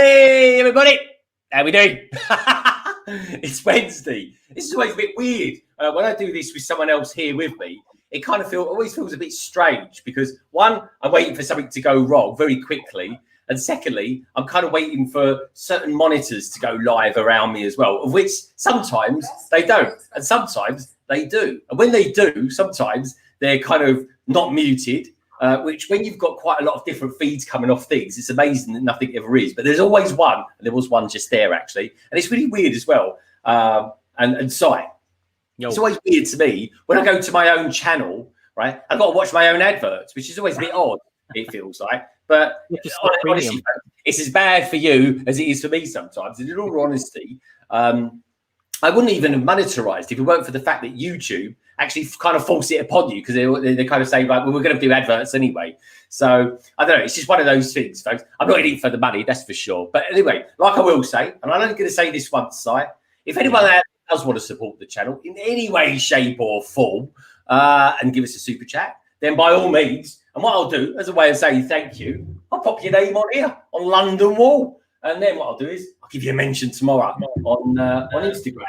Hey, everybody. How we doing? It's Wednesday. This is always a bit weird. When I do this with someone else here with me, it kind of always feels a bit strange because, one, I'm waiting for something to go wrong very quickly. And secondly, I'm kind of waiting for certain monitors to go live around me as well, of which sometimes they don't. And sometimes they do. And when they do, sometimes they're kind of not muted. Which when you've got quite a lot of different feeds coming off things, it's amazing that nothing ever is. But there's always one, and there was one just there actually, and it's really weird as well. And Sai, it's always weird to me when I go to my own channel, right? I've got to watch my own adverts, which is always a bit odd. It feels like, but honestly, it's as bad for you as it is for me sometimes. And in all honesty, I wouldn't even have monetized if it weren't for the fact that YouTube actually kind of force it upon you because they kind of say, right, well, we're going to do adverts anyway. So I don't know. It's just one of those things, folks. I'm not in it for the money, that's for sure. But anyway, like I will say, and I'm only going to say this once, Si, if anyone out there does want to support the channel in any way, shape or form and give us a super chat, then by all means, and what I'll do as a way of saying thank you, I'll pop your name on here on London Wall. And then what I'll do is I'll give you a mention tomorrow on Instagram.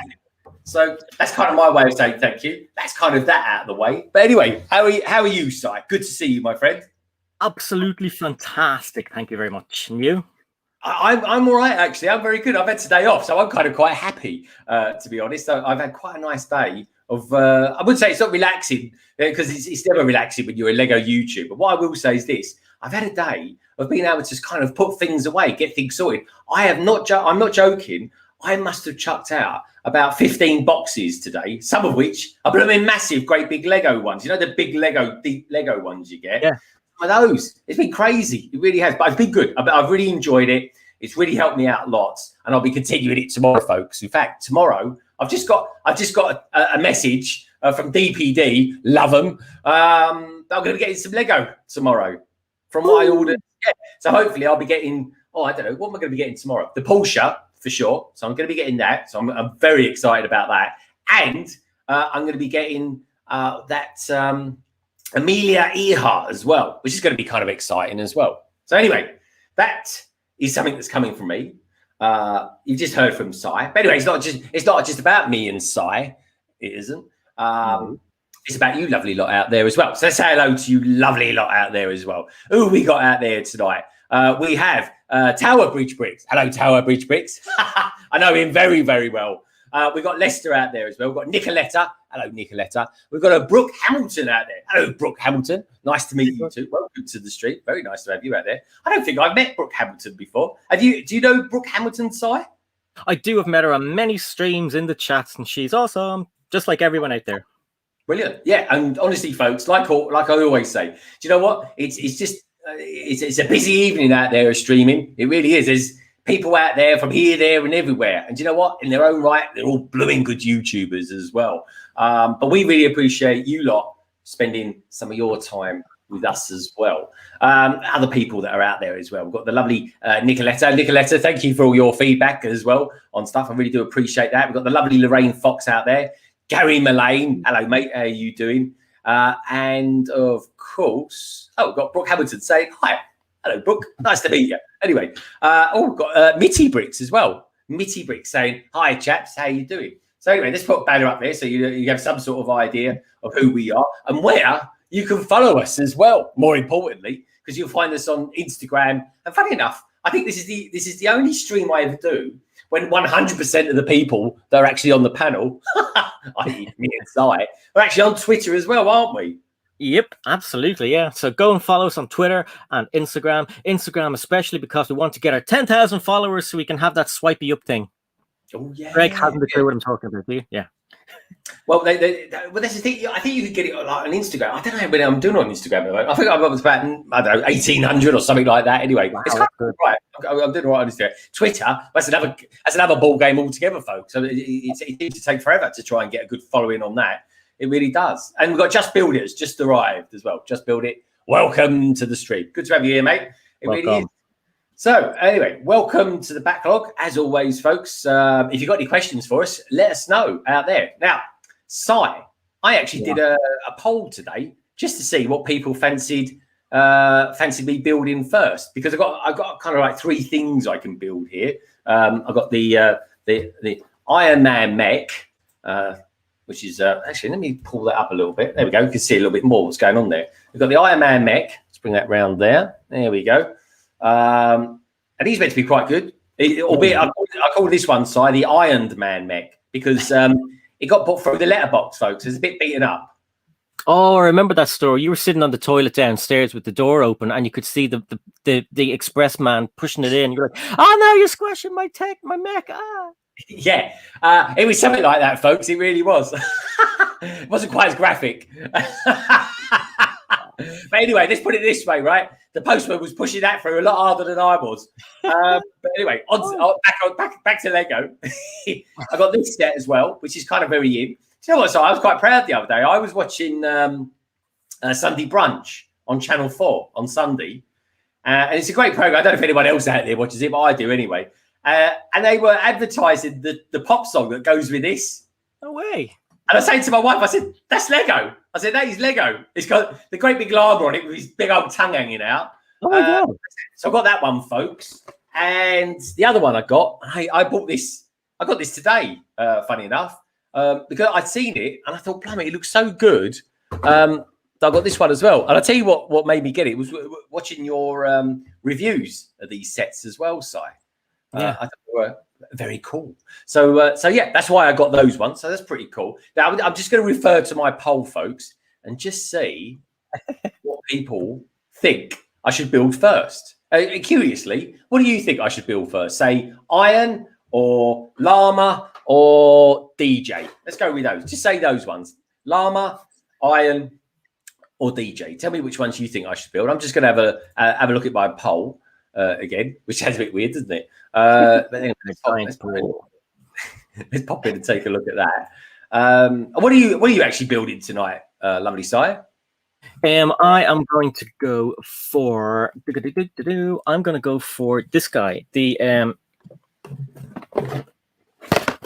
So that's kind of my way of saying thank you. That's kind of that out of the way. But anyway, how are you, Si? Good to see you, my friend. Absolutely fantastic. Thank you very much. And you? I'm all right, actually. I'm very good. I've had today off, so I'm kind of quite happy, to be honest. I've had quite a nice day of, I would say it's not relaxing because it's never relaxing when you're a Lego YouTuber. But what I will say is this. I've had a day of being able to just kind of put things away, get things sorted. I'm not joking. I must have chucked out about 15 boxes today, some of which I put them in massive, great big Lego ones. You know, the big Lego, deep Lego ones you get? Yeah. Some of those. It's been crazy. It really has. But it's been good. I've really enjoyed it. It's really helped me out lots. And I'll be continuing it tomorrow, folks. In fact, tomorrow, I've just got a message from DPD. Love them. I'm going to be getting some Lego tomorrow from what I ordered. Yeah. So hopefully I'll be getting, I don't know, what am I going to be getting tomorrow? The Porsche. For sure. So I'm going to be getting that. So I'm very excited about that. And I'm going to be getting that Amelia Earhart as well, which is going to be kind of exciting as well. So anyway, that is something that's coming from me. You've just heard from Sai. But anyway, it's not just about me and Sai. It isn't. It's about you lovely lot out there as well. So let's say hello to you lovely lot out there as well. Who we got out there tonight? We have Tower Bridge Bricks. Hello, Tower Bridge Bricks. I know him very, very well. We've got Lester out there as well. We've got Nicoletta. Hello, Nicoletta. We've got a Brooke Hamilton out there. Hello, Brooke Hamilton. Nice to meet you too. Welcome to the street. Very nice to have you out there. I don't think I've met Brooke Hamilton before. Do you know Brooke Hamilton, Si? I do have met her on many streams in the chats, and she's awesome, just like everyone out there. Brilliant. Yeah, and honestly, folks, like I always say, do you know what? It's just it's a busy evening out there of streaming. It really is. There's people out there from here, there, and everywhere. And do you know what? In their own right, they're all blooming good YouTubers as well. But we really appreciate you lot spending some of your time with us as well. Other people that are out there as well. We've got the lovely Nicoletta. Nicoletta, thank you for all your feedback as well on stuff. I really do appreciate that. We've got the lovely Lorraine Fox out there. Gary Mullane. Hello, mate. How are you doing? And of course, we've got Brooke Hamilton saying hi. Hello, Brooke. Nice to meet you. Anyway, we've got Mitty Bricks as well. Mitty Bricks saying hi, chaps. How you doing? So anyway, let's put a banner up there so you have some sort of idea of who we are and where you can follow us as well. More importantly, because you'll find us on Instagram. And funny enough, I think this is the only stream I ever do when 100% of the people that are actually on the panel, i.e. me and Si, are actually on Twitter as well, aren't we? Yep, absolutely, yeah. So go and follow us on Twitter and Instagram. Instagram especially because we want to get our 10,000 followers so we can have that swipey up thing. Oh, yeah. Greg hasn't a clue what I'm talking about, do you? Yeah. Well, that's the thing. I think you could get it like on Instagram. I don't know when I'm doing it on Instagram. I think I'm up about, I don't know, 1,800 or something like that. Anyway, wow, it's kind of right. I'm doing all right on Instagram. Twitter, that's another ball game altogether, folks. So it seems to take forever to try and get a good following on that. It really does. And we've got Just Build It has just arrived as well. Just Build It. Welcome to the stream. Good to have you here, mate. It really is. So anyway, welcome to the Backlog. As always, folks, if you've got any questions for us, let us know out there. Now, Si, I actually did a poll today just to see what people fancied fancy me building first? Because I've got kind of like 3 things I can build here. I've got the Iron Man Mech, which is actually, let me pull that up a little bit. There we go. You can see a little bit more what's going on there. We've got the Iron Man Mech. Let's bring that round there. There we go. And he's meant to be quite good. Albeit I call this one side the Ironed Man Mech because it got put through the letterbox, folks. It's a bit beaten up. Oh, I remember that story. You were sitting on the toilet downstairs with the door open, and you could see the express man pushing it in. You're like, "Oh no, you're squashing my mech!" Ah. Yeah, it was something like that, folks. It really was. It wasn't quite as graphic. But anyway, let's put it this way, right? The postman was pushing that through a lot harder than I was. But anyway, back to Lego. I got this set as well, which is kind of very in. You know what? So I was quite proud the other day. I was watching Sunday Brunch on Channel 4 on Sunday. And it's a great program. I don't know if anyone else out there watches it, but I do anyway. And they were advertising the pop song that goes with this. No way. And I said to my wife, I said, that's Lego. I said, that is Lego. It's got the great big llama on it with his big old tongue hanging out. Oh my God. So I got that one, folks. And the other one I got, I bought this. I got this today, funny enough, because I'd seen it and I thought, blimey, it looks so good. So I got this one as well. And I'll tell you what made me get it was watching your reviews of these sets as well, Si. Yeah. I thought they were very cool. So yeah, that's why I got those ones. So that's pretty cool. Now I'm just going to refer to my poll, folks, and just see what people think I should build first. Curiously, what do you think I should build first? Say Iron or Llama or DJ? Let's go with those. Just say those ones. Llama, Iron, or DJ. Tell me which ones you think I should build. I'm just going to have a look at my poll again, which sounds a bit weird, doesn't it? But anyway, let's pop in and take a look at that. What are you actually building tonight, lovely sire? I am going to go for. I'm going to go for this guy. The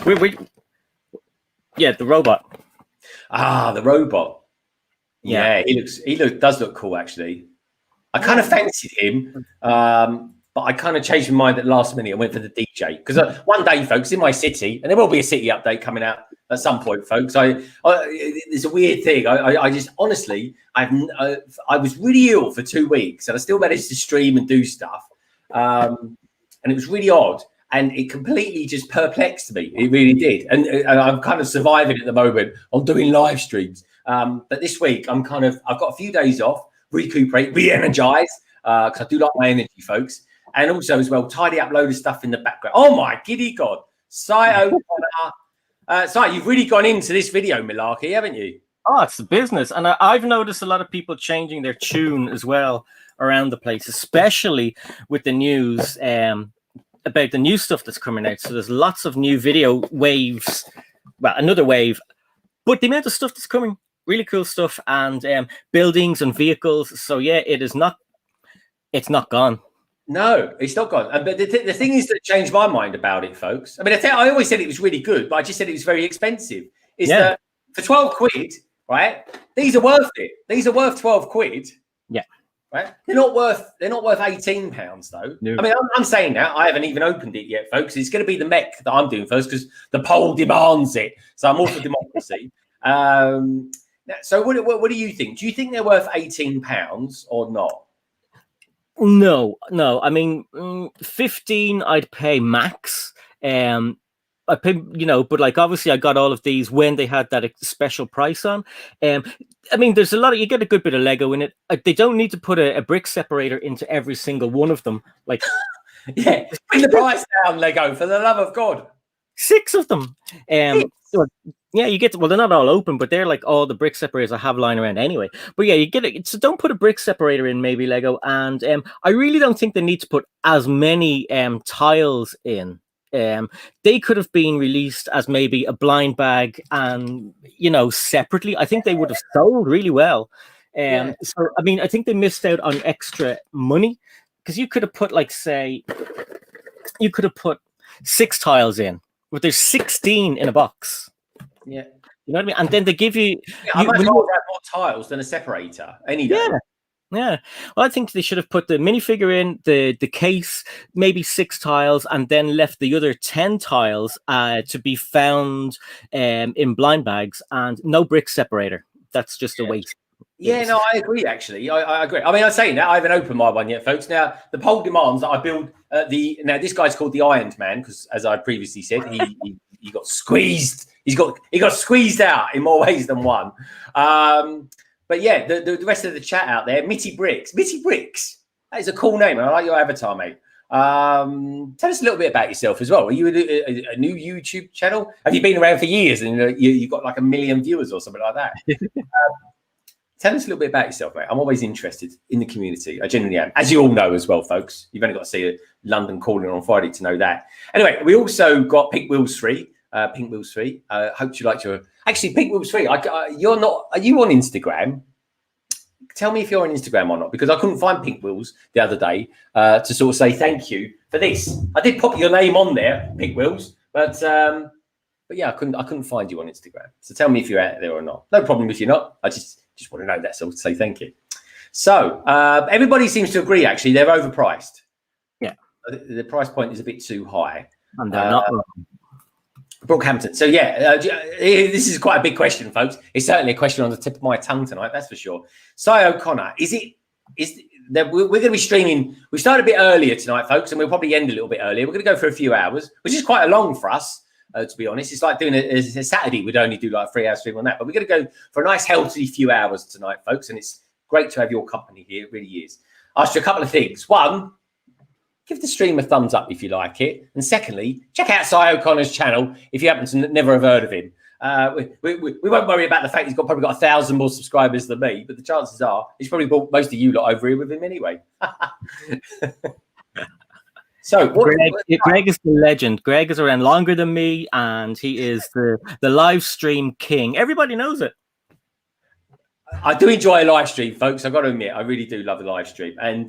the robot. Ah, the robot. Yeah, he does look cool actually. I kind of fancied him, but I kind of changed my mind at last minute and went for the DJ because one day, folks, in my city, and there will be a city update coming out at some point, folks. It's a weird thing. I just honestly, I was really ill for 2 weeks, and I still managed to stream and do stuff, and it was really odd, and it completely just perplexed me. It really did, and I'm kind of surviving at the moment on doing live streams. But this week, I've got a few days off, recuperate, re-energize, because I do like my energy, folks. And also as well, tidy up load of stuff in the background. Oh my giddy God. Si, you've really gone into this video malarkey, haven't you? Oh, it's the business. And I've noticed a lot of people changing their tune as well around the place, especially with the news about the new stuff that's coming out. So there's lots of new video waves. Well, another wave. But the amount of stuff that's coming, really cool stuff, and buildings and vehicles. So yeah, it's not gone. No, it's not gone. But the thing is that changed my mind about it, folks. I mean, I always said it was really good, but I just said it was very expensive. That for 12 quid, right? These are worth it. These are worth 12 quid. Yeah. Right? They're not worth £18 though. No. I mean, I'm saying that I haven't even opened it yet, folks. It's going to be the Mech that I'm doing first because the poll demands it. So I'm all for democracy. So what do you think? Do you think they're worth £18 or not? No. I mean, 15 I'd pay max. I pay, but like obviously I got all of these when they had that special price on. I mean, there's you get a good bit of Lego in it. They don't need to put a brick separator into every single one of them. Like, yeah, bring the price down, Lego, for the love of God. 6 of them. Yeah, you get they're not all open, but they're like all the brick separators I have lying around anyway. But yeah, you get it. So don't put a brick separator in, maybe Lego. And I really don't think they need to put as many tiles in. They could have been released as maybe a blind bag and separately. I think they would have sold really well. So I mean, I think they missed out on extra money because you could have put you could have put 6 tiles in, but there's 16 in a box. Yeah, you know what I mean. And then they give you. I might as well have more tiles than a separator any day. Yeah, well, I think they should have put the minifigure in the case, maybe 6 tiles, and then left the other 10 tiles to be found in blind bags, and no brick separator. That's just a waste. Yeah, no, I agree. Actually, I agree. I mean, I'm saying that I haven't opened my one yet, folks. Now, the poll demands that I build now. This guy's called the Ironed Man because, as I previously said, he got squeezed. He got squeezed out in more ways than one. But yeah, the rest of the chat out there, Mitty Bricks. That is a cool name. I like your avatar, mate. Tell us a little bit about yourself as well. Are you a new YouTube channel? Have you been around for years and you got like 1 million viewers or something like that? Tell us a little bit about yourself, mate. I'm always interested in the community. I genuinely am, as you all know as well, folks. You've only got to see a London Calling on Friday to know that. Anyway, we also got Pink Wheels 3. Pink Wheels 3. Hope you liked your. Actually, Pink Wheels 3. You're not. Are you on Instagram? Tell me if you're on Instagram or not, because I couldn't find Pink Wheels the other day to sort of say thank you for this. I did pop your name on there, Pink Wheels, but yeah, I couldn't find you on Instagram. So tell me if you're out there or not. No problem if you're not. I just want to know that's all to say thank you. So everybody seems to agree. Actually, they're overpriced. Yeah, the price point is a bit too high. And they're not. Brockhampton. So yeah, this is quite a big question, folks. It's certainly a question on the tip of my tongue tonight, that's for sure. Cy O'Connor, we're going to be streaming. We started a bit earlier tonight, folks, and we'll probably end a little bit earlier. We're going to go for a few hours, which is quite a long for us, to be honest. It's like doing a Saturday. We'd only do like a 3-hour stream on that, but we're going to go for a nice, healthy few hours tonight, folks. And it's great to have your company here. It really is. Ask you a couple of things. One, give the stream a thumbs up if you like it. And secondly, check out Cy O'Connor's channel if you happen to never have heard of him. We won't worry about the fact he's probably got 1,000 more subscribers than me, but the chances are he's probably brought most of you lot over here with him anyway. So Greg is the legend. Greg is around longer than me, and he is the live stream king. Everybody knows it. I do enjoy a live stream, folks. I've got to admit, I really do love a live stream. And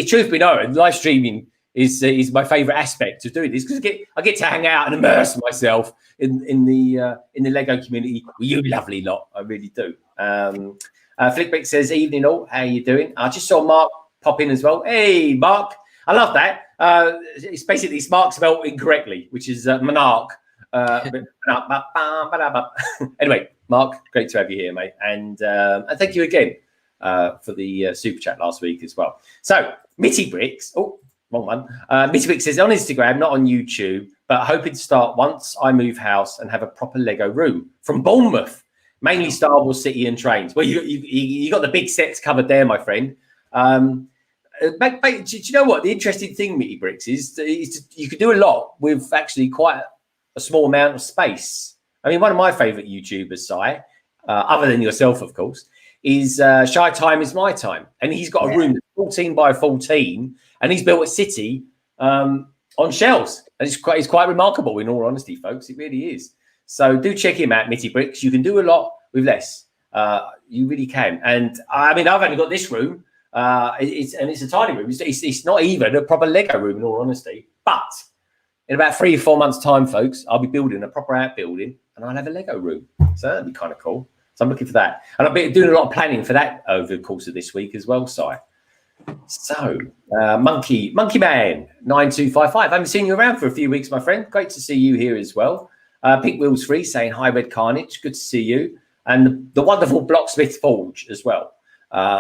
truth be known, live streaming is my favourite aspect of doing this because I get to hang out and immerse myself in the Lego community with you lovely lot. I really do. Flickbrick says, "Evening all, how you doing?" I just saw Mark pop in as well. Hey, Mark, I love that. It's basically Mark spelled incorrectly, which is monarch. Anyway, Mark, great to have you here, mate, and thank you again for the super chat last week as well. So, Mitty Bricks, oh, wrong one. Mitty Bricks says on Instagram, not on YouTube, but hoping to start once I move house and have a proper Lego room from Bournemouth, mainly Star Wars City and trains. Well, you got the big sets covered there, my friend. Do you know what the interesting thing, Mitty Bricks, is you could do a lot with actually quite a small amount of space. I mean, one of my favourite YouTubers, Si, other than yourself, of course, is Shy Time Is My Time. And he's got a room that's 14 by 14, and he's built a city on shelves. And it's quite remarkable, in all honesty, folks. It really is. So do check him out, Mitty Bricks. You can do a lot with less. You really can. And I mean, I've only got this room. It's a tiny room. It's not even a proper Lego room, in all honesty. But in about 3 or 4 months' time, folks, I'll be building a proper outbuilding, and I'll have a Lego room. So that'd be kind of cool. So I'm looking for that. And I've been doing a lot of planning for that over the course of this week as well, Si. So, Monkey Man 9255. I haven't seen you around for a few weeks, my friend. Great to see you here as well. Pink Wheels 3 saying hi, Red Carnage. Good to see you. And the wonderful Blocksmith Forge as well.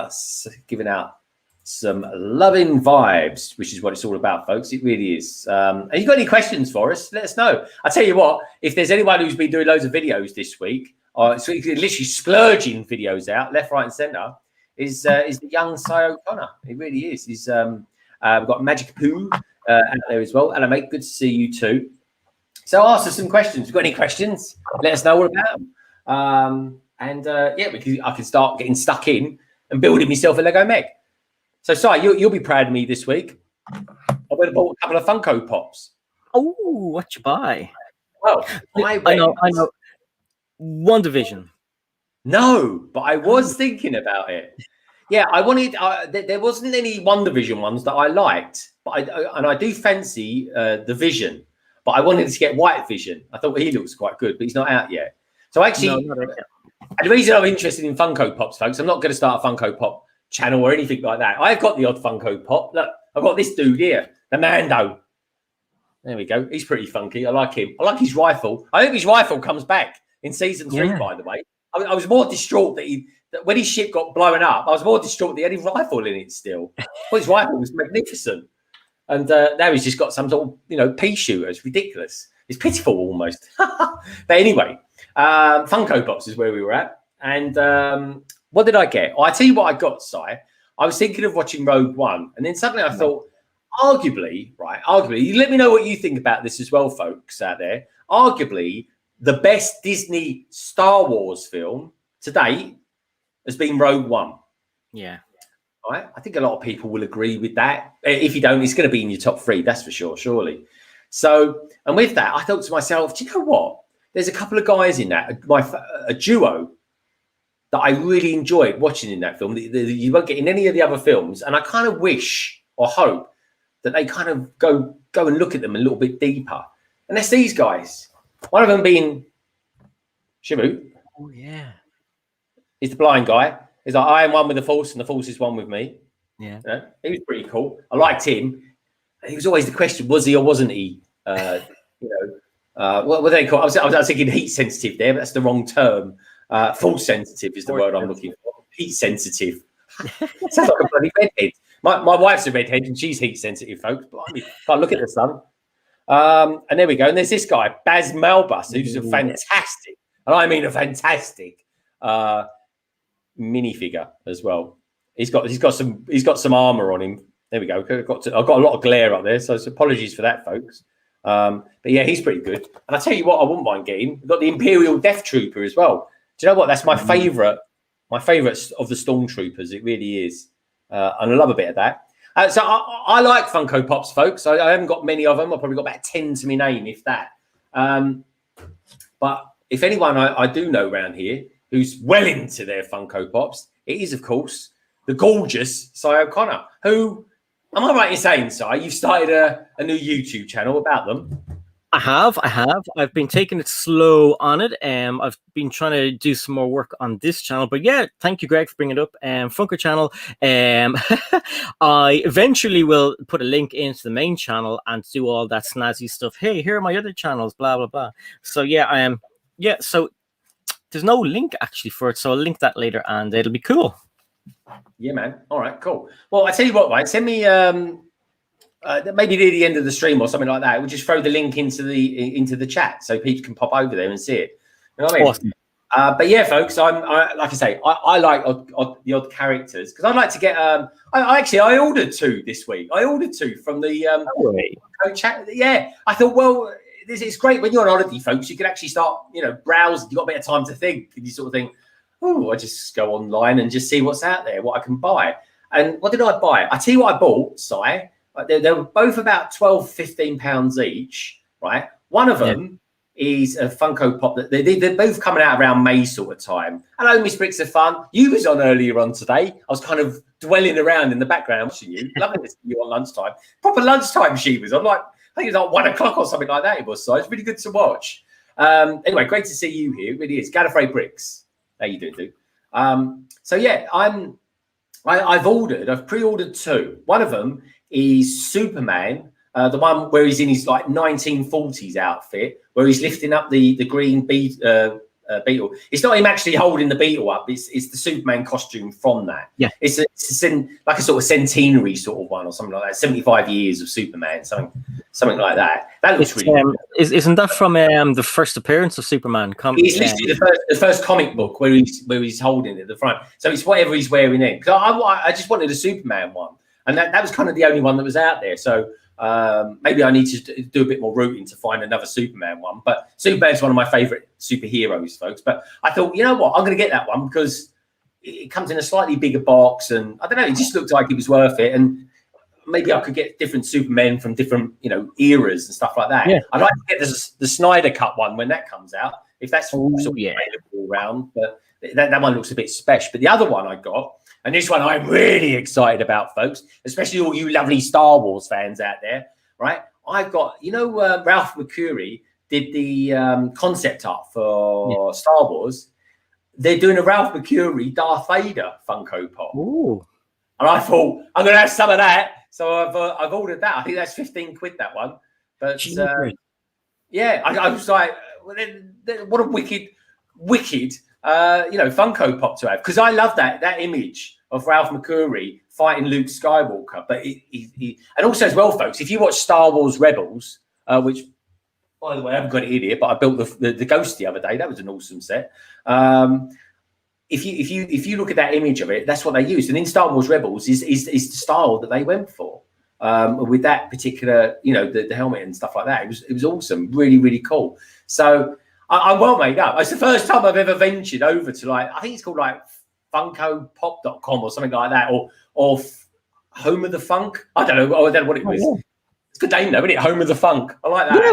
So giving out some loving vibes, which is what it's all about, folks. It really is. And you got any questions for us? Let us know. I tell you what, if there's anyone who's been doing loads of videos this week, so you can literally splurging videos out left, right, and centre, is the young Cy O'Connor. It really is. He's we've got Magic Poo out there as well. Hello, mate. Good to see you too. So ask us some questions. If you've got any questions, let us know all about them. I can start getting stuck in and building myself a Lego Mech. So, Si, you'll be proud of me this week. I went and bought a couple of Funko Pops. Oh, what you buy? Well, I know. One Division. No, but I was thinking about it. Yeah, I wanted. There wasn't any One Division ones that I liked, but I do fancy the Vision. But I wanted to get White Vision. I thought he looks quite good, but he's not out yet. So actually, And the reason I'm interested in Funko Pops, folks, I'm not going to start a Funko Pop channel or anything like that. I've got the odd Funko Pop. Look, I've got this dude here, the Mando. There we go. He's pretty funky. I like him. I like his rifle. I hope his rifle comes back in season 3, by the way. I was more distraught that when his ship got blown up, I was more distraught that he had his rifle in it still. Well, his rifle was magnificent. And now he's just got some sort of, pea shooter. It's ridiculous. It's pitiful almost. But anyway, Funko Pops is where we were at. And what did I get? I tell you what I got, Si. I was thinking of watching Rogue One. And then suddenly I thought, arguably, you let me know what you think about this as well, folks out there. Arguably, the best Disney Star Wars film to date has been Rogue One. Yeah. Right? I think a lot of people will agree with that. If you don't, it's going to be in your top 3, that's for sure, surely. So, and with that, I thought to myself, do you know what? There's a couple of guys in that, a duo that I really enjoyed watching in that film. You won't get in any of the other films. And I kind of wish or hope that they kind of go and look at them a little bit deeper. And that's these guys. One of them being Shimu. Oh, yeah. He's the blind guy. He's like, I am one with the Force and the Force is one with me. Yeah. He was pretty cool. I liked him. He was always the question, was he or wasn't he? What do they call it? I was thinking heat sensitive there, but that's the wrong term. Force sensitive is the word I'm looking for. Heat sensitive. Sounds like a bloody redhead. My wife's a redhead and she's heat sensitive, folks. Blimey. Can't look at the sun. And there we go. And there's this guy, Baz Malbus, who's a fantastic, and I mean a fantastic minifigure as well. He's got some armor on him. There we go. I've got a lot of glare up there, so apologies for that, folks. But yeah, he's pretty good. And I tell you what, I wouldn't mind getting. We've got the Imperial Death Trooper as well. Do you know what? That's my favourite. My favourite of the Stormtroopers. It really is, and I love a bit of that. So I like Funko Pops, folks. I haven't got many of them. I've probably got about 10 to my name, if that. But if anyone I do know around here who's well into their Funko Pops, it is, of course, the gorgeous Si O'Connor, who, am I right in saying, Si, you've started a new YouTube channel about them? I have. I've been taking it slow on it. I've been trying to do some more work on this channel. But yeah, thank you, Greg, for bringing it up. Funko channel. I eventually will put a link into the main channel and do all that snazzy stuff. Hey, here are my other channels, blah, blah, blah. So yeah, so there's no link actually for it. So I'll link that later and it'll be cool. Yeah, man. All right, cool. Well, I tell you what, right? Send me maybe near the end of the stream or something like that. We'll just throw the link into the chat so people can pop over there and see it. You know what I mean? Awesome. But yeah, folks, I like I say, I like the odd characters because I'd like to get. I ordered 2 this week. I ordered 2 from the chat. Yeah, I thought, well, it's great when you're on holiday, folks. You can actually start, browsing. You got a bit of time to think, and you sort of think, oh, I just go online and just see what's out there, what I can buy. And what did I buy? I tell you what I bought, Si. They were both about £12-15 each, right? One of them is a Funko Pop that they're both coming out around May sort of time. Hello, Miss Bricks of Fun. You was on earlier on today. I was kind of dwelling around in the background watching you, loving this you on lunchtime. Proper lunchtime she was. I'm like, I think it was like 1 o'clock or something like that. It was, so it's really good to watch. Anyway, great to see you here. It really is. Gallifrey Bricks. How you doing, dude? So yeah, I've pre-ordered 2. One of them is Superman, the one where he's in his like 1940s outfit, where he's lifting up the green beetle. It's not him actually holding the beetle up. It's the Superman costume from that. Yeah, it's like a sort of centenary sort of one or something like that. 75 years of Superman, something like that. That looks really good. Isn't that from the first appearance of Superman? It's literally the first comic book where he's holding it at the front. So it's whatever he's wearing in. Because I just wanted a Superman one. And that was kind of the only one that was out there. So maybe I need to do a bit more rooting to find another Superman one. But Superman's one of my favourite superheroes, folks. But I thought, you know what? I'm going to get that one because it comes in a slightly bigger box. And I don't know, it just looked like it was worth it. And maybe I could get different Supermen from different, eras and stuff like that. Yeah. I'd like to get the Snyder Cut one when that comes out, if that's available around. But that one looks a bit special. But the other one I got, and this one I'm really excited about, folks, especially all you lovely Star Wars fans out there, right? I've got, Ralph McCurry did the concept art for Star Wars. they're doing a Ralph McCurry Darth Vader Funko Pop. Ooh. And I thought, I'm going to have some of that. So I've ordered that. I think that's 15 quid, that one. But yeah, I was like, what a wicked, Funko Pop to have. Because I love that image of Ralph McCurry fighting Luke Skywalker. But and also as well, folks, if you watch Star Wars Rebels, which, by the way, I haven't got it in here, but I built the Ghost the other day. That was an awesome set. If you look at that image of it, that's what they used. And in Star Wars Rebels is the style that they went for with that particular, the helmet and stuff like that. It was awesome, really, really cool. So I'm well made up. It's the first time I've ever ventured over to I think it's called FunkoPop.com or something like that, or Home of the Funk. I don't know what it was. Yeah. It's a good name though, isn't it? Home of the Funk. I like that. Yeah,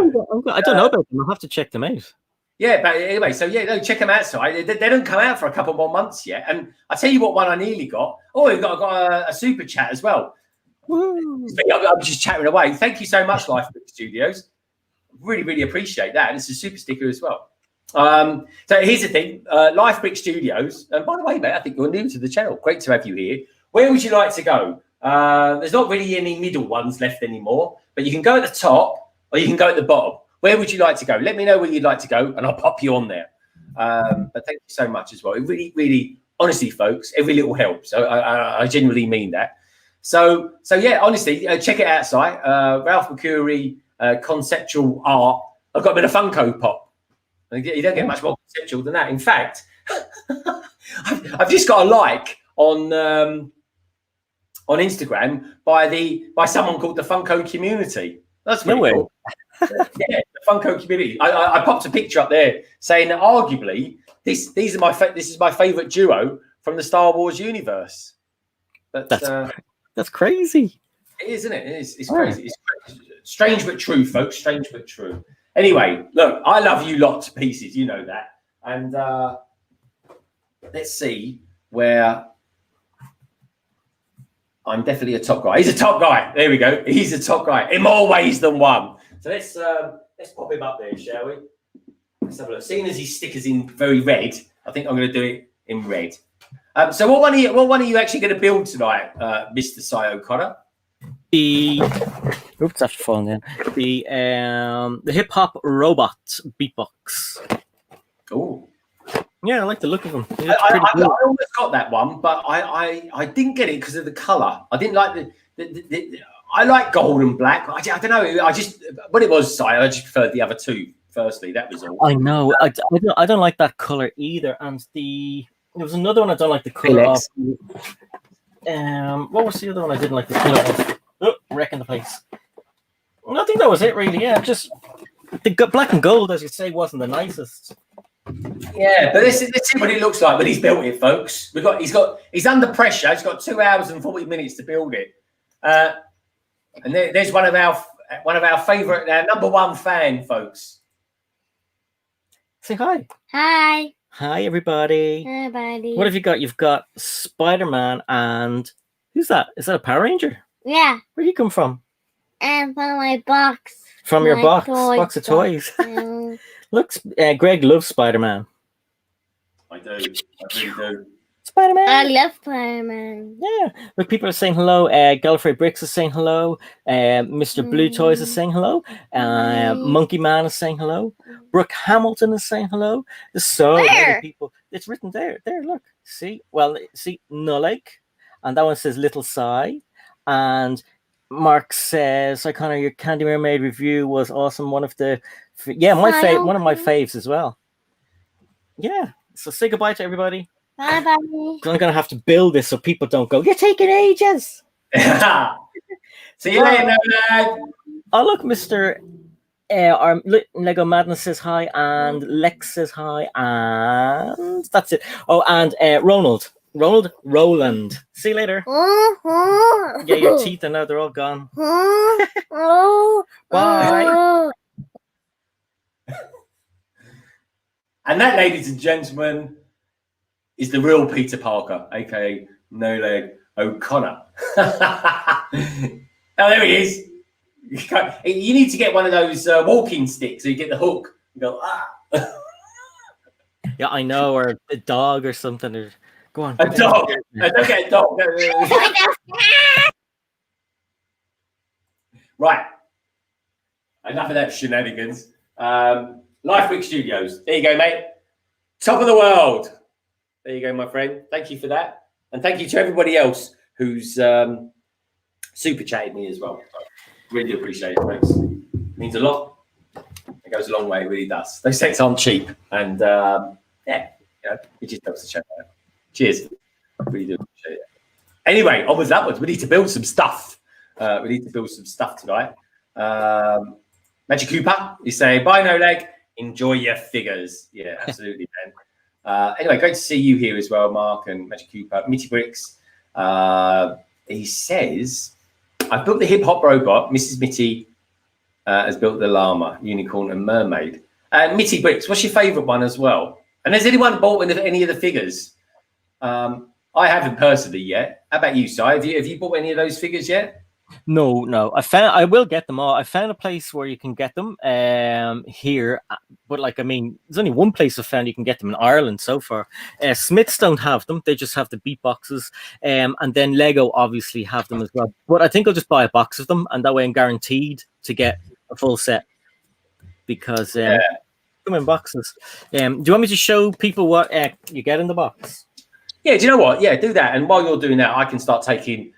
I don't know about them. I'll have to check them out. Yeah, but anyway, so check them out. So they don't come out for a couple more months yet. And I tell you what, one I nearly got. Oh, I got a super chat as well. I'm just chatting away. Thank you so much, Life Brick Studios. Really, really appreciate that. And it's a super sticker as well. So here's the thing, Life Brick Studios. And by the way, mate, I think you're new to the channel. Great to have you here. Where would you like to go? There's not really any middle ones left anymore, but you can go at the top or you can go at the bottom. Where would you like to go? Let me know where you'd like to go, and I'll pop you on there. But thank you so much as well. It really, really, honestly, folks, every little helps. I genuinely mean that. So yeah, honestly, check it out, site. Ralph McCurry conceptual art. I've got a bit of Funko Pop. You don't get much more conceptual than that. In fact, I've just got a like on Instagram by someone called the Funko Community. That's really cool. Yeah, the Funko Community. I popped a picture up there saying that arguably this is my favorite duo from the Star Wars universe. That's crazy. It is, isn't it? It's crazy. It's crazy. Strange but true, folks. Strange but true. Anyway, look, I love you lot to pieces. You know that. And let's see where I'm definitely a top guy. He's a top guy. There we go. He's a top guy in more ways than one. So let's pop him up there, shall we? Let's have a look. Seeing as his sticker's in very red, I think I'm going to do it in red. So what one are you actually going to build tonight, Mr. Cy O'Connor? Oops, after falling in. The hip hop robot beatbox. Oh. Yeah, I like the look of them. I almost got that one, but I didn't get it because of the colour. I didn't like the I like gold and black. I don't know. I just when it was I just preferred the other two. Firstly, that was all. I know. I don't like that colour either. And there was another one I don't like the colour of. What was the other one I didn't like the colour of? Oh, wrecking the place. I think that was it, really. Yeah, just the black and gold, as you say, wasn't the nicest. Yeah, but let's see what it looks like when he's built it, folks. He's under pressure. He's got 2 hours and 40 minutes to build it. And there's one of our favourite, number one fan, folks. Say hi. Hi. Hi, everybody. Hi, buddy. What have you got? You've got Spider-Man and who's that? Is that a Power Ranger? Yeah. Where do you come from? And from my box. From your box of toys. Looks, Greg loves Spider-Man. I do. I really do. Spider-Man. I love Spider-Man. Yeah. Look, people are saying hello. Gallifrey Bricks is saying hello. Mr. Blue Toys is saying hello. Monkey Man is saying hello. Brooke Hamilton is saying hello. There's so many people. It's written there. There, look. See? Well, see, Nulik. And that one says Little Sigh. And Mark says, O'Connor, your Candy Mermaid review was awesome. One of my faves as well. Yeah. So say goodbye to everybody. Bye, buddy. I'm going to have to build this so people don't go, you're taking ages. See you later, lad. Oh, look, Mr. Our Lego Madness says hi, and Lex says hi, and that's it. Oh, and Roland. See you later. Yeah, your teeth are now, they're all gone. Bye. And that, ladies and gentlemen, is the real Peter Parker, aka No Leg O'Connor. Oh, there he is. You need to get one of those walking sticks so you get the hook. You go, ah. Yeah, I know, or a dog or something. Or go on. A dog. Don't get a dog. Right. Enough of that shenanigans. Life Week Studios. There you go, mate. Top of the world. There you go, my friend. Thank you for that. And thank you to everybody else who's super chatted me as well. Really appreciate it, thanks. It means a lot. It goes a long way, it really does. Those sets aren't cheap. And yeah, you know, it just helps the show out. Cheers. I really do appreciate it. Anyway, onwards, upwards. We need to build some stuff. We need to build some stuff tonight. Magic Cooper is saying, bye, no leg. Enjoy your figures. Yeah, absolutely, man. Anyway, great to see you here as well, Mark and Magic Cooper. Mitty Bricks. He says, I've built the hip hop robot. Mrs. Mitty has built the llama, unicorn, and mermaid. Mitty Bricks, what's your favourite one as well? And has anyone bought any of the figures? I haven't personally yet. How about you, Si? Have you bought any of those figures yet? No. I will get them all. I found a place where you can get them here, but like, I mean, there's only one place I've found you can get them in Ireland so far. Smiths don't have them; they just have the beat boxes, and then Lego obviously have them as well. But I think I'll just buy a box of them, and that way I'm guaranteed to get a full set because come in boxes. Do you want me to show people what you get in the box? Yeah, do you know what? Yeah, do that. And while you're doing that, I can start taking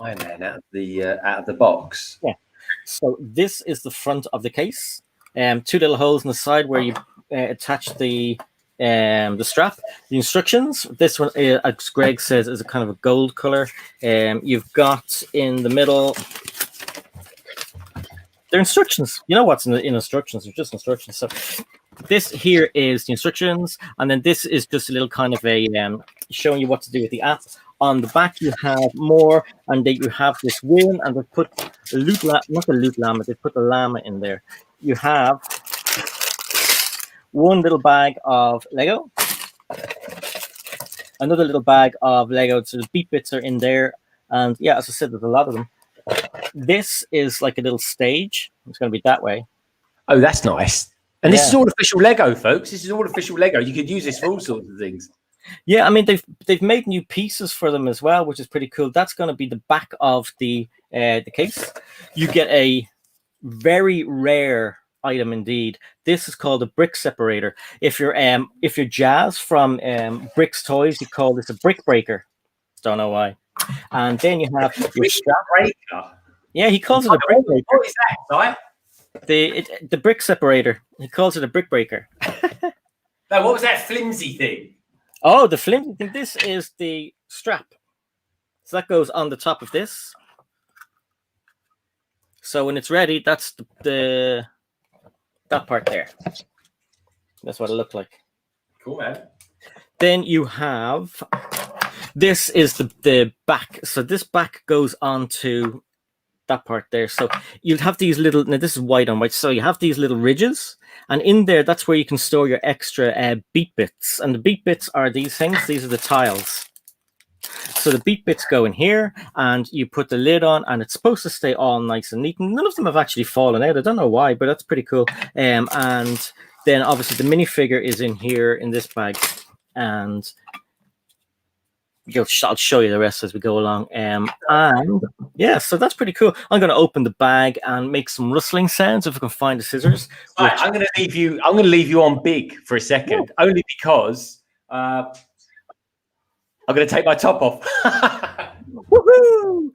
Iron Man out of the box. Yeah. So this is the front of the case. Two little holes in the side where you attach the strap. The instructions. This one, as Greg says, is a kind of a gold color. You've got in the middle. They're instructions. You know what's in instructions? They're just instructions. So this here is the instructions, and then this is just a little kind of a showing you what to do with the app. On the back, you have more, and then you have this wheel, and they put not the loot llama, they put the llama in there. You have one little bag of Lego, another little bag of Lego, so the beat bits are in there, and yeah, as I said, there's a lot of them. This is like a little stage. It's going to be that way. Oh, that's nice. And this is all official Lego, folks. This is all official Lego. You could use this for all sorts of things. Yeah, I mean they've made new pieces for them as well, which is pretty cool. That's going to be the back of the case. You get a very rare item indeed. This is called a brick separator. If you're Jazz from Bricks Toys, you call this a brick breaker. Don't know why. And then you have your strap breaker. Yeah, he calls it a brick breaker. What is that, right? The brick separator. He calls it a brick breaker. No, what was that flimsy thing? Oh, the flimsy thing. This is the strap. So that goes on the top of this. So when it's ready, that's that part there. That's what it looked like. Cool, man. Then you have this is the back. So this back goes onto that part there. So you'll have these little, now this is white on white, so you have these little ridges, and in there that's where you can store your extra beat bits, and the beat bits are these things. These are the tiles. So the beat bits go in here, and you put the lid on, and it's supposed to stay all nice and neat. None of them have actually fallen out. I don't know why, but that's pretty cool. And then obviously the minifigure is in here in this bag, and I'll show you the rest as we go along. And yeah, so that's pretty cool. I'm going to open the bag and make some rustling sounds if I can find the scissors. Right, I'm going to leave you on big for a second, only because I'm going to take my top off. Woohoo!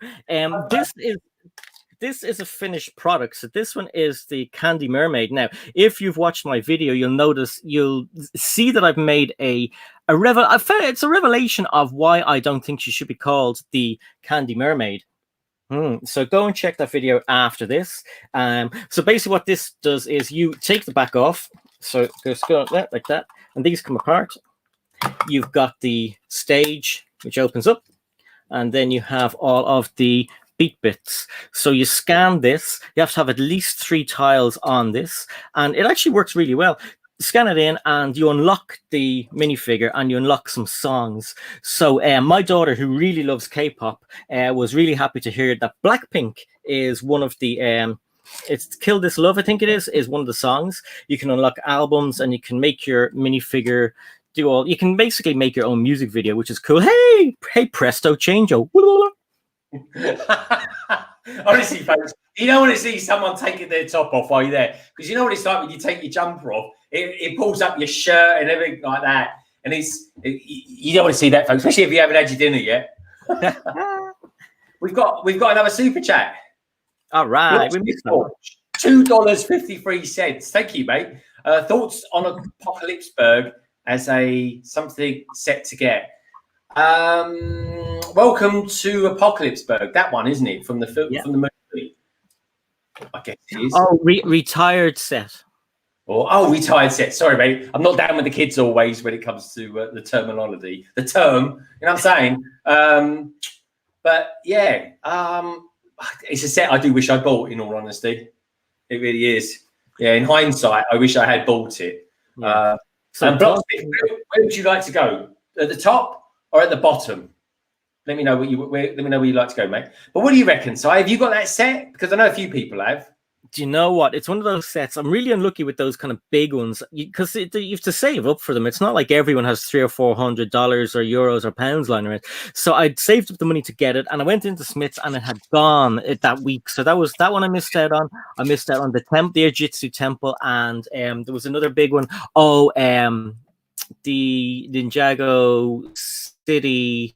This is a finished product. So this one is the Candy Mermaid. Now, if you've watched my video, you'll see that I've made it's a revelation of why I don't think she should be called the Candy Mermaid. So go and check that video after this. So basically what this does is you take the back off. So it goes like that. And these come apart. You've got the stage, which opens up. And then you have all of the beat bits. So you scan this. You have to have at least 3 tiles on this. And it actually works really well. Scan it in and you unlock the minifigure and you unlock some songs. So my daughter, who really loves K-pop, was really happy to hear that Blackpink is one of the it's Kill This Love, I think it is one of the songs. You can unlock albums and you can make your minifigure do all. You can basically make your own music video, which is cool. Hey, presto, change-o. Honestly, folks, you don't want to see someone taking their top off while you're there, because you know what it's like when you take your jumper off. It pulls up your shirt and everything like that, and you don't want to see that, folks, especially if you haven't had your dinner yet. We've got another super chat. All right, we missed that. $2.53. Thank you, mate. Thoughts on Apocalypseburg as something set to get? Welcome to Apocalypseburg. That one, isn't it? From the film, from the movie. I guess it is. Oh, retired set. Oh, retired set. Sorry, mate. I'm not down with the kids always when it comes to the terminology. The term, you know what I'm saying? But yeah, it's a set I do wish I bought, in all honesty. It really is. Yeah, in hindsight, I wish I had bought it. Yeah. And Blocksmith, where would you like to go? At the top or at the bottom? Let me know let me know where you'd like to go, mate. But what do you reckon? So have you got that set? Because I know a few people have. Do you know what? It's one of those sets. I'm really unlucky with those kind of big ones because you have to save up for them. It's not like everyone has $300 or $400 or euros or pounds lying around. So I'd saved up the money to get it, and I went into Smith's and it had gone that week. So that was that one I missed out on. I missed out on the Jitsu Temple, and there was another big one. The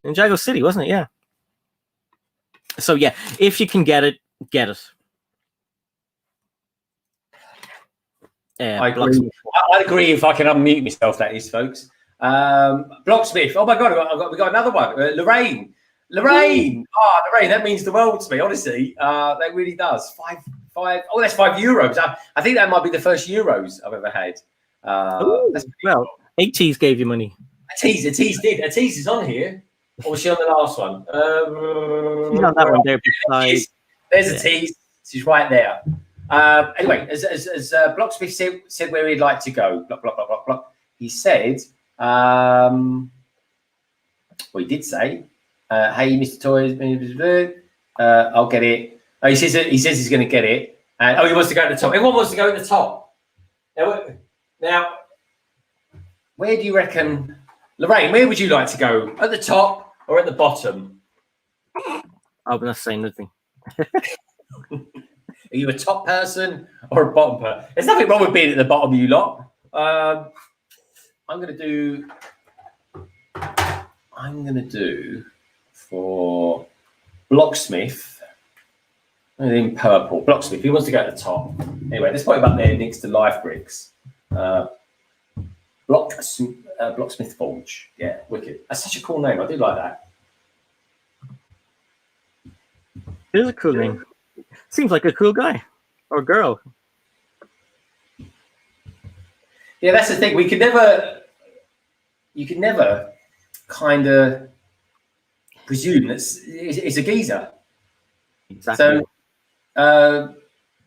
Ninjago City, wasn't it? Yeah. So yeah, if you can get it, get it. I agree. I'd agree if I can unmute myself, that is, folks. Blocksmith. Oh my God, we got another one. Lorraine. Lorraine, that means the world to me, honestly. That really does. Five. Oh, that's €5. I think that might be the first euros I've ever had. Well, ATs gave you money. A tease did. A tease is on here. Or was she on the last one? She's on that one there. There's a tease. She's right there. Anyway, as Blocksmith said where he'd like to go. Block, block, block, block, block. He said, well, he did say, hey, Mr. Toys, I'll get it. Oh, he says he's going to get it. And he wants to go at the top. Everyone wants to go at the top. Now, where do you reckon, Lorraine, where would you like to go? At the top or at the bottom? I'm not saying nothing. Are you a top person or a bottom person? There's nothing wrong with being at the bottom, you lot. I'm gonna do for Blocksmith. In purple, Blocksmith. He wants to go at the top. Anyway, let's put him up there next to Life Bricks. Blocksmith Forge. Yeah, wicked. That's such a cool name. I do like that. It is a cool name. Seems like a cool guy or girl. Yeah, that's the thing. You can never kind of presume that it's a geezer. Exactly. So,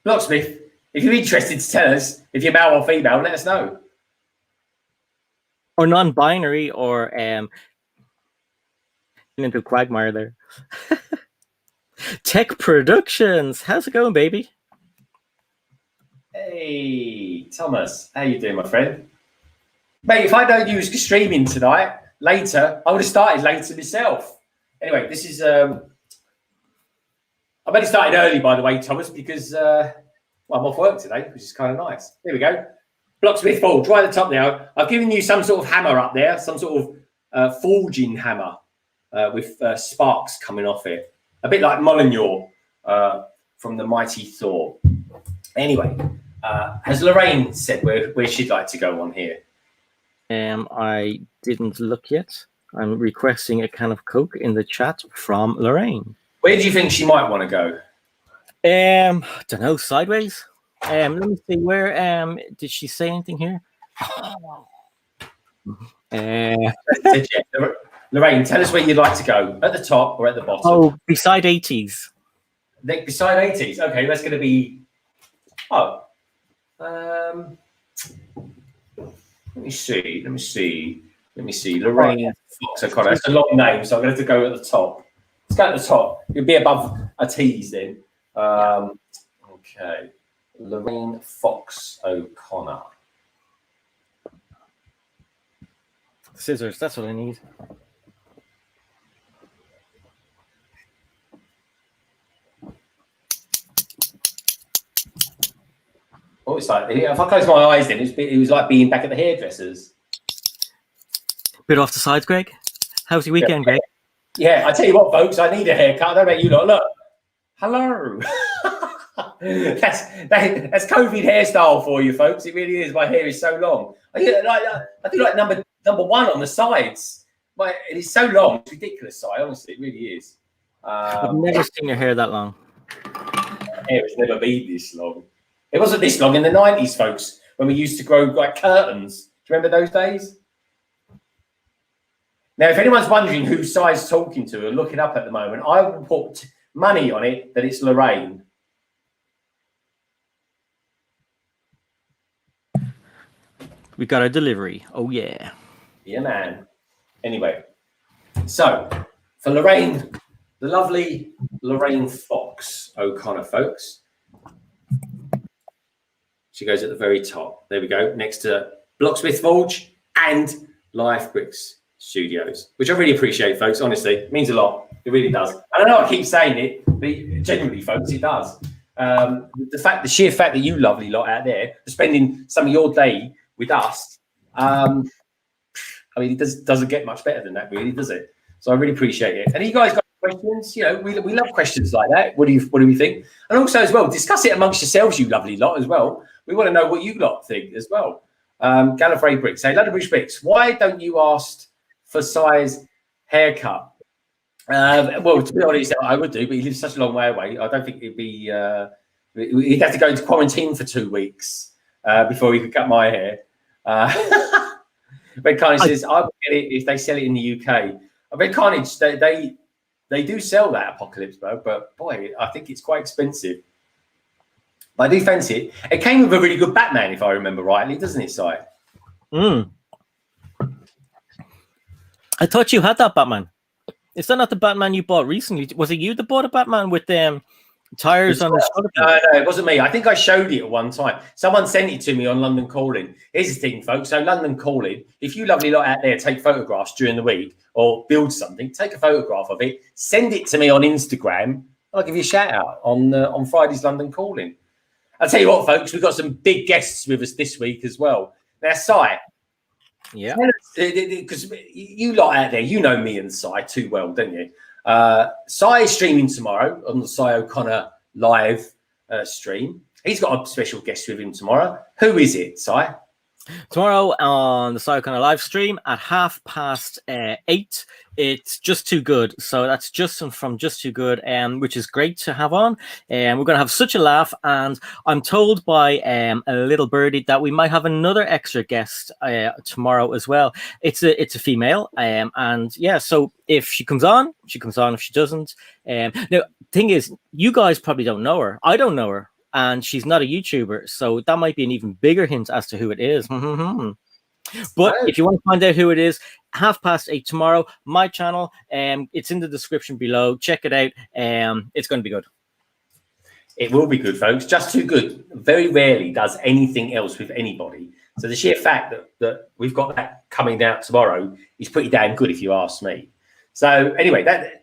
Blocksmith, if you're interested to tell us if you're male or female, let us know. Or non-binary, or into a quagmire there. Tech Productions, how's it going, baby? Hey, Thomas, how you doing, my friend? Mate, if I don't use streaming tonight, later, I would have started later myself. Anyway, this is I've only started early, by the way, Thomas, because I'm off work today, which is kind of nice. There we go. Blocksmith Forge, right at the top now. I've given you some sort of hammer up there, some sort of forging hammer with sparks coming off it. A bit like Molyneux from the Mighty Thor. Anyway, has Lorraine said where she'd like to go on here? I didn't look yet. I'm requesting a can of Coke in the chat from Lorraine. Where do you think she might want to go? Don't know, sideways. Let me see, where did she say anything here? Lorraine, tell us where you'd like to go. At the top or at the bottom? Oh, beside 80s. Beside 80s. Okay, that's going to be... Oh. Let me see. Lorraine Fox O'Connor. That's a long name, so I'm going to have to go at the top. Let's go at the top. It'll be above a tease then. Oh, Okay. Lorraine Fox O'Connor. Scissors, that's what I need. Oh, it's like, if I close my eyes then, it was like being back at the hairdressers. Bit off the sides, Greg. How's your weekend, Greg? Yeah, I tell you what, folks, I need a haircut. I don't know about you lot. Look. Hello. that's COVID hairstyle for you, folks. It really is. My hair is so long. I do like number one on the sides. It is so long. It's ridiculous, Si. Honestly, it really is. I've never seen your hair that long. Hair has never been this long. It wasn't this long in the 90s, folks, when we used to grow like curtains. Do you remember those days? Now, if anyone's wondering who Si's talking to or looking up at the moment, I will put money on it that it's Lorraine. We got a delivery. Oh, yeah. Yeah, man. Anyway, so for Lorraine, the lovely Lorraine Fox O'Connor, folks. She goes at the very top. There we go. Next to Blocksmith Forge and Life Bricks Studios, which I really appreciate, folks. Honestly, it means a lot. It really does. I know I keep saying it, but genuinely, folks, it does. The sheer fact that you lovely lot out there are spending some of your day with us, I mean, it doesn't get much better than that, really, does it? So I really appreciate it. And you guys got questions? You know, we love questions like that. What do we think? And also, as well, discuss it amongst yourselves, you lovely lot, as well. We want to know what you lot think as well. Gallifrey Bricks, say, London Bridge Bricks, why don't you ask for Si's haircut? Well, to be honest, I would do, but he lives such a long way away. I don't think it'd be. He'd have to go into quarantine for 2 weeks before he could cut my hair. Red Carnage says, "I would get it if they sell it in the UK." Red Carnage, they do sell that Apocalypse, bro, but boy, I think it's quite expensive. But I do fancy it. It came with a really good Batman, if I remember rightly, doesn't it, Si? I thought you had that Batman. Is that not the Batman you bought recently? Was it you that bought a Batman with tires on the shoulder? No, it wasn't me. I think I showed it at one time. Someone sent it to me on London Calling. Here's the thing, folks. So London Calling, if you lovely lot out there take photographs during the week or build something, take a photograph of it, send it to me on Instagram. I'll give you a shout out on Friday's London Calling. I'll tell you what, folks, we've got some big guests with us this week as well. Now, Si. Yeah. Because you lot out there, you know me and Si too well, don't you? Si is streaming tomorrow on the Si O'Connor live stream. He's got a special guest with him tomorrow. Who is it, Si? Tomorrow on the Si O'Connor live stream at 8:30. It's Just Too Good. So that's Justin from Just Too Good, which is great to have on. And we're going to have such a laugh. And I'm told by a little birdie that we might have another extra guest tomorrow as well. It's a female. And yeah, so if she comes on, she comes on. If she doesn't. Now, thing is, you guys probably don't know her. I don't know her. And she's not a YouTuber, so that might be an even bigger hint as to who it is. But if you want to find out who it is, 8:30 tomorrow, my channel, it's in the description below. Check it out. It's going to be good. It will be good, folks. Just Too Good very rarely does anything else with anybody. So the sheer fact that we've got that coming out tomorrow is pretty damn good, if you ask me. So anyway, that.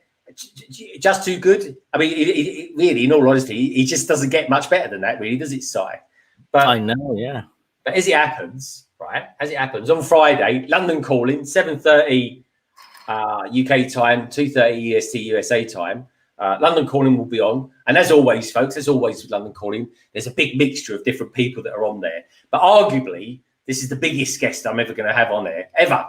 Just Too Good. I mean, it really, in all honesty, he just doesn't get much better than that, really, does it, Si? But I know, yeah. But as it happens, right? As it happens, on Friday, London Calling, 7:30 UK time, 2:30 EST USA time. London Calling will be on, and as always, folks, as always with London Calling, there's a big mixture of different people that are on there. But arguably, this is the biggest guest I'm ever going to have on there ever,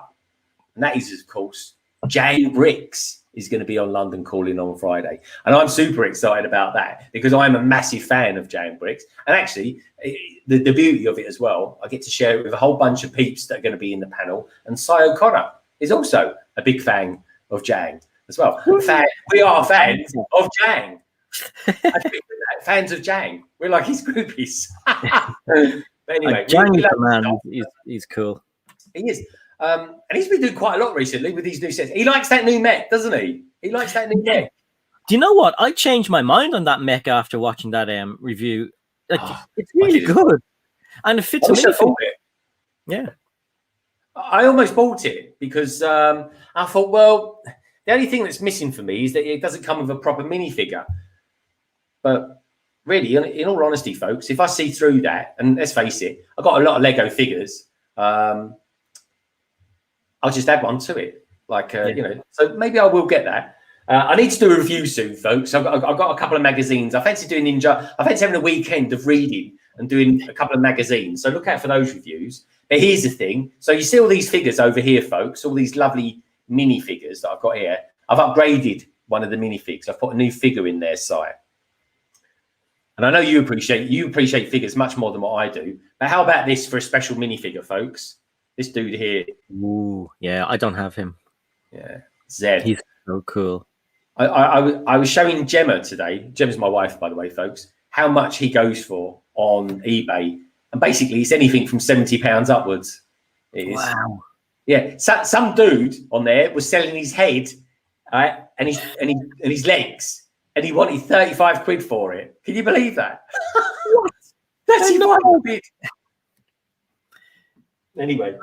and that is, of course, Jane Bricks. Is going to be on London Calling on Friday. And I'm super excited about that because I'm a massive fan of Jane Bricks. And actually, the beauty of it as well, I get to share it with a whole bunch of peeps that are going to be in the panel. And Si O'Connor is also a big fan of Jane as well. We are fans of Jane. Fans of Jane. We're like his groupies. But anyway, he's cool. He is. And he's been doing quite a lot recently with these new sets. He likes that new Mech, doesn't he? He likes that new Mech. Do you know what? I changed my mind on that Mech after watching that review. It's really good, and it fits. I wish I bought it. Yeah, I almost bought it because I thought, well, the only thing that's missing for me is that it doesn't come with a proper minifigure. But really, in all honesty, folks, if I see through that, and let's face it, I've got a lot of Lego figures. I'll just add one to it, like you know. So maybe I will get that. I need to do a review soon, folks. I've got a couple of magazines. I fancy doing Ninja. I fancy having a weekend of reading and doing a couple of magazines. So look out for those reviews. But here's the thing. So you see all these figures over here, folks, all these lovely minifigures that I've got here. I've upgraded one of the minifigs. I've put a new figure in their site. And I know you appreciate figures much more than what I do. But how about this for a special minifigure, folks? This dude here. Ooh, yeah, I don't have him. Yeah, Zed. He's so cool. I was showing Gemma today. Gemma's my wife, by the way, folks. How much he goes for on eBay, and basically it's anything from £70 upwards. It is. Wow. Yeah, some dude on there was selling his head, right, and his legs, and he wanted 35 quid for it. Can you believe that? What? 35 quid. Anyway,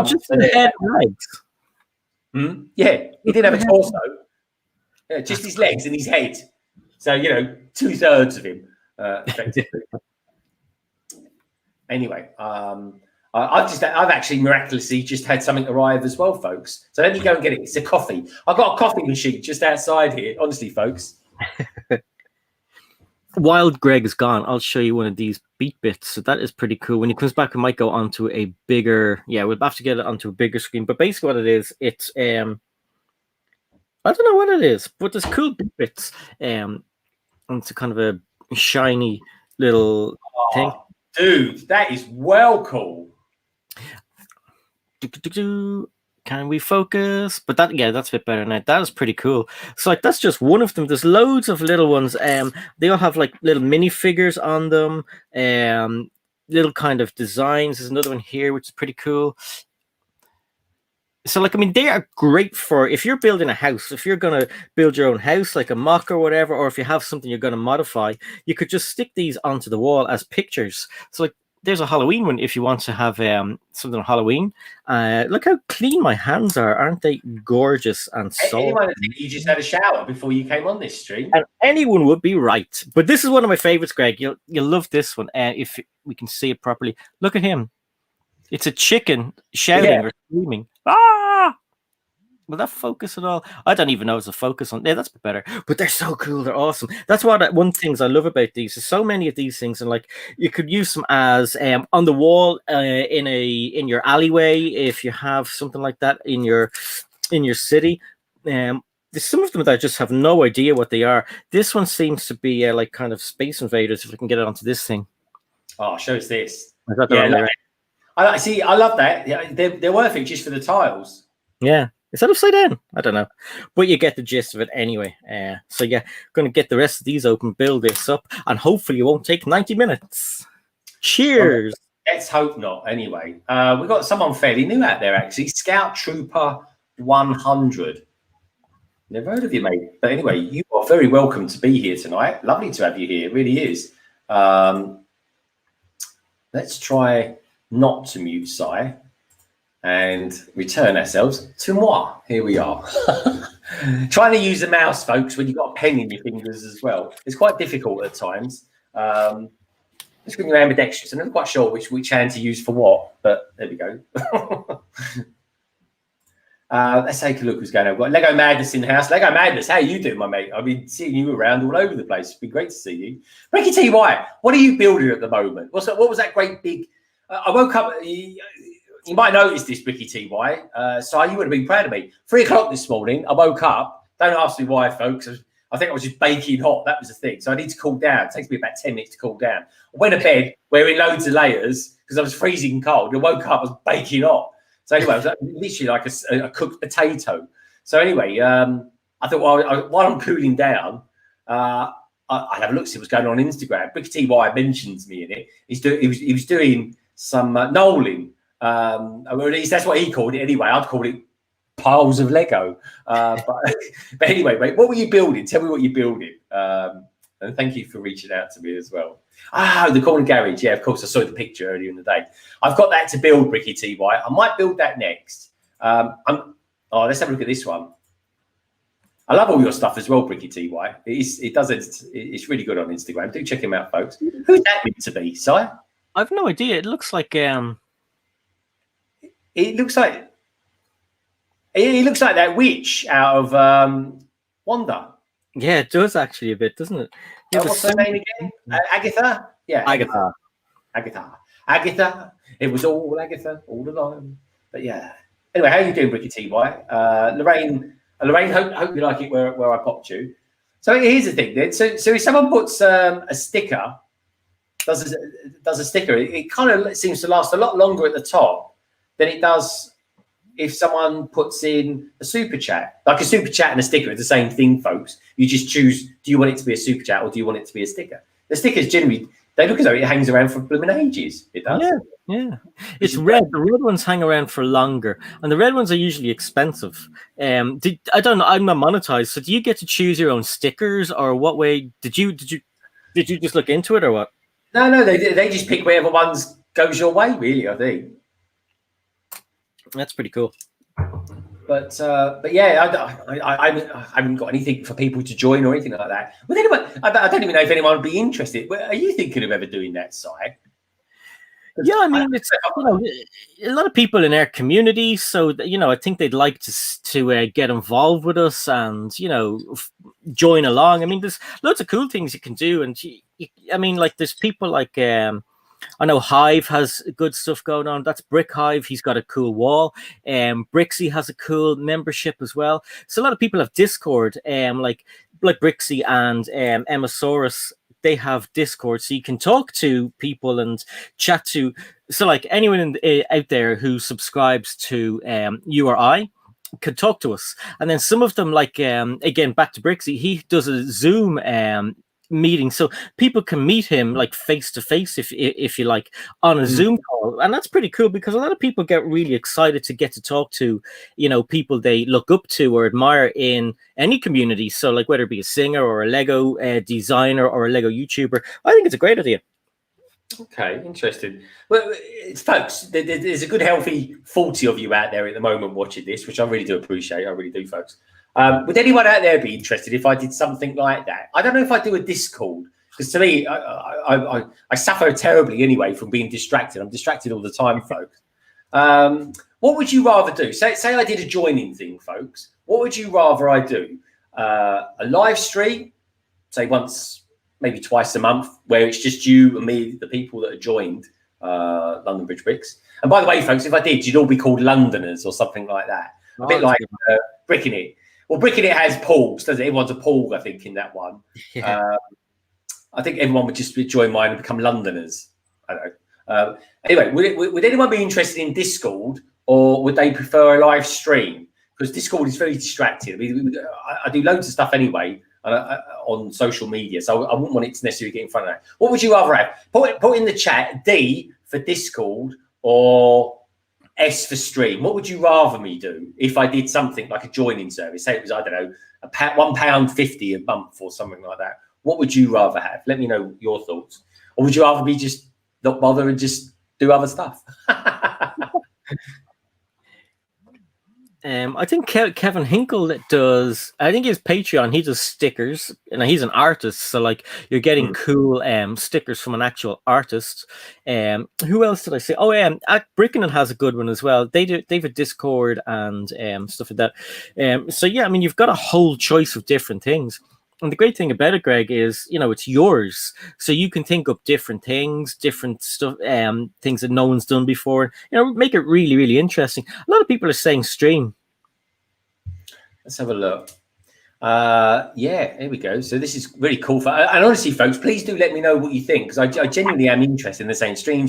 just the head and legs. Yeah, he didn't have a torso. Yeah, just his legs and his head. So, you know, 2/3 of him, effectively. Anyway, I've actually miraculously just had something arrive as well, folks. So let me go and get it. It's a coffee. I've got a coffee machine just outside here. Honestly, folks. While Greg's gone, I'll show you one of these beat bits. So that is pretty cool. When he comes back, we might go onto a bigger. Yeah, we'll have to get it onto a bigger screen. But basically, what it is, it's I don't know what it is, but there's cool beat bits. And it's a kind of a shiny little thing. Dude, that is well cool. Can we focus? But that's a bit better now. That is pretty cool. So like that's just one of them. There's loads of little ones. They all have like little minifigures on them. Little kind of designs. There's another one here which is pretty cool. So like I mean they are great for if you're building a house, if you're gonna build your own house like a mock or whatever, or if you have something you're gonna modify, you could just stick these onto the wall as pictures. So like there's a Halloween one if you want to have something on Halloween. Look how clean my hands are, aren't they gorgeous and soft? Anyone think you just had a shower before you came on this stream? And anyone would be right. But this is one of my favorites, Greg. You'll love this one if we can see it properly. Look at him. It's a chicken shouting or screaming. Ah! Will that focus at all? I don't even know if it's a focus on. Yeah, that's better. But they're so cool. They're awesome. That's one things I love about these. There's so many of these things, and like you could use them as on the wall in your alleyway if you have something like that in your city. There's some of them that I just have no idea what they are. This one seems to be like kind of Space Invaders. If I can get it onto this thing. Oh, show us this. Yeah, I see. I love that. Yeah, they're worth it just for the tiles. Yeah. Is that upside down? I don't know. But you get the gist of it anyway. So yeah, going to get the rest of these open, build this up, and hopefully it won't take 90 minutes. Cheers. Let's hope not. Anyway, we've got someone fairly new out there, actually. Scout Trooper 100. Never heard of you, mate. But anyway, you are very welcome to be here tonight. Lovely to have you here. It really is. Let's try not to mute Si and return ourselves to moi. Here we are. Trying to use the mouse, folks, when you've got a pen in your fingers as well. It's quite difficult at times. It's when you're ambidextrous. I'm not quite sure which hand to use for what, but there we go. Let's take a look what's going on. We've got Lego Madness in the house. Lego Madness, how you doing, my mate? I've been seeing you around all over the place. It's been great to see you. Ricky T. White, what are you building at the moment? What was that great big... I woke up... You might notice this, Ricky T. White. So you would have been proud of me. 3 o'clock this morning, I woke up. Don't ask me why, folks. I think I was just baking hot. That was the thing. So I need to cool down. It takes me about 10 minutes to cool down. I went to bed wearing loads of layers because I was freezing cold. I woke up, I was baking hot. So anyway, it was literally like a cooked potato. So anyway, I thought while I'm cooling down, I'd have a look, see what's going on Instagram. Ricky T. White mentions me in it. He was doing some knolling. Or at least that's what he called it anyway. I'd call it piles of Lego. But anyway, mate, what were you building? Tell me what you're building. And thank you for reaching out to me as well. Ah, the corner garage. Yeah, of course. I saw the picture earlier in the day. I've got that to build, Bricky TY. I might build that next. Let's have a look at this one. I love all your stuff as well, Bricky TY. It's really good on Instagram. Do check him out, folks. Who's that meant to be, Si? I've no idea. It looks like It looks like that witch out of Wanda. Yeah, it does actually a bit, doesn't it? What's her name again? Agatha? Yeah. Agatha. It was all Agatha all along. But yeah. Anyway, how are you doing, Bricky TY? Lorraine, hope you like it where I popped you. So here's the thing then. So if someone puts a sticker, does a sticker, it kind of seems to last a lot longer at the top than it does if someone puts in a super chat. Like a super chat and a sticker is the same thing, folks. You just choose, do you want it to be a super chat or do you want it to be a sticker? The stickers generally, they look as though it hangs around for blooming ages. It does. Yeah. It's red. The red ones hang around for longer, and the red ones are usually expensive. I don't know. I'm not monetized, so do you get to choose your own stickers, or what way did you just look into it, or what? No. They just pick whatever ones goes your way, really. I think that's pretty cool. But yeah, I haven't got anything for people to join or anything like that. But anyway, I don't even know if anyone would be interested. Are you thinking of ever doing that, Si? Yeah, I mean, it's a lot of people in our community, so I think they'd like to get involved with us and join along. I mean, there's loads of cool things you can do, and I mean, like there's people like I know Hive has good stuff going on. That's Brick Hive. He's got a cool wall. Brixie has a cool membership as well. So a lot of people have Discord, like Brixie and Emmasaurus. They have Discord, so you can talk to people and chat to. So like anyone out there who subscribes to you or I could talk to us. And then some of them, like again, back to Brixie, he does a Zoom meeting, so people can meet him like face to face if you like on a Zoom call, and that's pretty cool because a lot of people get really excited to get to talk to people they look up to or admire in any community. So like whether it be a singer or a Lego designer or a Lego YouTuber, I think it's a great idea. Okay, interesting. Well, folks, there's a good healthy 40 of you out there at the moment watching this, which I really do appreciate. I really do, folks. Would anyone out there be interested if I did something like that? I don't know if I do a Discord, because to me, I suffer terribly anyway from being distracted. I'm distracted all the time, folks. What would you rather do? Say I did a joining thing, folks. What would you rather I do? A live stream, say once, maybe twice a month, where it's just you and me, the people that are joined London Bridge Bricks. And by the way, folks, if I did, you'd all be called Londoners or something like that. A bit like Bricking It. Well, Bricking It has Pauls, doesn't it? Everyone's a Paul, I think, in that one. Yeah. I think everyone would just join mine and become Londoners. I don't know. Anyway, would anyone be interested in Discord, or would they prefer a live stream? Because Discord is very distracting. I mean, I do loads of stuff anyway on social media, so I wouldn't want it to necessarily get in front of that. What would you rather have? Put in the chat D for Discord or S for stream. What would you rather me do if I did something like a joining service? Say it was, I don't know, £1.50 a month or something like that. What would you rather have? Let me know your thoughts. Or would you rather me just not bother and just do other stuff? I think Kevin Hinkle does. I think his Patreon. He does stickers, and he's an artist. So like you're getting cool stickers from an actual artist. Who else did I say? Oh, Brickenon has a good one as well. They have a Discord and stuff like that. So yeah, I mean you've got a whole choice of different things. And the great thing about it, Greg, is it's yours, so you can think up different things, different stuff, things that no one's done before. Make it really, really interesting. A lot of people are saying stream. Let's have a look. Yeah, here we go. So this is really cool. And honestly, folks, please do let me know what you think, because I genuinely am interested in the saying stream,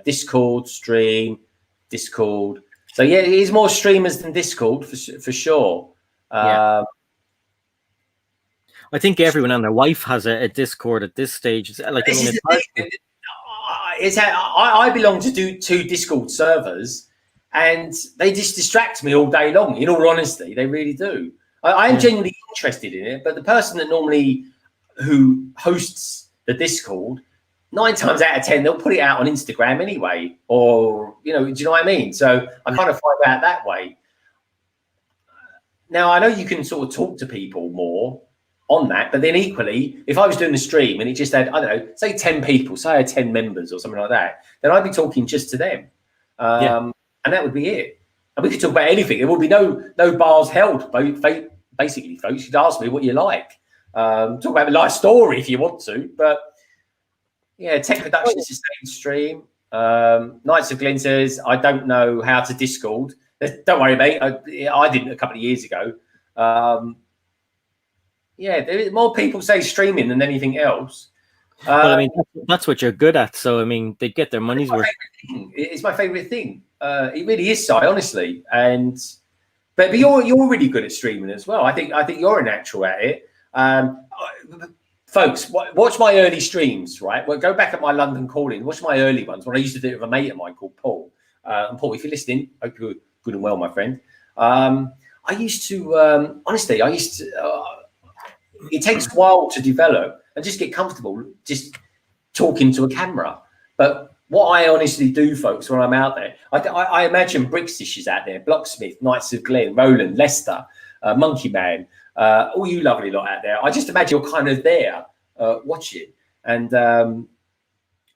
Discord, stream, Discord. So yeah, it is more streamers than Discord for sure. Yeah. I think everyone and their wife has a Discord at this stage. It's like I belong to two Discord servers, and they just distract me all day long. In all honesty, they really do. I am genuinely interested in it, but the person that normally who hosts the Discord, 9 times out of 10 they'll put it out on Instagram anyway, or do you know what I mean? So I kind of find out that way. Now I know you can sort of talk to people more on that, but then equally, if I was doing a stream and it just had, I don't know, say 10 people, say I had 10 members or something like that, then I'd be talking just to them, and that would be it. And we could talk about anything. There would be no bars held. Basically, folks, you'd ask me what you like. Talk about a life story if you want to, but yeah, tech production is the same stream. Knights of Glen says, I don't know how to Discord. Don't worry, mate. I didn't a couple of years ago. Yeah, more people say streaming than anything else. Well, I mean, that's what you're good at. So, I mean, they get their money's worth. It's my favorite thing. It really is, Si, honestly. But you're really good at streaming as well. I think you're a natural at it. Folks, watch my early streams, right? Well, go back at my London calling. Watch my early ones when I used to do it with a mate of mine called Paul. And Paul, if you're listening, hope you're good and well, my friend. I used to, honestly, it takes a while to develop and just get comfortable just talking to a camera. But what I honestly do, folks, when I'm out there, I imagine Brickstish's out there, Blocksmith, Knights of Glen, Roland, Lester, Monkey Man, all you lovely lot out there. I just imagine you're kind of there watching and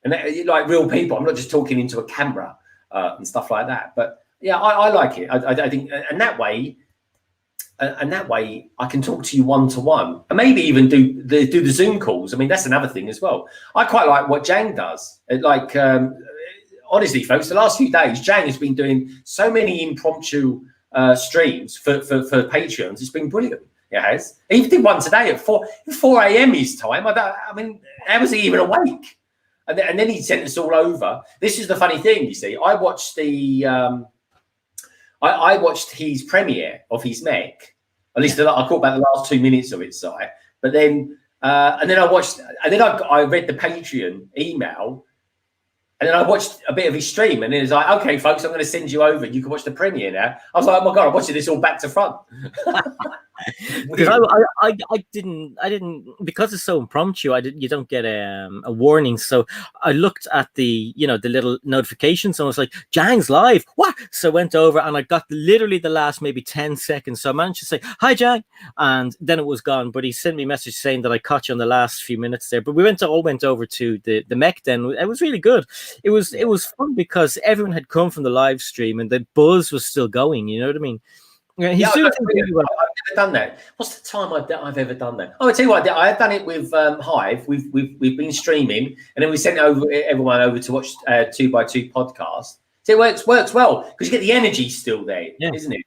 like real people. I'm not just talking into a camera and stuff like that. But yeah, I like it. I think, and that way I can talk to you one-to-one and maybe even do the Zoom calls. I mean, that's another thing as well. I quite like what Jang does. Honestly, folks, the last few days, Jang has been doing so many impromptu streams for Patreons. It's been brilliant. It has. He did one today at 4 a.m. his time. I mean, how was he even awake? And then he sent us all over. This is the funny thing, you see. I watched I watched his premiere of his Mech. At least I caught about the last 2 minutes of it, Si. But then, and then I read the Patreon email, and then I watched a bit of his stream, and then it's like, okay, folks, I'm going to send you over. You can watch the premiere now. I was like, oh my god, I'm watching this all back to front. Because I didn't because it's so impromptu. You don't get a warning. So I looked at the little notifications and I was like, Jang's live. What? So I went over and I got literally the last maybe 10 seconds. So I managed to say hi, Jang, and then it was gone. But he sent me a message saying that I caught you on the last few minutes there. But we all went over to the Mech. Then it was really good. It was fun because everyone had come from the live stream and the buzz was still going. You know what I mean? Yeah, I've never done that. What's the time I've ever done that? Oh, I tell you what, I've done it with Hive. We've been streaming, and then we sent everyone over to watch 2x2 podcast. So it works well because you get the energy still there, isn't it?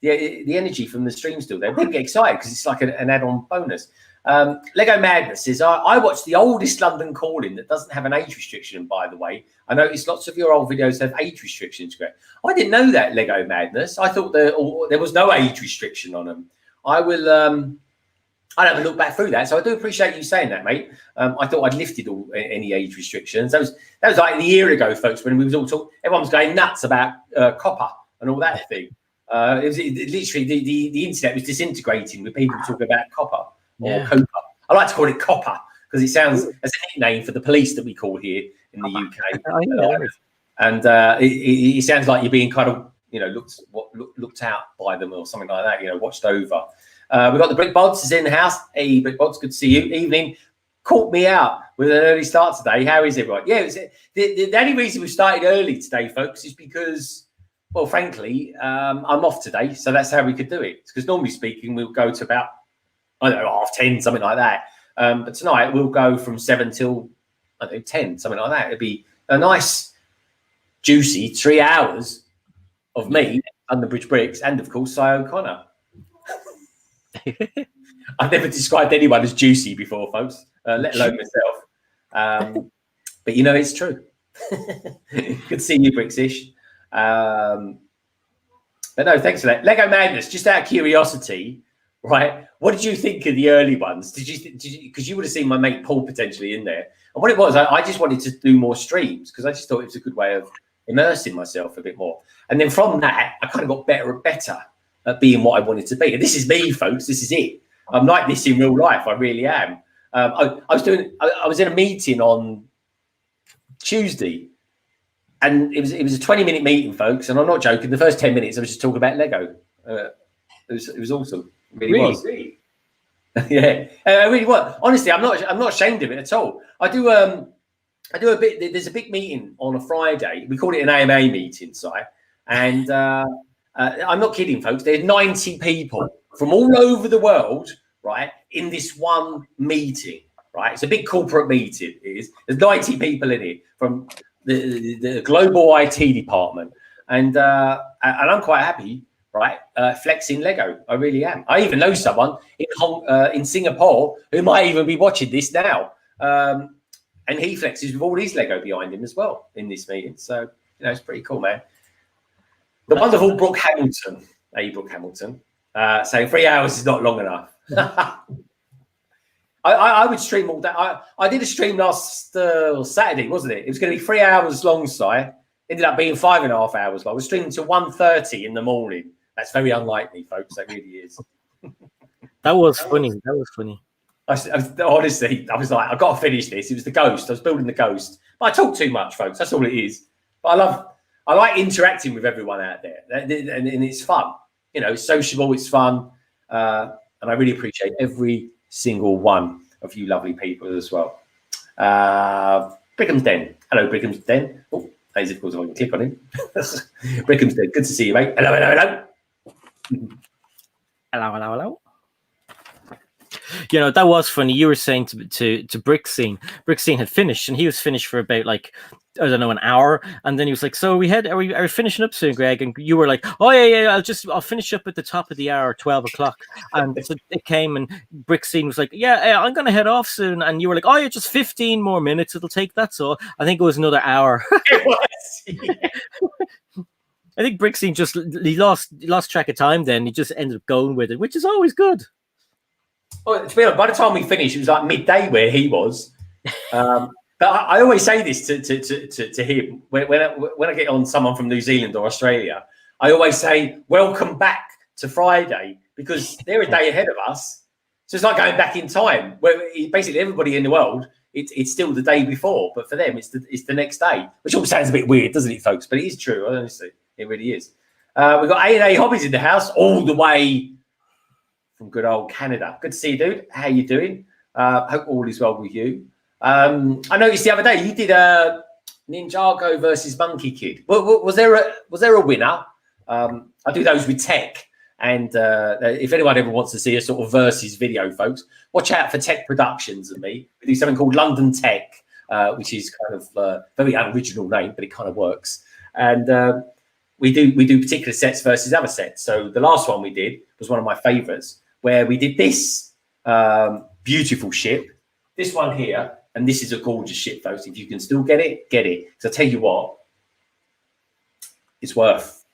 The energy from the stream still there. People get excited because it's like an add-on bonus. Lego Madness says, I watched the oldest London calling that doesn't have an age restriction, by the way. I noticed lots of your old videos have age restrictions. I didn't know that, Lego Madness. I thought there was no age restriction on them. I'll have a look back through that. So I do appreciate you saying that, mate. I thought I'd lifted any age restrictions. That was like a year ago, folks, when we was all talking. Everyone was going nuts about copper and all that thing. It literally, the internet was disintegrating with people talking about copper. Or copper. I like to call it copper because it sounds as a nickname for the police that we call here in the UK. And it sounds like you're being kind of, looked out by them or something like that, watched over. We've got the Brick Bods is in the house. Hey, Brick Bods, good to see you. Evening. Caught me out with an early start today. How is everyone? Yeah, the only reason we started early today, folks, is because, well, frankly, I'm off today. So that's how we could do it. Because normally speaking, we'll go to about, I don't know, 10:30, something like that. But tonight we'll go from 7 till 10, something like that. It'd be a nice, juicy 3 hours of me and the Bridge Bricks, and of course, Si O'Connor. I've never described anyone as juicy before, folks, let alone myself. But it's true. Good seeing you, Bricksish. But no, thanks for that. Lego Madness, just out of curiosity. Right, what did you think of the early ones? Did you because you would have seen my mate Paul potentially in there? And what it was, I just wanted to do more streams because I just thought it was a good way of immersing myself a bit more. And then from that, I kind of got better and better at being what I wanted to be. And this is me, folks. This is it. I'm like this in real life. I really am. I was in a meeting on Tuesday, and it was a 20-minute meeting, folks. And I'm not joking. The first 10 minutes, I was just talking about Lego. It was awesome. It really was. Yeah, I really was. Honestly, I'm not ashamed of it at all. I do a bit. There's a big meeting on a Friday. We call it an AMA meeting, Si. And I'm not kidding, folks. There's 90 people from all over the world, right, in this one meeting. Right, it's a big corporate meeting. It is. There's 90 people in it from the global IT department, and I'm quite happy, right? Flexing Lego, I really am. I even know someone in Singapore who might even be watching this now, and he flexes with all his Lego behind him as well in this meeting. So it's pretty cool, man. The wonderful Brooke Hamilton, Brooke Hamilton, saying 3 hours is not long enough. I would stream all day. I did a stream last Saturday, wasn't it? It was going to be 3 hours long, Si. Ended up being 5.5 hours long. I was streaming till 1:30 in the morning. That's very unlikely, folks. That really is. That was funny. That was funny. Honestly, I was like, I've got to finish this. It was the Ghost. I was building the Ghost. But I talk too much, folks. That's all it is. But I like interacting with everyone out there. And it's fun. It's sociable. It's fun. And I really appreciate every single one of you lovely people as well. Brickham's Den. Hello, Brickham's Den. Oh, that is, of course, if I can click on him. Brickham's Den. Good to see you, mate. Hello, hello, hello. Hello, hello, hello. That was funny. You were saying to Brick Scene had finished, and he was finished for about an hour, and then he was like, "So are we finishing up soon, Greg?" And you were like, "Oh yeah, I'll finish up at the top of the hour, 12 o'clock." And so it came, and Brick Scene was like, "Yeah, I'm gonna head off soon," and you were like, "Oh yeah, just 15 more minutes. It'll take that." So I think it was another hour. It was. Yeah. I think Brick Scene he lost track of time. Then he just ended up going with it, which is always good. Well, to be honest, by the time we finished, it was like midday where he was. But I always say this to him when I get on someone from New Zealand or Australia. I always say, "Welcome back to Friday," because they're a day ahead of us. So it's like going back in time, where basically everybody in the world, it's still the day before, but for them, it's the next day, which all sounds a bit weird, doesn't it, folks? But it is true, honestly. It really is. We've got A&A Hobbies in the house, all the way from good old Canada. Good to see you, dude. How you doing? Hope all is well with you. I noticed the other day you did a Ninjago versus Monkey Kid. Was there a winner? I do those with Tech, and if anyone ever wants to see a sort of versus video, folks, watch out for Tech Productions and me. We do something called London Tech, which is kind of a very unoriginal name, but it kind of works. And we do particular sets versus other sets. So the last one we did was one of my favourites, where we did this beautiful ship, this one here. And this is a gorgeous ship, folks. If you can still get it, get it. Because I tell you what, it's worth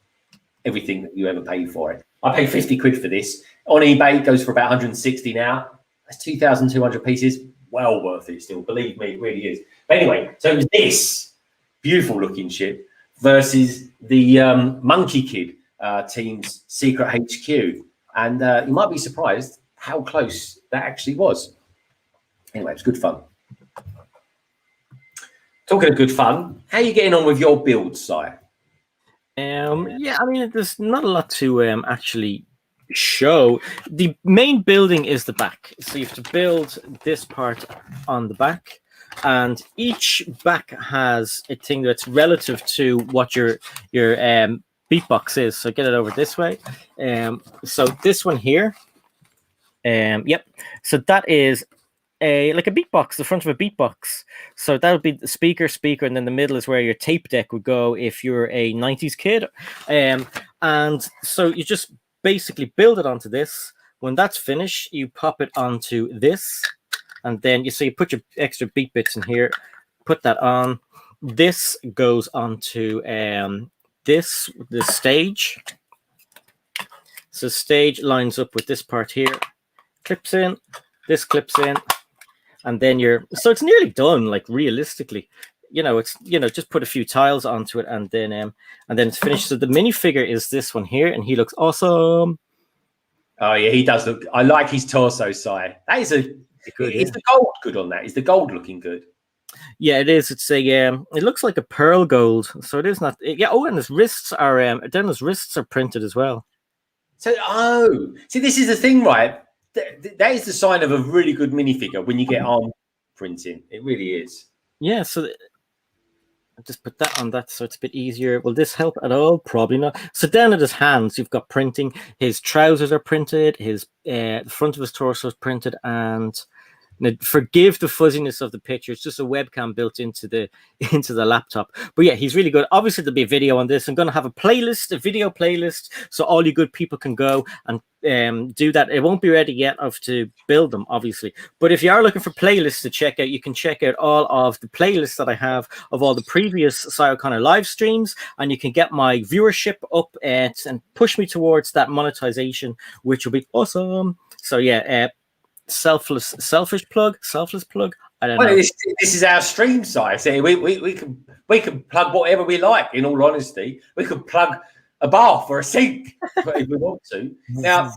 everything that you ever paid for it. I paid 50 quid for this. On eBay, it goes for about 160 now. That's 2,200 pieces. Well worth it still. Believe me, it really is. But anyway, so it was this beautiful looking ship versus the Monkey Kid team's Secret HQ. And you might be surprised how close that actually was. Anyway, it was good fun. Talking of good fun, how are you getting on with your build, Si? Yeah, I mean, there's not a lot to actually show. The main building is the back, so you have to build this part on the back, and each back has a thing that's relative to what your beatbox is. So get it over this way. So this one here, yep. So that is like a beatbox, the front of a beatbox. So that would be the speaker, and then the middle is where your tape deck would go if you're a 90s kid. And so you just basically build it onto this. When that's finished, you pop it onto this, and then you put your extra beat bits in here, put that on. This goes onto this stage. So stage lines up with this part here, clips in, this clips in. And then so it's nearly done, like realistically, it's, just put a few tiles onto it and then it's finished. So the minifigure is this one here, and he looks awesome. Oh yeah, he does look, I like his torso, Si. That is Good, Is the gold good on that? Is the gold looking good? Yeah, it is. It's a it looks like a pearl gold, so it is not. Yeah. Oh, and his wrists are then his wrists are printed as well. So, see, this is the thing, right? That is the sign of a really good minifigure when you get arm printing. It really is. Yeah. So I'll just put that on that, so it's a bit easier. Will this help at all? Probably not. So down at his hands, you've got printing. His trousers are printed. His the front of his torso is printed, and now, forgive the fuzziness of the picture. It's just a webcam built into the laptop. But yeah, he's really good. Obviously, there'll be a video on this. I'm going to have a video playlist, so all you good people can go and do that. It won't be ready yet to build them, obviously. But if you are looking for playlists to check out, you can check out all of the playlists that I have of all the previous Cy O'Connor live streams, and you can get my viewership up and push me towards that monetization, which will be awesome. So yeah. Selfless plug. I don't know. This is our stream site. So we can plug whatever we like. In all honesty, we could plug a bath or a sink if we want to. Now,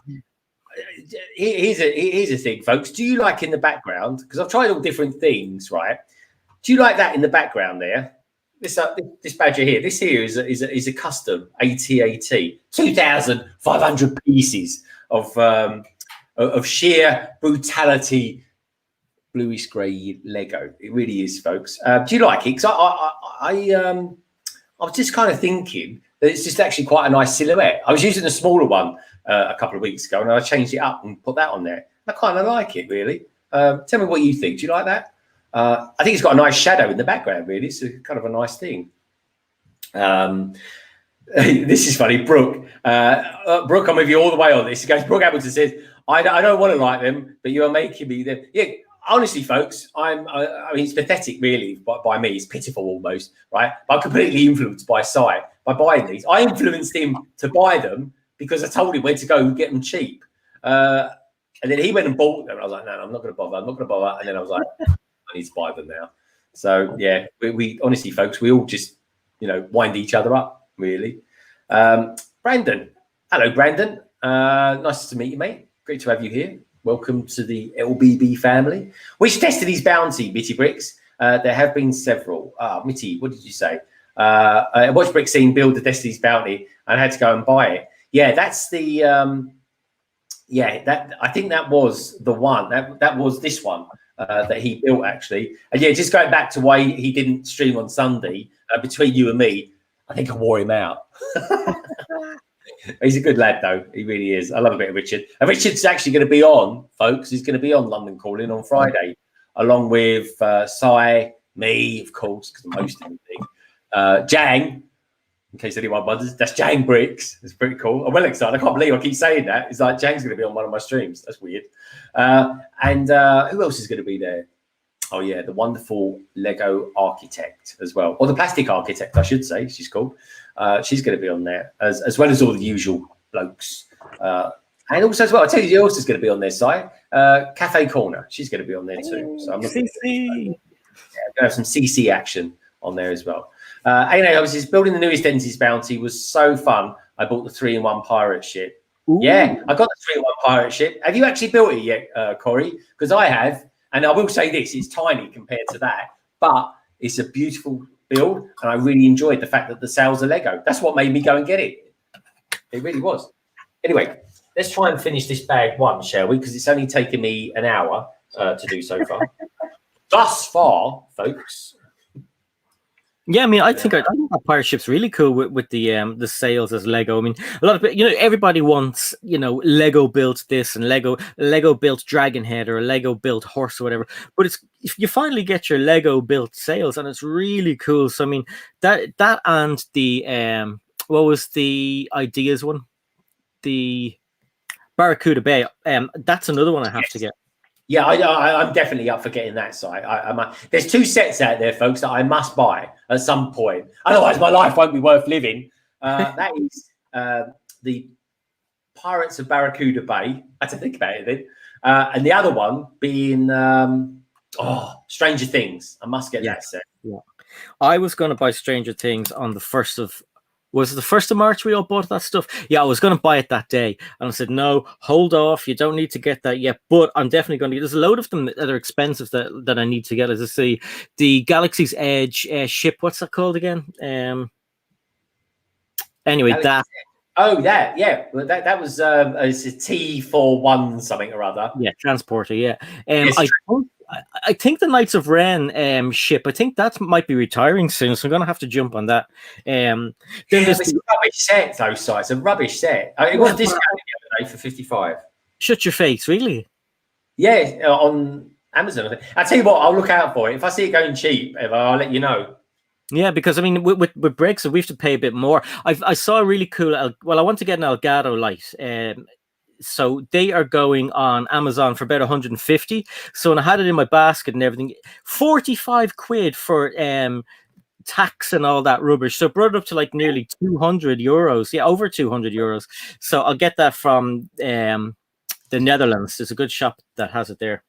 here's a thing, folks. Do you like in the background? Because I've tried all different things, right? Do you like that in the background there? This badger here. This here is a custom AT-AT 2,500 pieces of sheer brutality, bluish grey Lego. It really is, folks. Do you like it? Because I was just kind of thinking that it's just actually quite a nice silhouette. I was using a smaller one a couple of weeks ago, and I changed it up and put that on there. I kind of like it, really. Tell me what you think. Do you like that? I think it's got a nice shadow in the background, really. It's kind of a nice thing. This is funny. Brooke, I'm with you all the way on this. He goes, Brooke Hamilton says, I don't want to like them, but you are making me them. Yeah, honestly, folks, I mean, it's pathetic, really, by me. It's pitiful almost, right? But I'm completely influenced by Cy by buying these. I influenced him to buy them because I told him where to go and get them cheap. And then he went and bought them. And I was like, no, I'm not going to bother. I'm not going to bother. And then I was like, I need to buy them now. So, yeah, we honestly, folks, we all just, wind each other up, really. Brandon. Hello, Brandon. Nice to meet you, mate. Great to have you here. Welcome to the LBB family. Which Destiny's Bounty, Mitty Bricks? There have been several. Mitty, what did you say? I watched Brick Scene build the Destiny's Bounty and I had to go and buy it. Yeah, that's the I think that was the one. That was this one that he built, actually. And yeah, just going back to why he didn't stream on Sunday, between you and me, I think I wore him out. He's a good lad, though. He really is. I love a bit of Richard. And Richard's actually going to be on, folks. He's going to be on London Calling on Friday, along with Cy, me, of course, because I'm hosting the thing. Jang, in case anyone wonders, that's Jang Bricks. It's pretty cool. I'm well excited. I can't believe I keep saying that. It's like Jang's going to be on one of my streams. That's weird. And who else is going to be there? Oh, yeah, the wonderful Lego architect as well. Or the plastic architect, I should say, she's called. She's going to be on there, as well as all the usual blokes. And also as well, I'll tell you who else is going to be on their site. Cafe Corner. She's going to be on there too. So I'm looking going to have some CC action on there as well. Obviously, building the newest Destiny's Bounty was so fun. I bought the 3-in-1 pirate ship. Ooh. Yeah, I got the 3-in-1 pirate ship. Have you actually built it yet, Corey? Because I have. And I will say this, it's tiny compared to that, but it's a beautiful build. And I really enjoyed the fact that the sails are Lego. That's what made me go and get it. It really was. Anyway, let's try and finish this bag one, shall we? Because it's only taken me an hour to do so far. Thus far, folks. Yeah, I mean, I think that pirate ship's really cool with the sails as Lego. I mean, a lot of everybody wants Lego built this and Lego built dragon head or a Lego built horse or whatever. But it's if you finally get your Lego built sails, and it's really cool. So I mean, that and the what was the ideas one, the Barracuda Bay. That's another one I have to get. Yeah, I'm definitely up for getting that site. There's 2 sets out there, folks, that I must buy at some point. Otherwise, my life won't be worth living. That is the Pirates of Barracuda Bay. I had to think about it then. And the other one being Stranger Things. I must get that set. Yeah. I was going to buy Stranger Things on the 1st of Was it the 1st of March we all bought that stuff? Yeah, I was going to buy it that day. And I said, no, hold off. You don't need to get that yet. But I'm definitely going to. There's a load of them that are expensive that I need to get. As I see, the Galaxy's Edge ship. What's that called again? Anyway, Galaxy that. Oh, yeah. Well, that was it's a T41 something or other. Yeah, transporter. Yeah. Yes, I think the Knights of Ren ship. I think that might be retiring soon, so I'm going to have to jump on that. Then there's it's a rubbish set. Those sites, a rubbish set. It was discounted the other day for 55. Shut your face, really? Yeah, on Amazon. I tell you what, I'll look out for it. If I see it going cheap, I'll let you know. Yeah, because I mean, with Brexit, we have to pay a bit more. I saw a really cool. Well, I want to get an Elgato light. So they are going on Amazon for about 150. So when I had it in my basket and everything, 45 quid for tax and all that rubbish. So it brought it up to like nearly 200 euros. Yeah, over 200 euros. So I'll get that from the Netherlands. There's a good shop that has it there.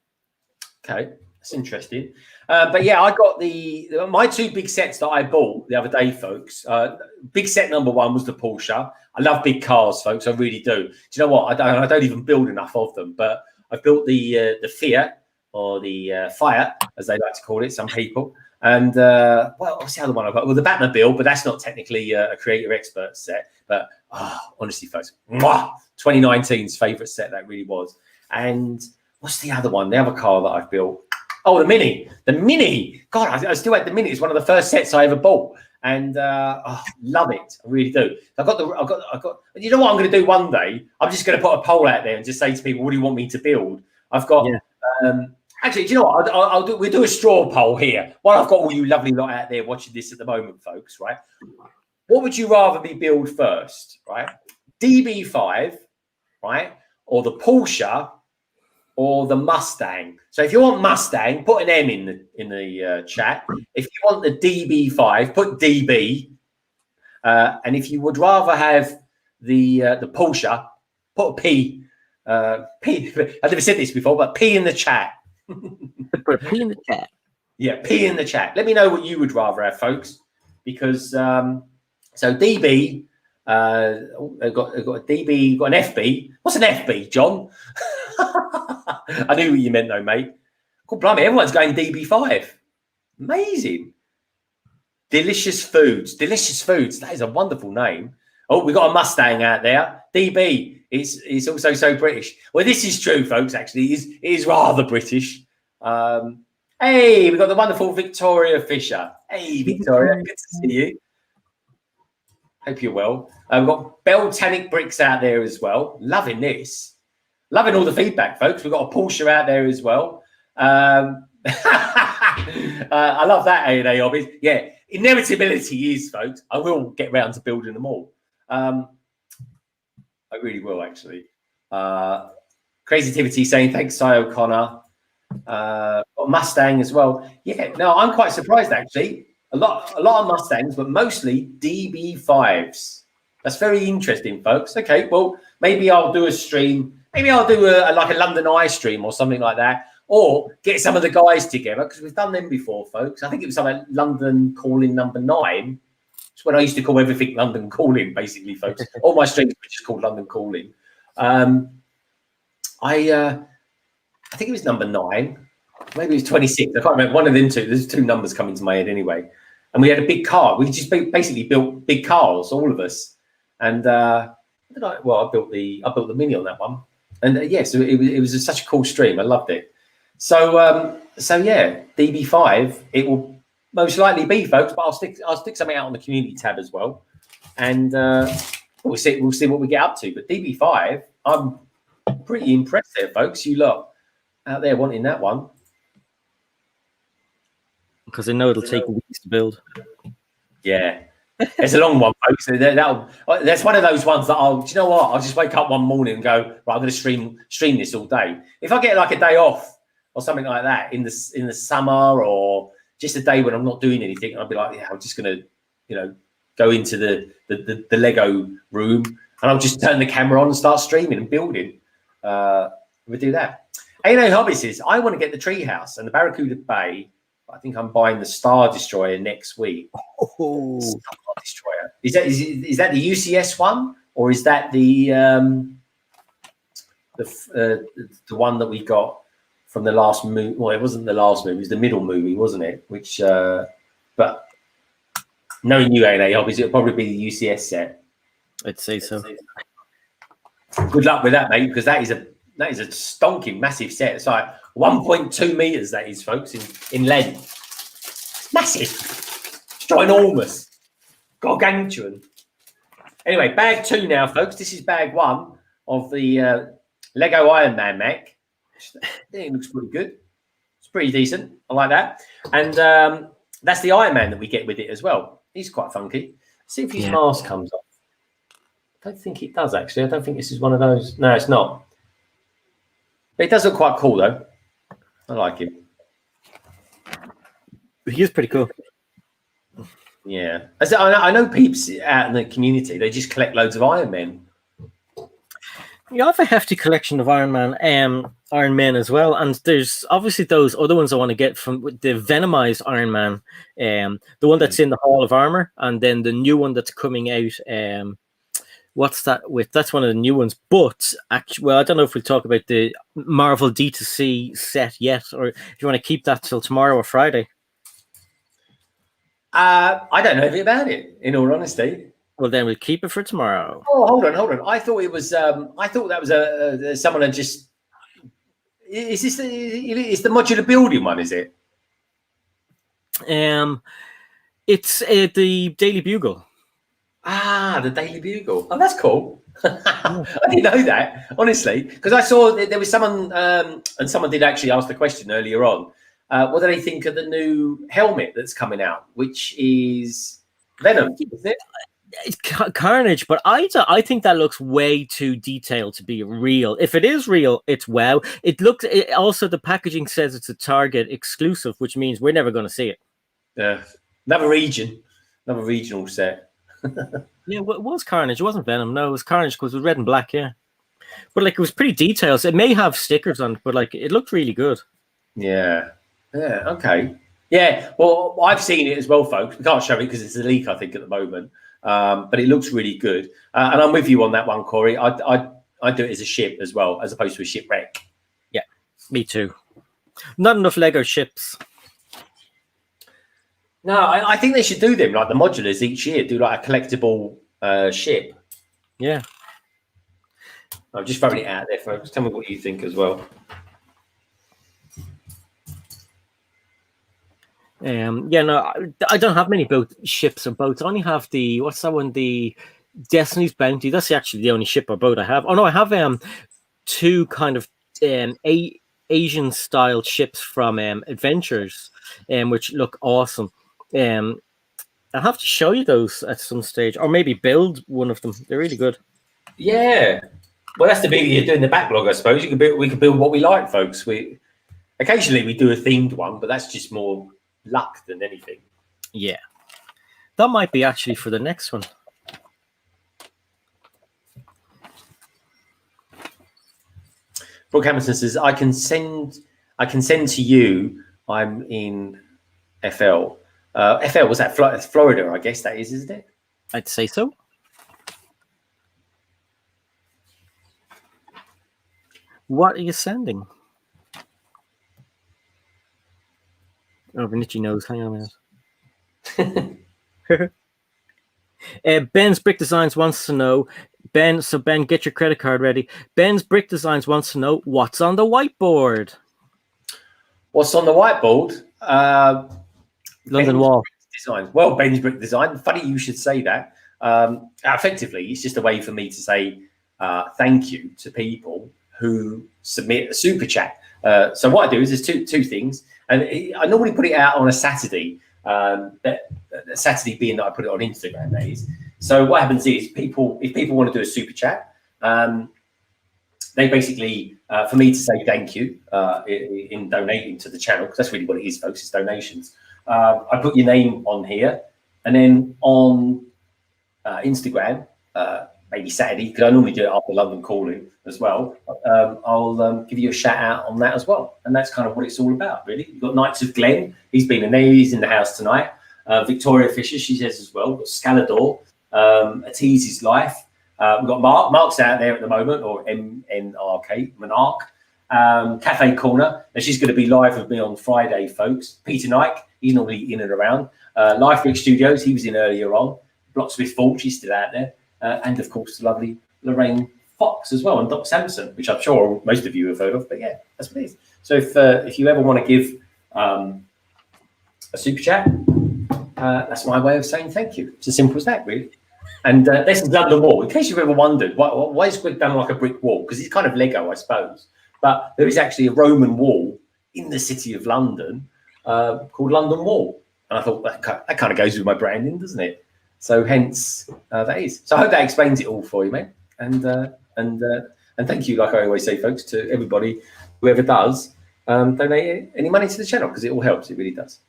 Okay, that's interesting. But yeah, I got my 2 big sets that I bought the other day, folks. Big set number 1 was the Porsche. I love big cars, folks. I really do. Do you know what? I don't even build enough of them, but I've built the Fiat or the Fiat, as they like to call it, some people. And well, what's the other one I've got? Well, the Batmobile, but that's not technically a creator expert set. But honestly, folks, 2019's favorite set that really was. And what's the other one? The other car that I've built. Oh, the Mini. The Mini. God, I still had the Mini. It's one of the first sets I ever bought. And love it. I really do. I've got. You know what I'm going to do one day? I'm just going to put a poll out there and just say to people, what do you want me to build? I've got. Yeah. Actually, do you know what? We'll do a straw poll here. While I've got all you lovely lot out there watching this at the moment, folks, right? What would you rather me build first, right? DB5, right? Or the Porsche, or the Mustang. So if you want Mustang, put an M in the chat. If you want the DB5, put DB. And if you would rather have the Porsche, put a P. P. I've never said this before, but P in the chat. Put a P in the chat. Yeah, P in the chat. Let me know what you would rather have, folks. Because so DB, I've got a DB, got an FB. What's an FB, John? I knew what you meant, though, mate. God, blimey, everyone's going DB5. Amazing. Delicious Foods. Delicious Foods. That is a wonderful name. Oh, we got a Mustang out there. DB. It's also so British. Well, this is true, folks. Actually, it is rather British. Hey, we got the wonderful Victoria Fisher. Hey, Victoria, good to see you. Hope you're well. We've got Beltanic Bricks out there as well. Loving this. Loving all the feedback, folks. We've got a Porsche out there as well. I love that A&A hobbies. Yeah, inevitability is, folks. I will get round to building them all. I really will, actually. Creativity saying thanks, Si O'Connor. Mustang as well. Yeah, no, I'm quite surprised, actually. A lot of Mustangs, but mostly DB5s. That's very interesting, folks. Okay, well, maybe I'll do a stream. Maybe I'll do like a London Eye stream or something like that, or get some of the guys together because we've done them before, folks. I think it was something like London Calling number 9. It's when I used to call everything London Calling, basically, folks. All my streams were just called London Calling. I think it was number 9. Maybe it was 26. I can't remember. One of them two. There's 2 numbers coming to my head anyway. And we had a big car. We just basically built big cars, all of us. And I built the Mini on that one. And so it was such a cool stream. I loved it. So yeah, DB5. It will most likely be, folks. But I'll stick something out on the community tab as well. And we'll see what we get up to. But DB5, I'm pretty impressed there, folks. You lot out there wanting that one. Because I know it'll take weeks to build. Yeah. It's a long one, folks. That's one of those ones that do you know what? I'll just wake up one morning and go, right, I'm going to stream this all day. If I get like a day off or something like that in the summer or just a day when I'm not doing anything, I'll be like, yeah, I'm just going to, go into the Lego room and I'll just turn the camera on and start streaming and building. We'll do that. A&A Hobby says, I want to get the treehouse and the Barracuda Bay. I think I'm buying the Star Destroyer next week. Oh. Star Destroyer. Is that the UCS one, or is that the one that we got from the last movie? Well, it wasn't the last movie; it was the middle movie, wasn't it? Which, but knowing you, A&A hobbies, it'll probably be the UCS set. I'd say so. Good luck with that, mate, because that is a stonking massive set. It's like 1.2 meters. That is, folks, in length. It's massive. It's ginormous. Gargantuan. Anyway, bag 2 now, folks. This is bag 1 of the Lego Iron Man mech. It looks pretty good. It's pretty decent. I like that. And that's the Iron Man that we get with it as well. He's quite funky. See if his mask comes off. I don't think it does, actually. I don't think this is one of those. No, it's not. But it does look quite cool, though. I like him. He is pretty cool. Yeah. I know peeps out in the community, they just collect loads of Iron Men. You have a hefty collection of Iron Men as well, and there's obviously those other ones I want to get from the Venomized Iron Man, the one that's in the Hall of Armor, and then the new one that's coming out. What's that with? That's one of the new ones. But actually, well, I don't know if we'll talk about the Marvel D2C set yet, or if you want to keep that till tomorrow or Friday. I don't know anything about it, in all honesty. Well, then we'll keep it for tomorrow. Oh, hold on. I thought it was. I thought that was someone had just. Is this it's the modular building one? Is it? It's the Daily Bugle. Ah, the Daily Bugle. Oh, that's cool. I didn't know that, honestly, because I saw that there was someone, and someone did actually ask the question earlier on. What do they think of the new helmet that's coming out, which is Venom, isn't it? It's Carnage, but I think that looks way too detailed to be real. If it is real, it's wow. It looks. Also, the packaging says it's a Target exclusive, which means we're never going to see it. Yeah, another regional set. Yeah, it was Carnage. It wasn't Venom. No, it was Carnage because it was red and black. Yeah, but like it was pretty detailed. It may have stickers on it, but like it looked really good. Yeah. Okay. Yeah. Well, I've seen it as well, folks. We can't show it because it's a leak, I think, at the moment. But it looks really good, and I'm with you on that one, Corey. I do it as a ship as well, as opposed to a shipwreck. Yeah, me too. Not enough Lego ships. No, I think they should do them like the modulars each year. Do like a collectible ship. Yeah. I'm just throwing it out there, folks. Tell me what you think as well. Yeah, no, I don't have many ships or boats. I only have the what's that one? The Destiny's Bounty. That's actually the only ship or boat I have. Oh no, I have 2 kind of Asian style ships from Adventures, which look awesome. I'll have to show you those at some stage, or maybe build one of them. They're really good. Yeah, well, that's the beauty of doing the backlog, I suppose. We can build what we like, folks. Occasionally we do a themed one, but that's just more luck than anything. Yeah, that might be actually for the next one. Brooke Hamilton says, I can send to you. I'm in FL. FL, was that Florida? I guess that is, isn't it? I'd say so. What are you sending? Oh, Vinici knows. Hang on a minute. Ben's Brick Designs wants to know, Ben, get your credit card ready. Ben's Brick Designs wants to know what's on the whiteboard. What's on the whiteboard? London Wall. Designs. Well, Ben's Brick Design. Funny you should say that. Effectively, it's just a way for me to say thank you to people who submit a super chat. So what I do is there's two things. And I normally put it out on a Saturday, Saturday being that I put it on Instagram, that is. So what happens is if people want to do a super chat, they basically, for me to say thank you in donating to the channel, because that's really what it is, folks, it's donations. I put your name on here, and then on Instagram, maybe Saturday, because I normally do it after London Calling as well. I'll give you a shout out on that as well, and that's kind of what it's all about, really. You've got Knights of Glen. He's been in there. He's in the house tonight. Victoria Fisher, she says as well. We've got Scalador, A Tease's Life. We've got Mark. Mark's out there at the moment, or MNRK, Monarch. Cafe Corner, and she's going to be live with me on Friday, folks. Peter Nike, he's normally in and around. Life Brick Studios, he was in earlier on. Blocksmith Forge, she's still out there. And of course, the lovely Lorraine Fox as well, and Doc Sampson, which I'm sure most of you have heard of, but yeah, that's what it is. So if you ever want to give a super chat, that's my way of saying thank you. It's as simple as that, really. And this is London Wall. In case you've ever wondered, why is it done like a brick wall? Because it's kind of Lego, I suppose. But there is actually a Roman wall in the city of London called London Wall. And I thought that kind of goes with my branding, doesn't it? So hence that is. So I hope that explains it all for you, mate. And thank you, like I always say, folks, to everybody, whoever does donate any money to the channel, because it all helps. It really does.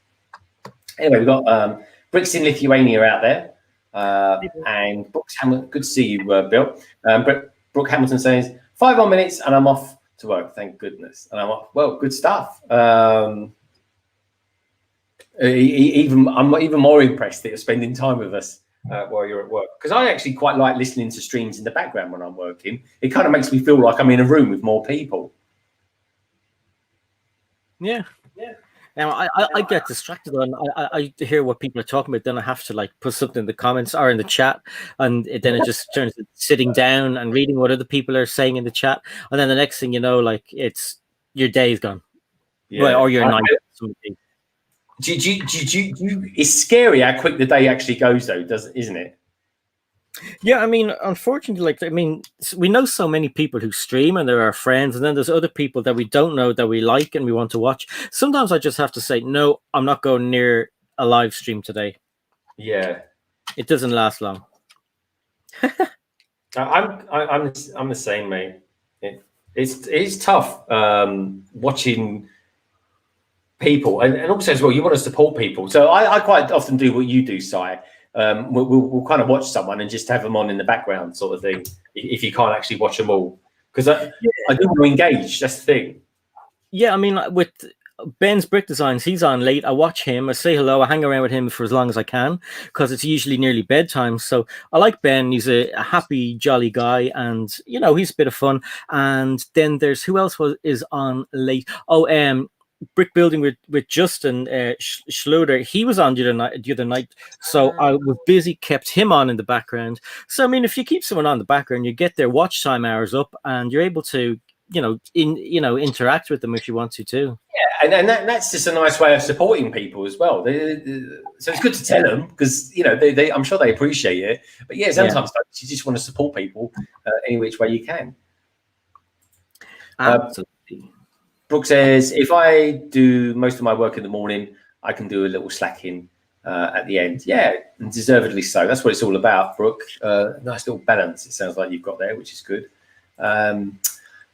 Anyway, we've got Bricks in Lithuania out there. And Brooks Hamilton, good to see you, Bill. Brooke Hamilton says, 5 more minutes and I'm off to work. Thank goodness. And I'm off. Well, good stuff. I'm even more impressed that you're spending time with us while you're at work, because I actually quite like listening to streams in the background when I'm working. It kind of makes me feel like I'm in a room with more people. Yeah. Now I get distracted and I hear what people are talking about. Then I have to like put something in the comments or in the chat, and then it just turns to sitting down and reading what other people are saying in the chat. And then the next thing you know, like it's your day's gone, right, or your night. It's scary how quick the day actually goes, though, isn't it? Yeah, I mean, unfortunately, we know so many people who stream and they're our friends, and then there's other people that we don't know that we like and we want to watch. Sometimes I just have to say, no, I'm not going near a live stream today. Yeah, it doesn't last long. I'm the same, mate. It's tough watching people, and also as well, you want to support people. So I quite often do what you do, Si. We'll kind of watch someone and just have them on in the background, sort of thing, if you can't actually watch them all, because I do want to engage. That's the thing. Yeah, I mean, with Ben's Brick Designs, he's on late. I watch him, I say hello, I hang around with him for as long as I can, because it's usually nearly bedtime. So I like Ben. He's a happy, jolly guy, and he's a bit of fun. And then there's who else is on late? Brick Building with Justin Schluter. He was on the other night, so I was busy, kept him on in the background. So I mean, if you keep someone on the background, you get their watch time hours up, and you're able to interact with them if you want to too. Yeah, and that's just a nice way of supporting people as well. So it's good to tell them, because they I'm sure they appreciate it. But yeah, sometimes you just want to support people any which way you can. Absolutely. Brooke says, if I do most of my work in the morning, I can do a little slacking at the end. Yeah, and deservedly so. That's what it's all about, Brooke. Nice little balance, it sounds like you've got there, which is good.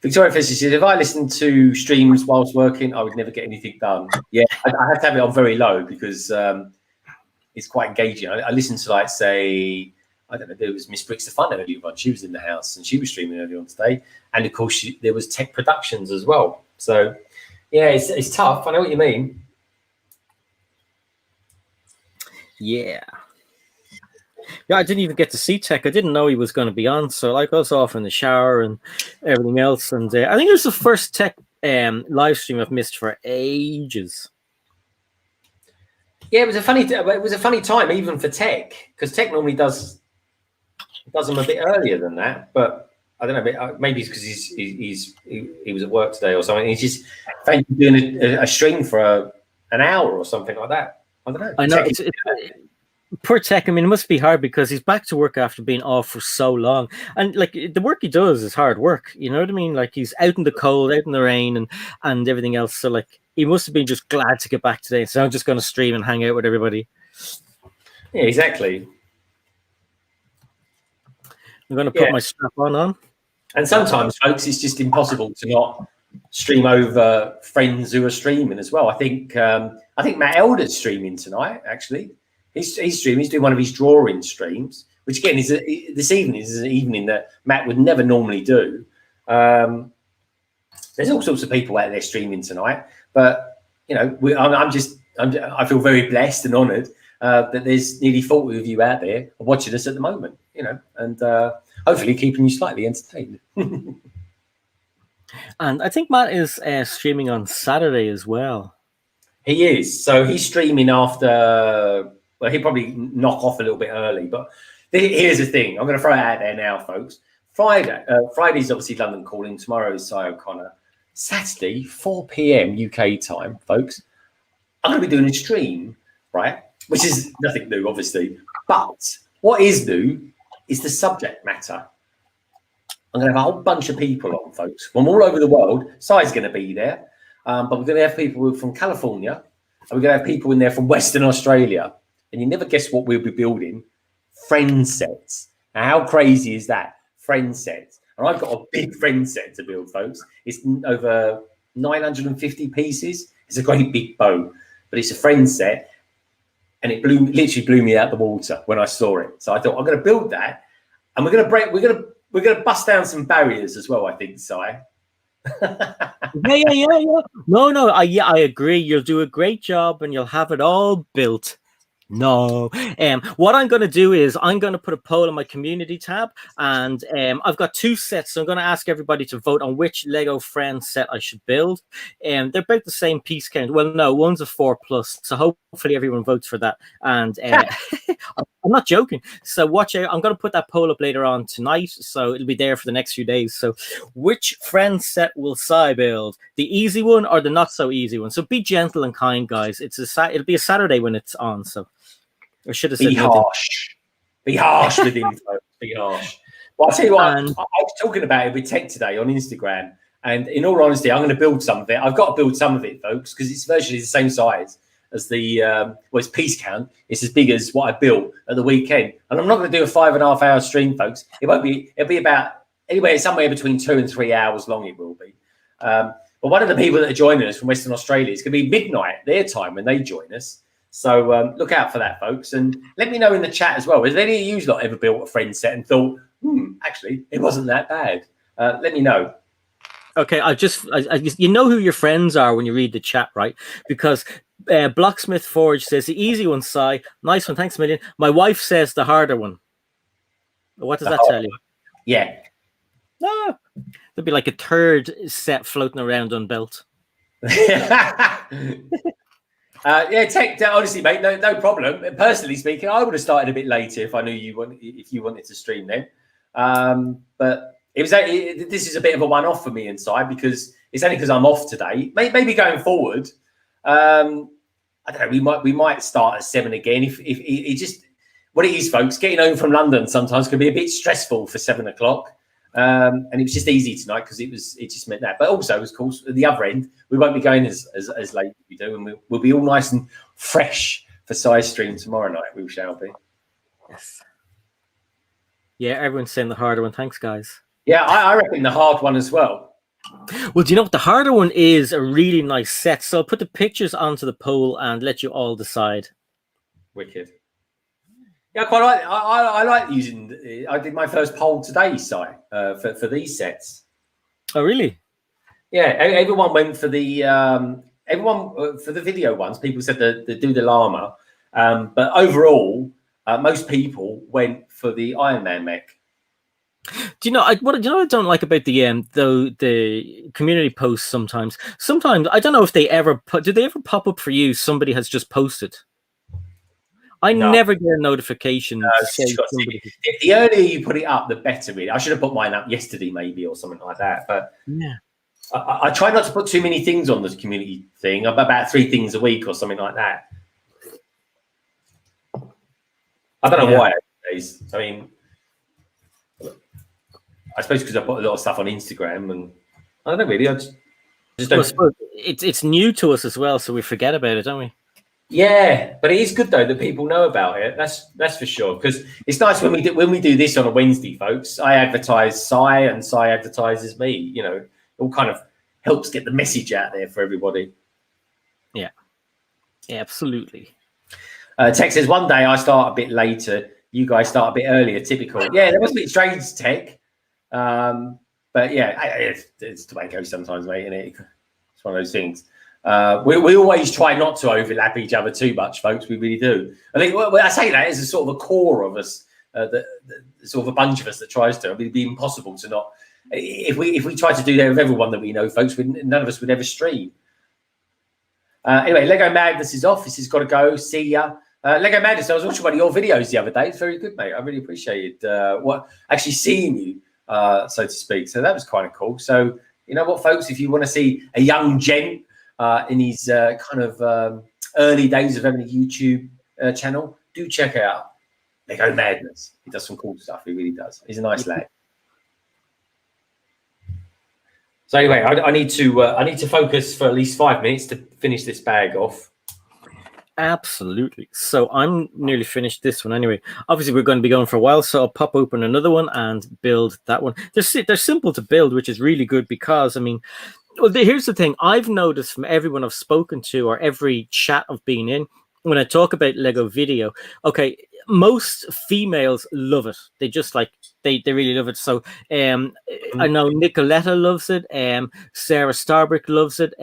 Victoria Fisher says, if I listen to streams whilst working, I would never get anything done. Yeah, I have to have it on very low, because it's quite engaging. I listen to, like, say, I don't know, there was Miss Bricks the Fun earlier on. She was in the house and she was streaming earlier on today. And of course, there was Tech Productions as well. So, yeah, it's tough. I know what you mean. Yeah, I didn't even get to see Tech. I didn't know he was going to be on. So, like, I was off in the shower and everything else. And I think it was the first Tech live stream I've missed for ages. Yeah, it was a funny time even for Tech, because Tech normally does them a bit earlier than that, but. I don't know. Maybe it's because he was at work today or something. He's just doing a stream for an hour or something like that. I don't know. I know. Poor Tech. I mean, it must be hard, because he's back to work after being off for so long. And like, the work he does is hard work. You know what I mean? Like, he's out in the cold, out in the rain, and everything else. So like, he must have been just glad to get back today. So I'm just going to stream and hang out with everybody. Yeah, exactly. I'm going to put my strap on. And sometimes, folks, it's just impossible to not stream over friends who are streaming as well. I think Matt Elder's streaming tonight, actually. He's streaming. He's doing one of his drawing streams, which, again, this evening is an evening that Matt would never normally do. There's all sorts of people out there streaming tonight. But, I feel very blessed and honoured that there's nearly 40 of you out there watching us at the moment, you know, and hopefully keeping you slightly entertained. And I think Matt is streaming on Saturday as well. He is. So he's streaming after, well, he'll probably knock off a little bit early. But here's the thing. I'm going to throw it out there now, folks. Friday's obviously London calling. Tomorrow's Cy O'Connor. Saturday, 4 p.m. UK time, folks. I'm going to be doing a stream, right? Which is nothing new, obviously. But what is new is the subject matter. I'm going to have a whole bunch of people on, folks, from all over the world. Cy's going to be there. But we're going to have people from California, and we're going to have people in there from Western Australia. And you never guess what we'll be building. Friend sets. Now, how crazy is that? Friend sets. And I've got a big friend set to build, folks. It's over 950 pieces. It's a great big bow, but it's a friend set. And it literally blew me out the water when I saw it. So I thought, I'm going to build that. And we're going to bust down some barriers as well, I think, Cy. Yeah. No, I agree. You'll do a great job and you'll have it all built. No. What I'm going to do is I'm going to put a poll on my community tab, and I've got 2 sets. So I'm going to ask everybody to vote on which Lego Friends set I should build. They're about the same piece count. Well, no, one's a 4+. So hopefully everyone votes for that. And I'm not joking. So watch out. I'm going to put that poll up later on tonight. So it'll be there for the next few days. So which Friends set will Cy build? The easy one or the not so easy one? So be gentle and kind, guys. It'll be a Saturday when it's on. So I should have said be harsh. Be harsh with him, folks. Be harsh. Well, I'll tell you what, I was talking about it with Tech today on Instagram, and in all honesty, I'm going to build some of it. I've got to build some of it, folks, because it's virtually the same size as the it's piece count. It's as big as what I built at the weekend, and I'm not going to do a 5.5 hour stream, folks. It'll be about anywhere somewhere between 2 and 3 hours long. It will be. But one of the people that are joining us from Western Australia, it's going to be midnight their time when they join us. So look out for that, folks, and let me know in the chat as well. Has any of you lot ever built a friend set and thought, actually, it wasn't that bad? Let me know. Okay, I you know who your friends are when you read the chat, right? Because Blocksmith Forge says the easy one, Cy. Nice one, thanks a million. My wife says the harder one. What does that tell you? Yeah. No, there'd be like a 3rd set floating around unbuilt. Tech, honestly, mate, no problem. Personally speaking, I would have started a bit later if I knew you wanted to stream then. But this is a bit of a one-off for me inside because it's only because I'm off today. Maybe going forward, I don't know. We might start at 7 again. If it just what it is, folks. Getting home from London sometimes can be a bit stressful for 7 o'clock. And it was just easy tonight because it just meant that. But also, of course, at the other end, we won't be going as late as we do, and we'll be all nice and fresh for Cy's stream tomorrow night. We shall be. Yes. Yeah, everyone's saying the harder one. Thanks, guys. Yeah, I reckon the hard one as well. Well, do you know what? The harder one is a really nice set. So I'll put the pictures onto the poll and let you all decide. Wicked. Yeah, I quite like. I like using. I did my first poll today, Cy, for these sets. Oh, really? Yeah, everyone went for the for the video ones. People said the do the llama, but overall, most people went for the Iron Man mech. Do you know what I don't like about the community posts sometimes? Sometimes I don't know if they ever do they ever pop up for you? Somebody has just posted. I never get a notification. No, the earlier you put it up, the better. Really, I should have put mine up yesterday, maybe, or something like that. But yeah, I try not to put too many things on this community thing. About 3 things a week or something like that. I don't know why. I mean, I suppose because I put a lot of stuff on Instagram, and I don't know really. I just don't. Well, it's new to us as well, so we forget about it, don't we? Yeah, but it is good though that people know about it. That's for sure. Because it's nice when we do this on a Wednesday, folks. I advertise Cy and Cy advertises me. You know, it all kind of helps get the message out there for everybody. Yeah, absolutely. Tech says one day I start a bit later. You guys start a bit earlier. Typical. Yeah, that was a bit strange, Tech. But yeah, it's the way it goes sometimes, mate. And it's one of those things. We always try not to overlap each other too much, folks. We really do. I think when I say that, it's a sort of a core of us, sort of a bunch of us that tries to. I mean, it'd be impossible to not. If we try to do that with everyone that we know, folks, none of us would ever stream. Anyway, Lego Madness is off. This has got to go. See ya. Lego Madness, I was watching one of your videos the other day. It's very good, mate. I really appreciated actually seeing you, so to speak. So that was kind of cool. So, you know what, folks, if you want to see a young gent in his kind of early days of having a YouTube channel, do check out Lego Madness. He does some cool stuff. He really does. He's a nice lad. So anyway, I need to focus for at least 5 minutes to finish this bag off. Absolutely. So I'm nearly finished this one anyway. Obviously, we're going to be going for a while, so I'll pop open another one and build that one. They're simple to build, which is really good because, I mean, well, here's the thing. I've noticed from everyone I've spoken to or every chat I've been in, when I talk about Lego Vidiyo, okay, most females love it. They just like, they really love it. So I know Nicoletta loves it. Sarah Starbrick loves it.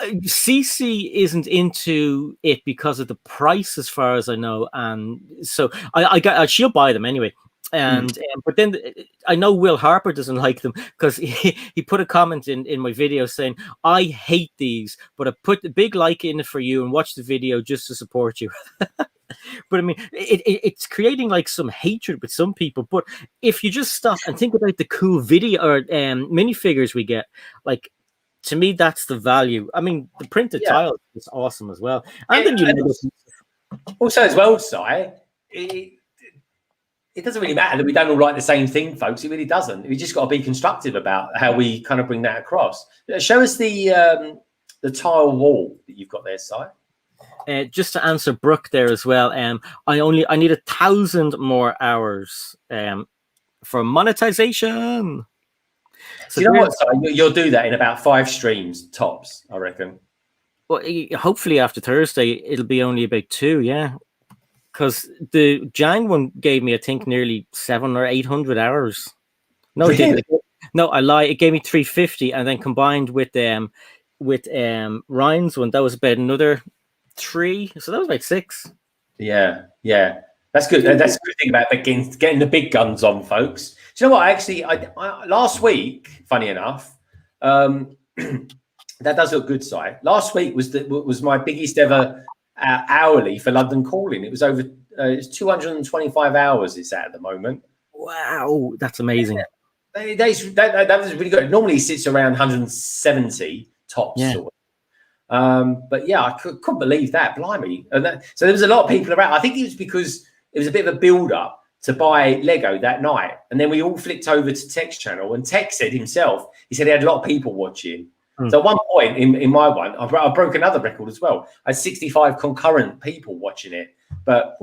Cece isn't into it because of the price, as far as I know, and so she'll buy them anyway. And but then I know Will Harper doesn't like them because he put a comment in my video saying, "I hate these, but I put the big like in it for you and watch the video just to support you." But I mean, it's creating like some hatred with some people. But if you just stop and think about the cool video or minifigures we get, like, to me, that's the value. I mean, the printed tile is awesome as well. And then also as well, Si, it doesn't really matter that we don't all like the same thing, folks. It really doesn't. We just got to be constructive about how we kind of bring that across. Show us the tile wall that you've got there, Si. Just to answer Brooke there as well, I need 1,000 more hours for monetization. So you know what, Si? You'll do that in about 5 streams tops, I reckon. Well, hopefully after Thursday, it'll be only about 2, yeah. Because the Jang one gave me, I think, nearly 700 or 800 hours. No, really? It didn't. No, I lie. It gave me 350, and then combined with Ryan's one, that was about another 3. So that was like 6. Yeah. That's good. That's a good thing about getting the big guns on, folks. Do you know what? Actually, I last week, funny enough, that does look good, Si. Last week was my biggest ever hourly for London Calling. It was over it's 225 hours it's at the moment. Wow, that's amazing. That was really good. It normally sits around 170 tops. Yeah. Sort of. But yeah, I couldn't believe that. Blimey. So there was a lot of people around. I think it was because it was a bit of a build-up to buy Lego that night. And then we all flicked over to Tech's channel, and Tech said himself, he said he had a lot of people watching. So at one point in my one, I broke another record as well. I had 65 concurrent people watching it. But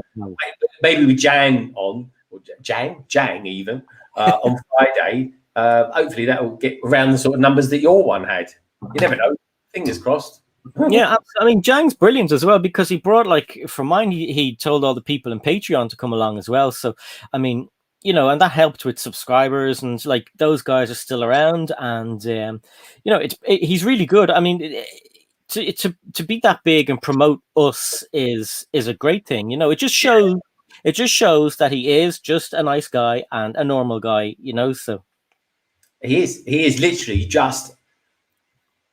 maybe with Jang on, or Jang even, on Friday, hopefully that will get around the sort of numbers that your one had. You never know. Fingers crossed. Yeah, I mean, Jang's brilliant as well because he brought, like, for mine, he told all the people in Patreon to come along as well. So, I mean, you know, and that helped with subscribers, and like those guys are still around, and you know, he's really good. I mean, to be that big and promote us is a great thing. You know, it just shows that he is just a nice guy and a normal guy. You know, so he is literally just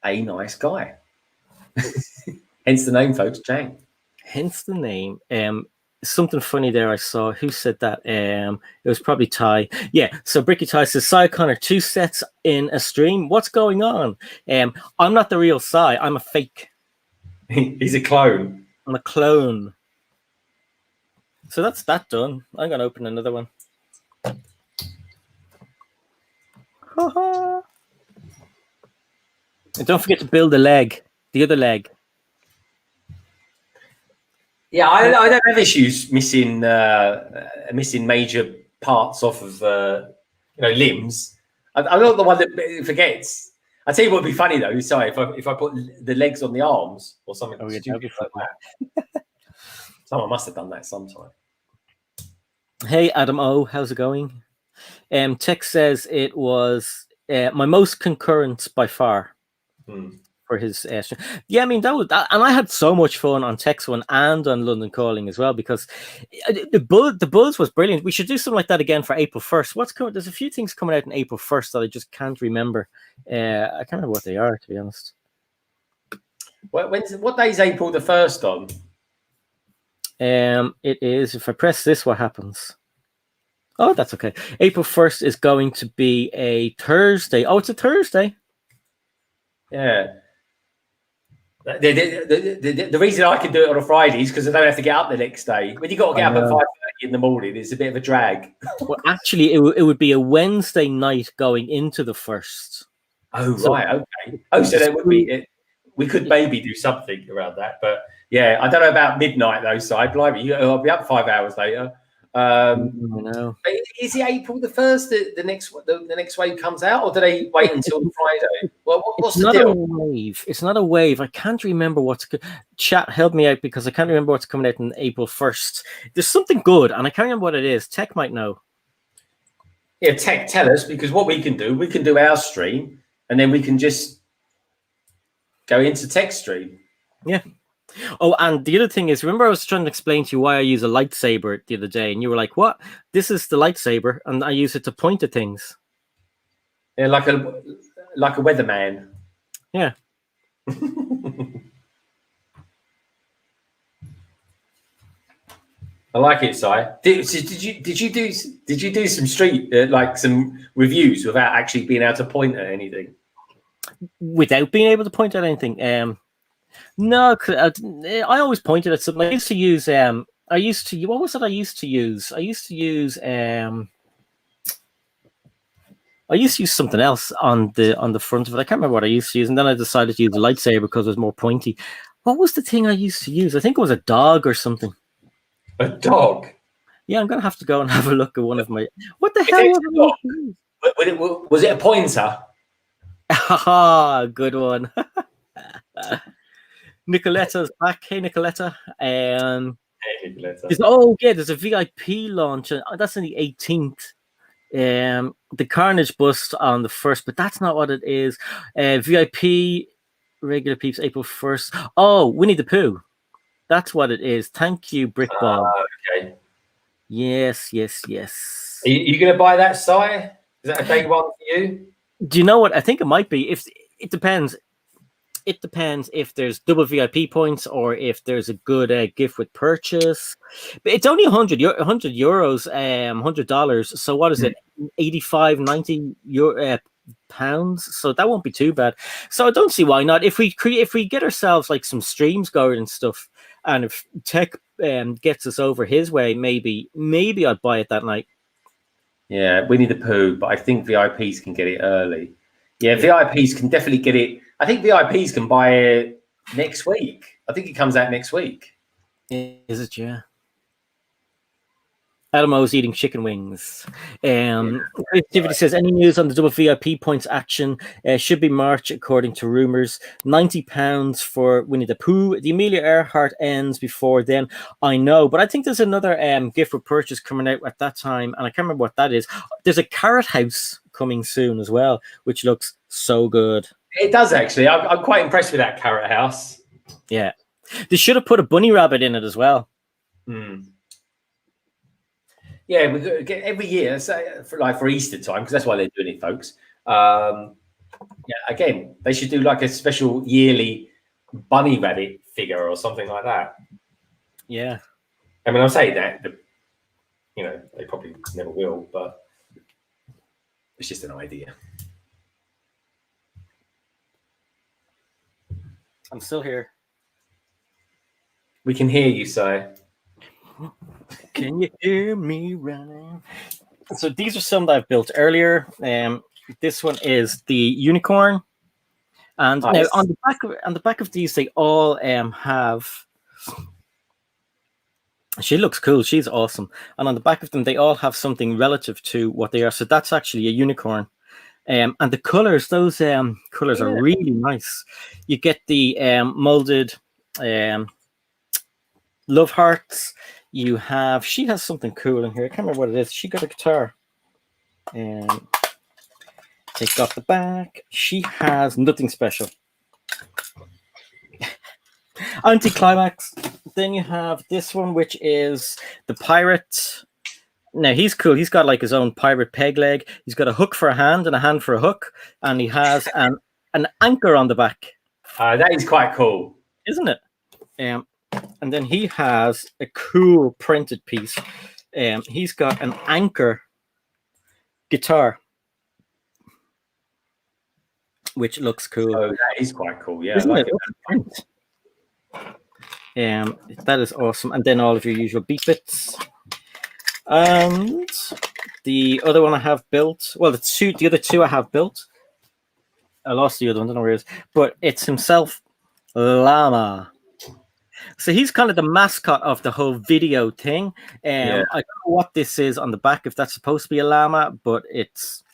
a nice guy. Hence the name, folks, Jang. Hence the name. Something funny there I saw. Who said that? It was probably Ty. Yeah, so Bricky Ty says, Si Connor, 2 sets in a stream. What's going on? I'm not the real Si. I'm a fake. He's a clone. I'm a clone. So that's that done. I'm going to open another one. And don't forget to build the other leg. Yeah, I don't have issues missing major parts off of limbs. I'm not the one that forgets. I tell you what would be funny though. Sorry, if I put the legs on the arms or something stupid like that. Someone must have done that sometime. Hey Adam O, how's it going? Tech says it was my most concurrent by far. for his. Yeah, I mean that was, and I had so much fun on Text One and on London Calling as well because the buzz was brilliant. We should do something like that again for April 1st. What's coming? There's a few things coming out in April 1st that I just can't remember. I can't remember what they are, to be honest. What day is April the 1st on? It is. If I press this, what happens? Oh, that's okay. April 1st is going to be a Thursday. Oh, it's a Thursday. Yeah. The reason I can do it on a Friday is because I don't have to get up the next day. When you got to get up at 5:30 in the morning, it's a bit of a drag. Well, actually, it would be a Wednesday night going into the 1st. Oh, so, right. Okay. Oh, so that would be it. We could maybe do something around that. But yeah, I don't know about midnight, though. So I'll be up 5 hours later. No. Is it April the 1st the next wave comes out, or do they wait until Friday? Well, what's the deal? It's not a wave. I can't remember what's good. Chat, help me out because I can't remember what's coming out on April 1st. There's something good, and I can't remember what it is. Tech might know. Yeah, Tech, tell us, because what we can do our stream, and then we can just go into Tech stream. Yeah. Oh, and the other thing is, remember I was trying to explain to you why I use a lightsaber the other day, and you were like, what? This is the lightsaber, and I use it to point at things. Yeah, like a weatherman. Yeah. I like it, Si. Did you do some street like some reviews without actually being able to point at anything? Without being able to point at anything? No, I always pointed at something. I used to use what was it I used to use? I used to use something else on the front of it. I can't remember what I used to use, and then I decided to use a lightsaber because it was more pointy. What was the thing I used to use? I think it was a dog or something. A dog? Yeah, I'm gonna have to go and have a look at one of my. What the hell was it a pointer? Ah, good one. Nicoletta's back. Hey, Nicoletta. Hey, Nicoletta. Oh, yeah, there's a VIP launch. That's on the 18th. The Carnage bust on the 1st, but that's not what it is. VIP regular peeps April 1st. Oh, Winnie the Pooh. That's what it is. Thank you, Brick Bob. Okay. Yes. Are you going to buy that, Si? Is that a day one for you? Do you know what? I think it might be. If it depends. It depends if there's double VIP points or if there's a good gift with purchase. But it's only €100, $100. So what is it? 85, 90 pounds. So that won't be too bad. So I don't see why not. If we get ourselves like some streams going and stuff, and if Tech gets us over his way, maybe I'd buy it that night. Yeah, Winnie the Pooh, but I think VIPs can get it early. Yeah, VIPs can definitely get it. I think VIPs can buy it next week. I think it comes out next week. Is it? Yeah. Adamo's eating chicken wings. Creativity says, any news on the double VIP points action? Should be March, according to rumors. £90 for Winnie the Pooh. The Amelia Earhart ends before then. I know, but I think there's another gift for purchase coming out at that time, and I can't remember what that is. There's a Carrot House coming soon as well, which looks so good. It does, actually. I'm quite impressed with that Carrot House. Yeah. They should have put a bunny rabbit in it as well. Yeah, we get every year, so for Easter time, because that's why they're doing it, folks. Yeah, again, they should do like a special yearly bunny rabbit figure or something like that. Yeah. I mean, I'm saying that, they probably never will, but it's just an idea. I'm still here. We can hear you, Si. Can you hear me running? So these are some that I've built earlier. This one is the unicorn, and nice. Now on the back of these, they all have. She looks cool. She's awesome, and on the back of them, they all have something relative to what they are. So that's actually a unicorn. And the colors, those colors are really nice. You get the molded love hearts. She has something cool in here. I can't remember what it is. She got a guitar. Take off the back. She has nothing special. Anticlimax. Then you have this one, which is the pirate. Now he's cool. He's got like his own pirate peg leg. He's got a hook for a hand and a hand for a hook, and he has an anchor on the back. That is quite cool, isn't it? And then he has a cool printed piece. He's got an anchor guitar, which looks cool. Oh, that is quite cool. Yeah, isn't I like it? That is awesome. And then all of your usual beat bits. And the other one I have built. Well, the other two I have built. I lost the other one. I don't know where it is. But it's himself, Llama. So he's kind of the mascot of the whole video thing. I don't know what this is on the back, if that's supposed to be a llama, but it's...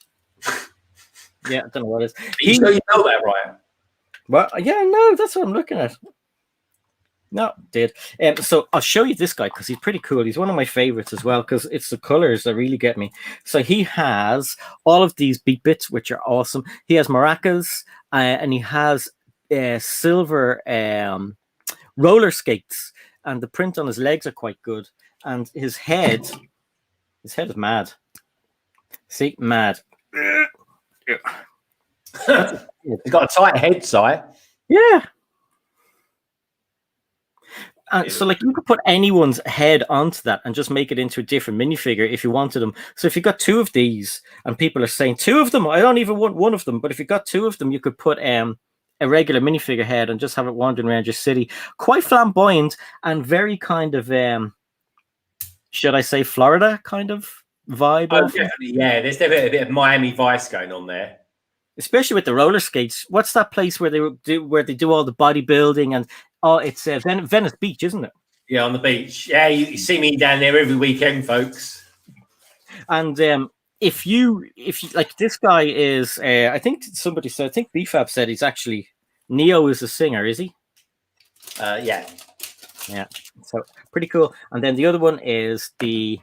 Yeah, I don't know what it is. You sure you know that, Ryan? Well, yeah, no, that's what I'm looking at. No, did. So I'll show you this guy because he's pretty cool. He's one of my favorites as well because it's the colors that really get me. So he has all of these beat bits, which are awesome. He has maracas and he has silver roller skates, and the print on his legs are quite good. And his head is mad. See, mad. He's got a tight head, Si. Yeah. And so, like, you could put anyone's head onto that and just make it into a different minifigure if you wanted them. So, if you got two of these, and people are saying two of them, I don't even want one of them. But if you got two of them, you could put a regular minifigure head and just have it wandering around your city. Quite flamboyant and very kind of, should I say, Florida kind of vibe. Oh, definitely, yeah. There's definitely a bit of Miami Vice going on there. Especially with the roller skates. What's that place where they do all the bodybuilding and it's Venice Beach, isn't it? Yeah, on the beach. Yeah, you see me down there every weekend, folks. And if you like, this guy is I think somebody said, I think BFAB said he's actually Neo is a singer, is he? Yeah. So pretty cool. And then the other one is the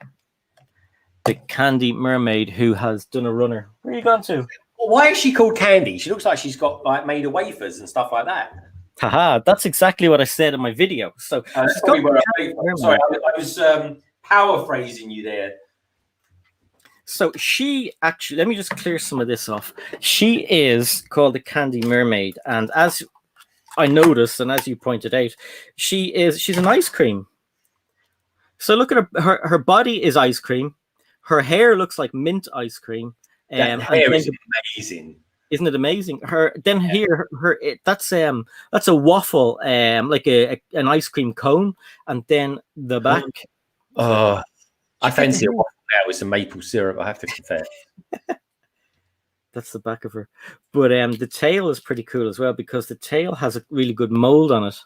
Candy Mermaid who has done a runner. Where are you going to? Why is she called Candy? She looks like she's got like made of wafers and stuff like that. Haha, that's exactly what I said in my video. So that's probably where sorry, I was paraphrasing you there. So she actually, let me just clear some of this off. She is called the Candy Mermaid, and as I noticed, and as you pointed out, she's an ice cream. So look at her body is ice cream. Her hair looks like mint ice cream. That hair is amazing. Isn't it amazing? That's a waffle, like an ice cream cone, and then the back. Oh, I fancy a waffle now with some maple syrup. I have to confess. That's the back of her, but the tail is pretty cool as well because the tail has a really good mold on it,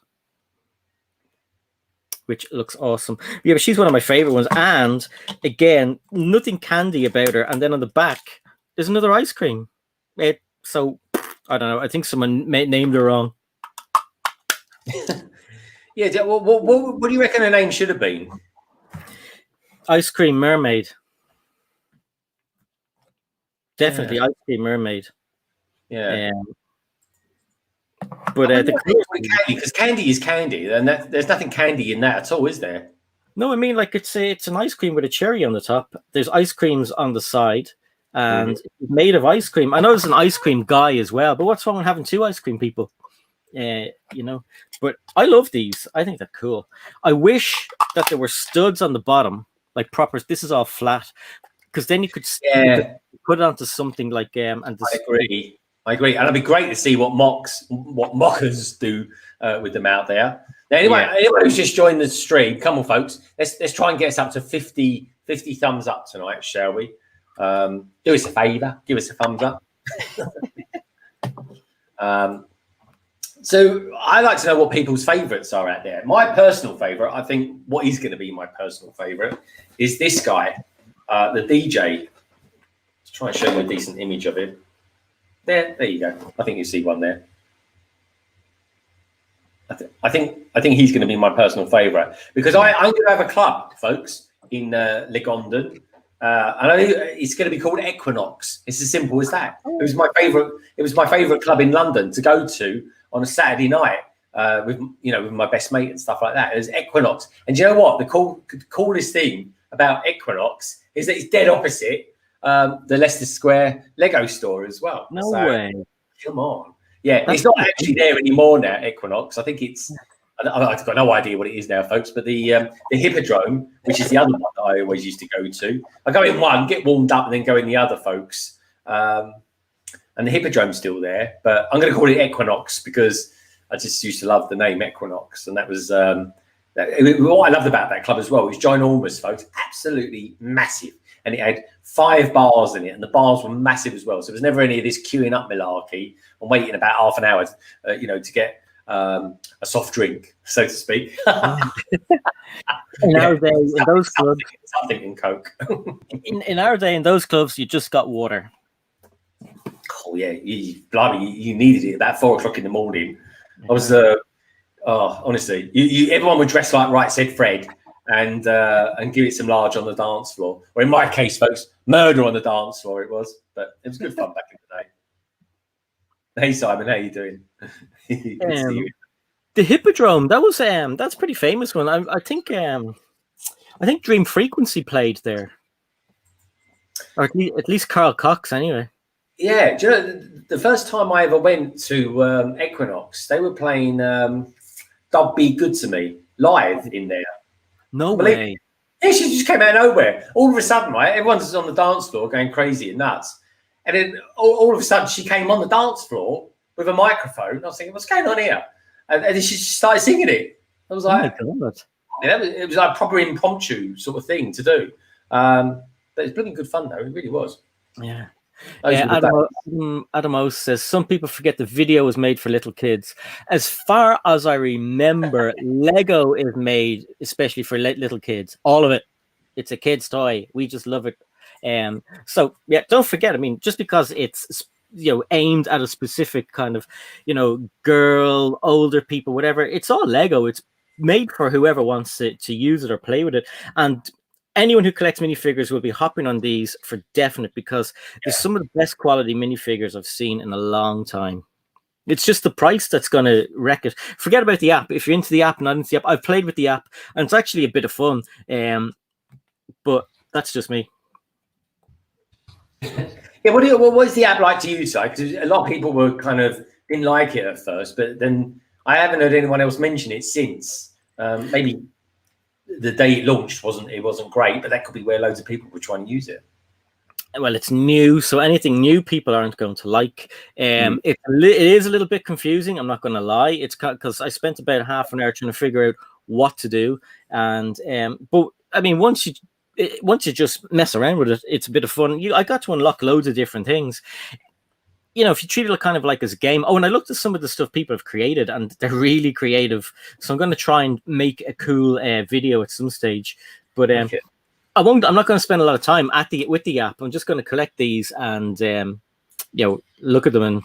which looks awesome. Yeah, but she's one of my favorite ones, and again, nothing candy about her. And then on the back, there's another ice cream. So I don't know. I think someone named her wrong. Yeah. What do you reckon her name should have been? Ice Cream Mermaid. Definitely Ice Cream Mermaid. Yeah. But because candy is candy, and there's nothing candy in that at all, is there? No, I mean, like, it's an ice cream with a cherry on the top. There's ice creams on the side, and it's made of ice cream. I know there's an ice cream guy as well, but what's wrong with having two ice cream people? But I love these. I think they're cool. I wish that there were studs on the bottom, like proper. This is all flat, because then you could put it onto something like I agree, and it'd be great to see what mockers do with them out there. Now, anyone who's just joined the stream, come on, folks. Let's try and get us up to 50 thumbs up tonight, shall we? Do us a favour, give us a thumbs up. So I'd like to know what people's favourites are out there. My personal favourite, I think, what is going to be my personal favourite is this guy, the DJ. Let's try and show you a decent image of him. There you go. I think you see one there. I think he's going to be my personal favourite because I'm going to have a club, folks, in Legondon. And it's going to be called Equinox. It's as simple as that. It was my favourite club in London to go to on a Saturday night with with my best mate and stuff like that. It was Equinox, and do you know what? The coolest thing about Equinox is that it's dead opposite the Leicester Square Lego store as well. No way. Come on. Yeah, it's not actually there anymore now, Equinox. I think it's, I've got no idea what it is now, folks, but the Hippodrome, which is the other one that I always used to go to. I go in one, get warmed up, and then go in the other, folks. And the Hippodrome's still there, but I'm going to call it Equinox because I just used to love the name Equinox. And that was what I loved about that club as well. It was ginormous, folks, absolutely massive. And it had 5 bars in it, and the bars were massive as well. So there was never any of this queuing up malarkey and waiting about half an hour, to get a soft drink, so to speak. In our day, in those clubs, something in Coke. in our day, in those clubs, you just got water. Oh yeah, you needed it about 4 o'clock in the morning. I was honestly, everyone would dress like Right Said Fred and give it some large on the dance floor. Or in my case, folks, murder on the dance floor it was. But it was good fun back in the day. Hey Simon, how you doing? The Hippodrome, that was that's a pretty famous one. I think Dream Frequency played there, or at least Carl Cox anyway. Yeah, do you know the first time I ever went to Equinox, they were playing "Don't Be Good to Me" live in there. No way. Yeah, she just came out of nowhere. All of a sudden, right, everyone's on the dance floor going crazy and nuts. And then all of a sudden, she came on the dance floor with a microphone. I was thinking, what's going on here? And then she just started singing it. I was like, it was like a proper impromptu sort of thing to do. But it's bloody good fun, though. It really was. Yeah. Adam O says, some people forget the video was made for little kids. As far as I remember, Lego is made especially for little kids. All of it. It's a kid's toy. We just love it. So yeah, don't forget, I mean, just because it's aimed at a specific kind of girl, older people, whatever, it's all Lego. It's made for whoever wants to use it or play with it. And anyone who collects minifigures will be hopping on these for definite, because there's some of the best quality minifigures I've seen in a long time. It's just the price that's going to wreck it. Forget about the app. If you're into the app, not into the app, I've played with the app and it's actually a bit of fun. But that's just me. Yeah, what is the app like to use? Because a lot of people didn't like it at first, but then I haven't heard anyone else mention it since. Maybe the day it launched wasn't great, but that could be where loads of people were trying to use it. Well, it's new, so anything new people aren't going to like. It is a little bit confusing, I'm not going to lie. It's because I spent about half an hour trying to figure out what to do, and but I mean, once you just mess around with it, it's a bit of fun. I got to unlock loads of different things. If you treat it kind of like as a game. Oh, and I looked at some of the stuff people have created, and they're really creative. So I'm going to try and make a cool video at some stage. But I'm not going to spend a lot of time with the app. I'm just going to collect these and look at them and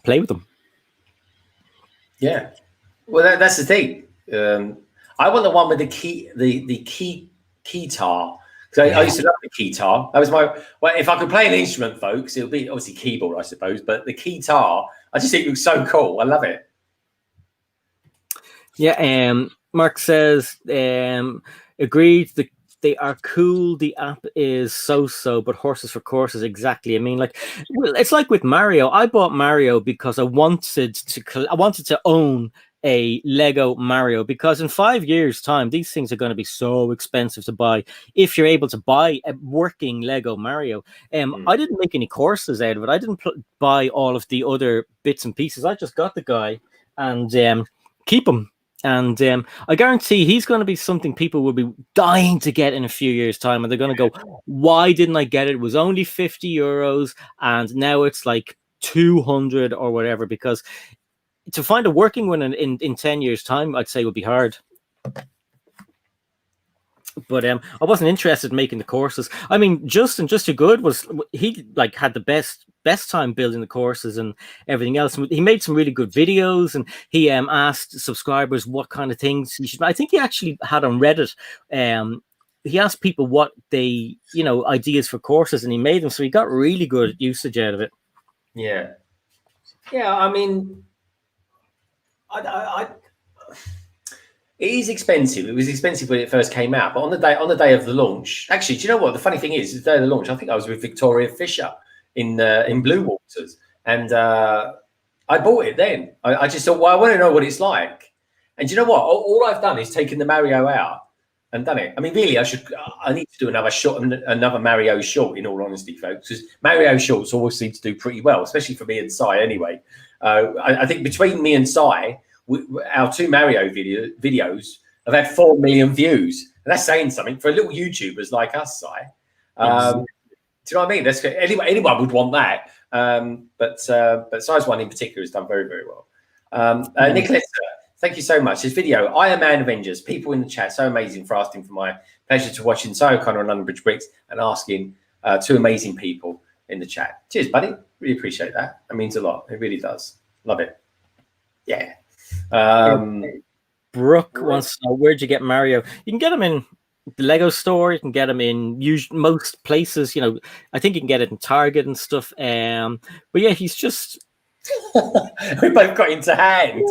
play with them. Yeah. Well, that's the thing. I want the one with the keytar. So I used to love the keytar. That was if I could play an instrument, folks, it would be obviously keyboard, I suppose. But the keytar, I just think it looks so cool. I love it. Yeah. Mark says, agreed. They are cool. The app is so, but horses for courses. Exactly. I mean, it's like with Mario. I bought Mario because I wanted to own a Lego Mario, because in 5 years' time, these things are going to be so expensive to buy if you're able to buy a working Lego Mario. I didn't make any courses out of it. I didn't buy all of the other bits and pieces. I just got the guy and keep him. And I guarantee he's going to be something people will be dying to get in a few years' time. And they're going to go, why didn't I get it? It was only €50 and now it's like 200 or whatever, because to find a working one in 10 years' time, I'd say would be hard. But I wasn't interested in making the courses. I mean, Justin Just Too Good had the best time building the courses and everything else. He made some really good videos, and he asked subscribers what kind of things he should. I think he actually had on Reddit. He asked people what they ideas for courses, and he made them. So he got really good usage out of it. Yeah. I mean, It is expensive. It was expensive when it first came out, but on the day of the launch, actually, do you know what? The funny thing is, the day of the launch, I think I was with Victoria Fisher in Blue Waters, and I bought it then. I just thought, well, I want to know what it's like. And do you know what? All I've done is taken the Mario out and done it. I mean, really, I need to do another Mario short, in all honesty, folks, because Mario shorts always seem to do pretty well, especially for me and Si anyway. I think between me and Si, our 2 Mario videos have had 4 million views. And that's saying something for little YouTubers like us, Si. Do you know what I mean? That's anyone would want that. But Si's one in particular has done very, very well. Nicholas, thank you so much. This video, Iron Man Avengers, people in the chat, so amazing for asking for my pleasure to watching Si O'Connor and London Bridge Bricks and asking 2 amazing people in the chat. Cheers, buddy. Really appreciate that. That means a lot. It really does. Love it. Yeah. Brooke wants to know, where'd you get Mario? You can get them in the Lego store. You can get them in most places. You know, I think you can get it in Target and stuff. But yeah, he's just. We both got into hand.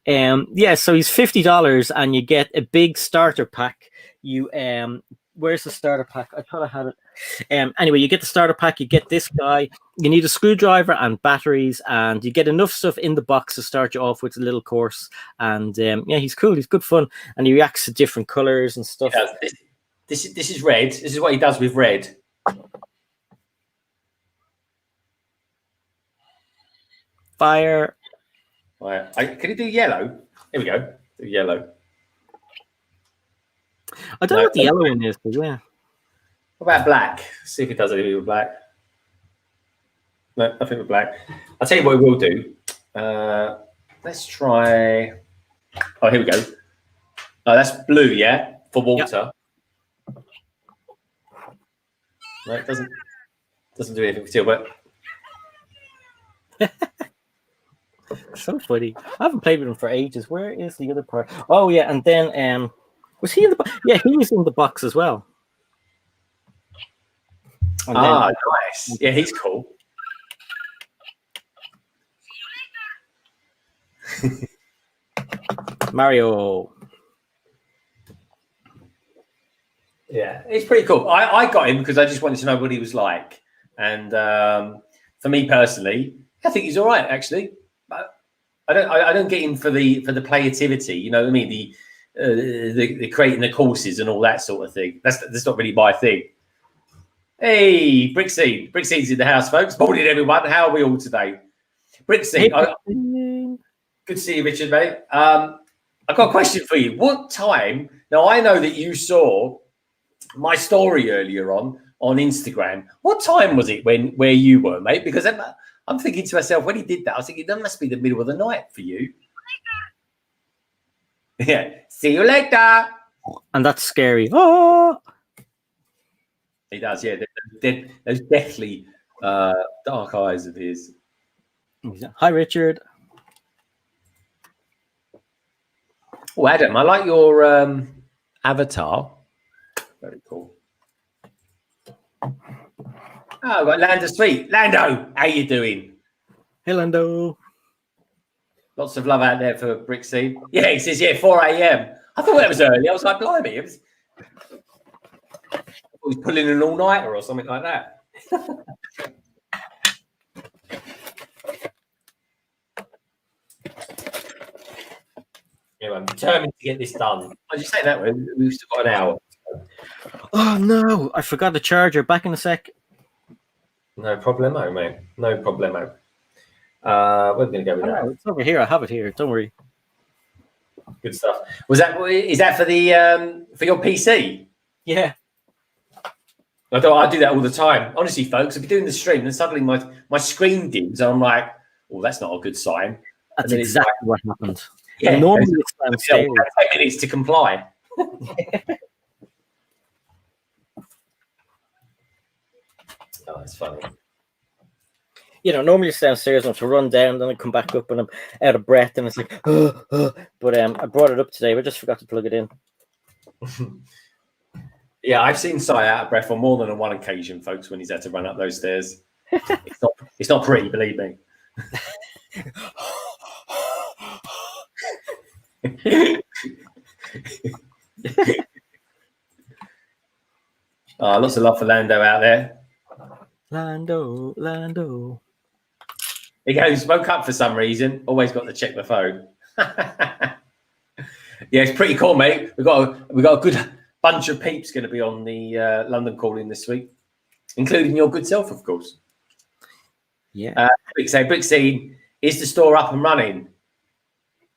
Yeah, so he's $50 and you get a big starter pack. You where's the starter pack? I thought I had it. Anyway, you get the starter pack, you get this guy, you need a screwdriver and batteries, and you get enough stuff in the box to start you off with a little course. And yeah, he's cool, he's good fun, and he reacts to different colors and stuff. This is red. This is what he does with red. Fire. Right. Can you do yellow? Here we go. Do yellow. I don't know what the yellow one is, but yeah. What about black? See if it does anything with black. No, nothing with black. I'll tell you what we will do. Let's try. Oh, here we go. Oh, that's blue, yeah, for water. Yep. No, it doesn't do anything for teal, but. So funny. I haven't played with him for ages. Where is the other part? Oh yeah, and then was he in the box? Yeah, he was in the box as well. And nice. Yeah, he's cool. Mario. Yeah, it's pretty cool. I got him because I just wanted to know what he was like. And for me personally, I think he's all right, actually. I don't get him for the playability, you know what I mean? The creating the courses and all that sort of thing. That's not really my thing. Hey, Brickseed. Brickseed's in the house, folks. Morning, everyone. How are we all today? Brickseed. Good to see you, Richard, mate. I've got a question for you. What time? Now I know that you saw my story earlier on Instagram. What time was it where you were, mate? Because I'm thinking to myself, when he did that, I was thinking, that must be the middle of the night for you. Yeah. See you later. And that's scary. Oh. He does, yeah. Those deathly dark eyes of his. Hi, Richard. Oh, Adam, I like your avatar. Very cool. Oh, I've got Lando Sweet. Lando, how you doing? Hey, Lando. Lots of love out there for Brickseed. Yeah, he says, 4 a.m. I thought that was early. I was like, blimey. It was pulling an all-nighter or something like that. Yeah, I'm determined to get this done. I just say that way. We've still got an hour. Oh, no. I forgot the charger. Back in a sec. No problemo, mate. No problemo. We're going to go with that. It's over here. I have it here. Don't worry. Good stuff. Is that for the for your PC? Yeah. I do that all the time. Honestly, folks, I'll be doing the stream and suddenly my screen dims and I'm like, oh, that's not a good sign. That's exactly what happened. Yeah, normally it's downstairs. 10 minutes to comply. Oh, that's funny. You know, normally it's downstairs and I have to run down, then I come back up and I'm out of breath and it's like, but I brought it up today, but I just forgot to plug it in. Yeah, I've seen Si out of breath on more than on one occasion, folks, when he's had to run up those stairs. It's not pretty, believe me. Lots of love for Lando out there. Lando. He goes, woke up for some reason. Always got to check the phone. Yeah, it's pretty cool, mate. We've got a good bunch of peeps going to be on the London calling this week, including your good self, of course. Yeah. Brickstein, is the store up and running?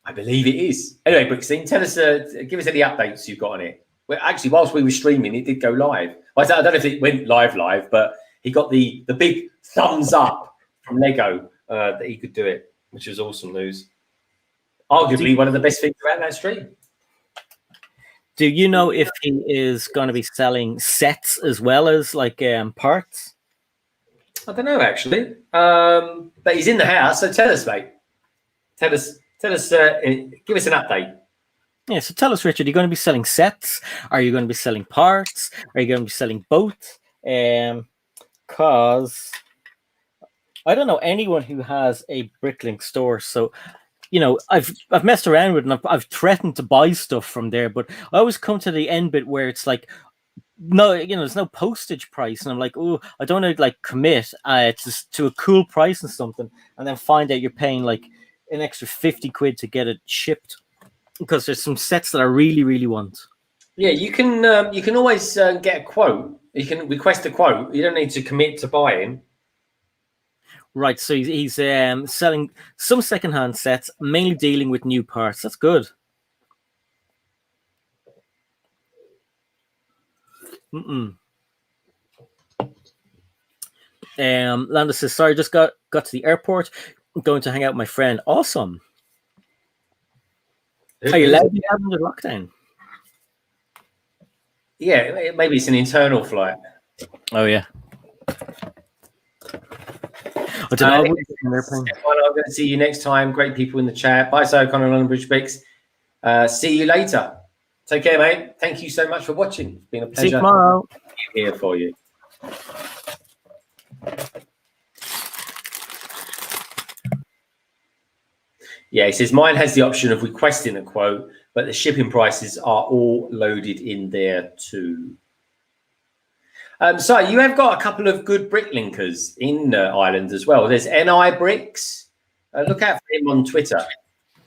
I believe it is. Anyway, Brickstein, tell us, give us any updates you've got on it. Well, actually, whilst we were streaming, it did go live. I don't know if it went live, but he got the big thumbs up from Lego that he could do it, which was awesome news. Arguably one of the best things about that stream. Do you know if he is going to be selling sets as well as like parts? I don't know actually, but he's in the house. So tell us, mate. Tell us. Give us an update. Yeah. So tell us, Richard. Are you going to be selling sets? Are you going to be selling parts? Are you going to be selling both? Cause I don't know anyone who has a Bricklink store. So, you know, I've messed around with it and I've threatened to buy stuff from there, but I always come to the end bit where it's like, no, you know, there's no postage price, and I'm like, oh, I don't want to like commit to a cool price and something, and then find out you're paying like an extra 50 quid to get it shipped because there's some sets that I really, really want. Yeah, you can always get a quote. You can request a quote. You don't need to commit to buying. Right, so he's selling some secondhand sets, mainly dealing with new parts. That's good. Landa says, sorry, just got to the airport. I'm going to hang out with my friend. Awesome. Are you allowed to have under lockdown? Yeah, maybe it's an internal flight. Oh, yeah. I don't know. I'm going to see you next time. Great people in the chat. Bye, so Connor London Bridge Bricks. See you later. Take care, mate. Thank you so much for watching. It's been a pleasure. See you tomorrow. Here for you. Yeah, he says mine has the option of requesting a quote, but the shipping prices are all loaded in there too. So you have got a couple of good bricklinkers in Ireland as well. There's NI Bricks. Look out for him on Twitter.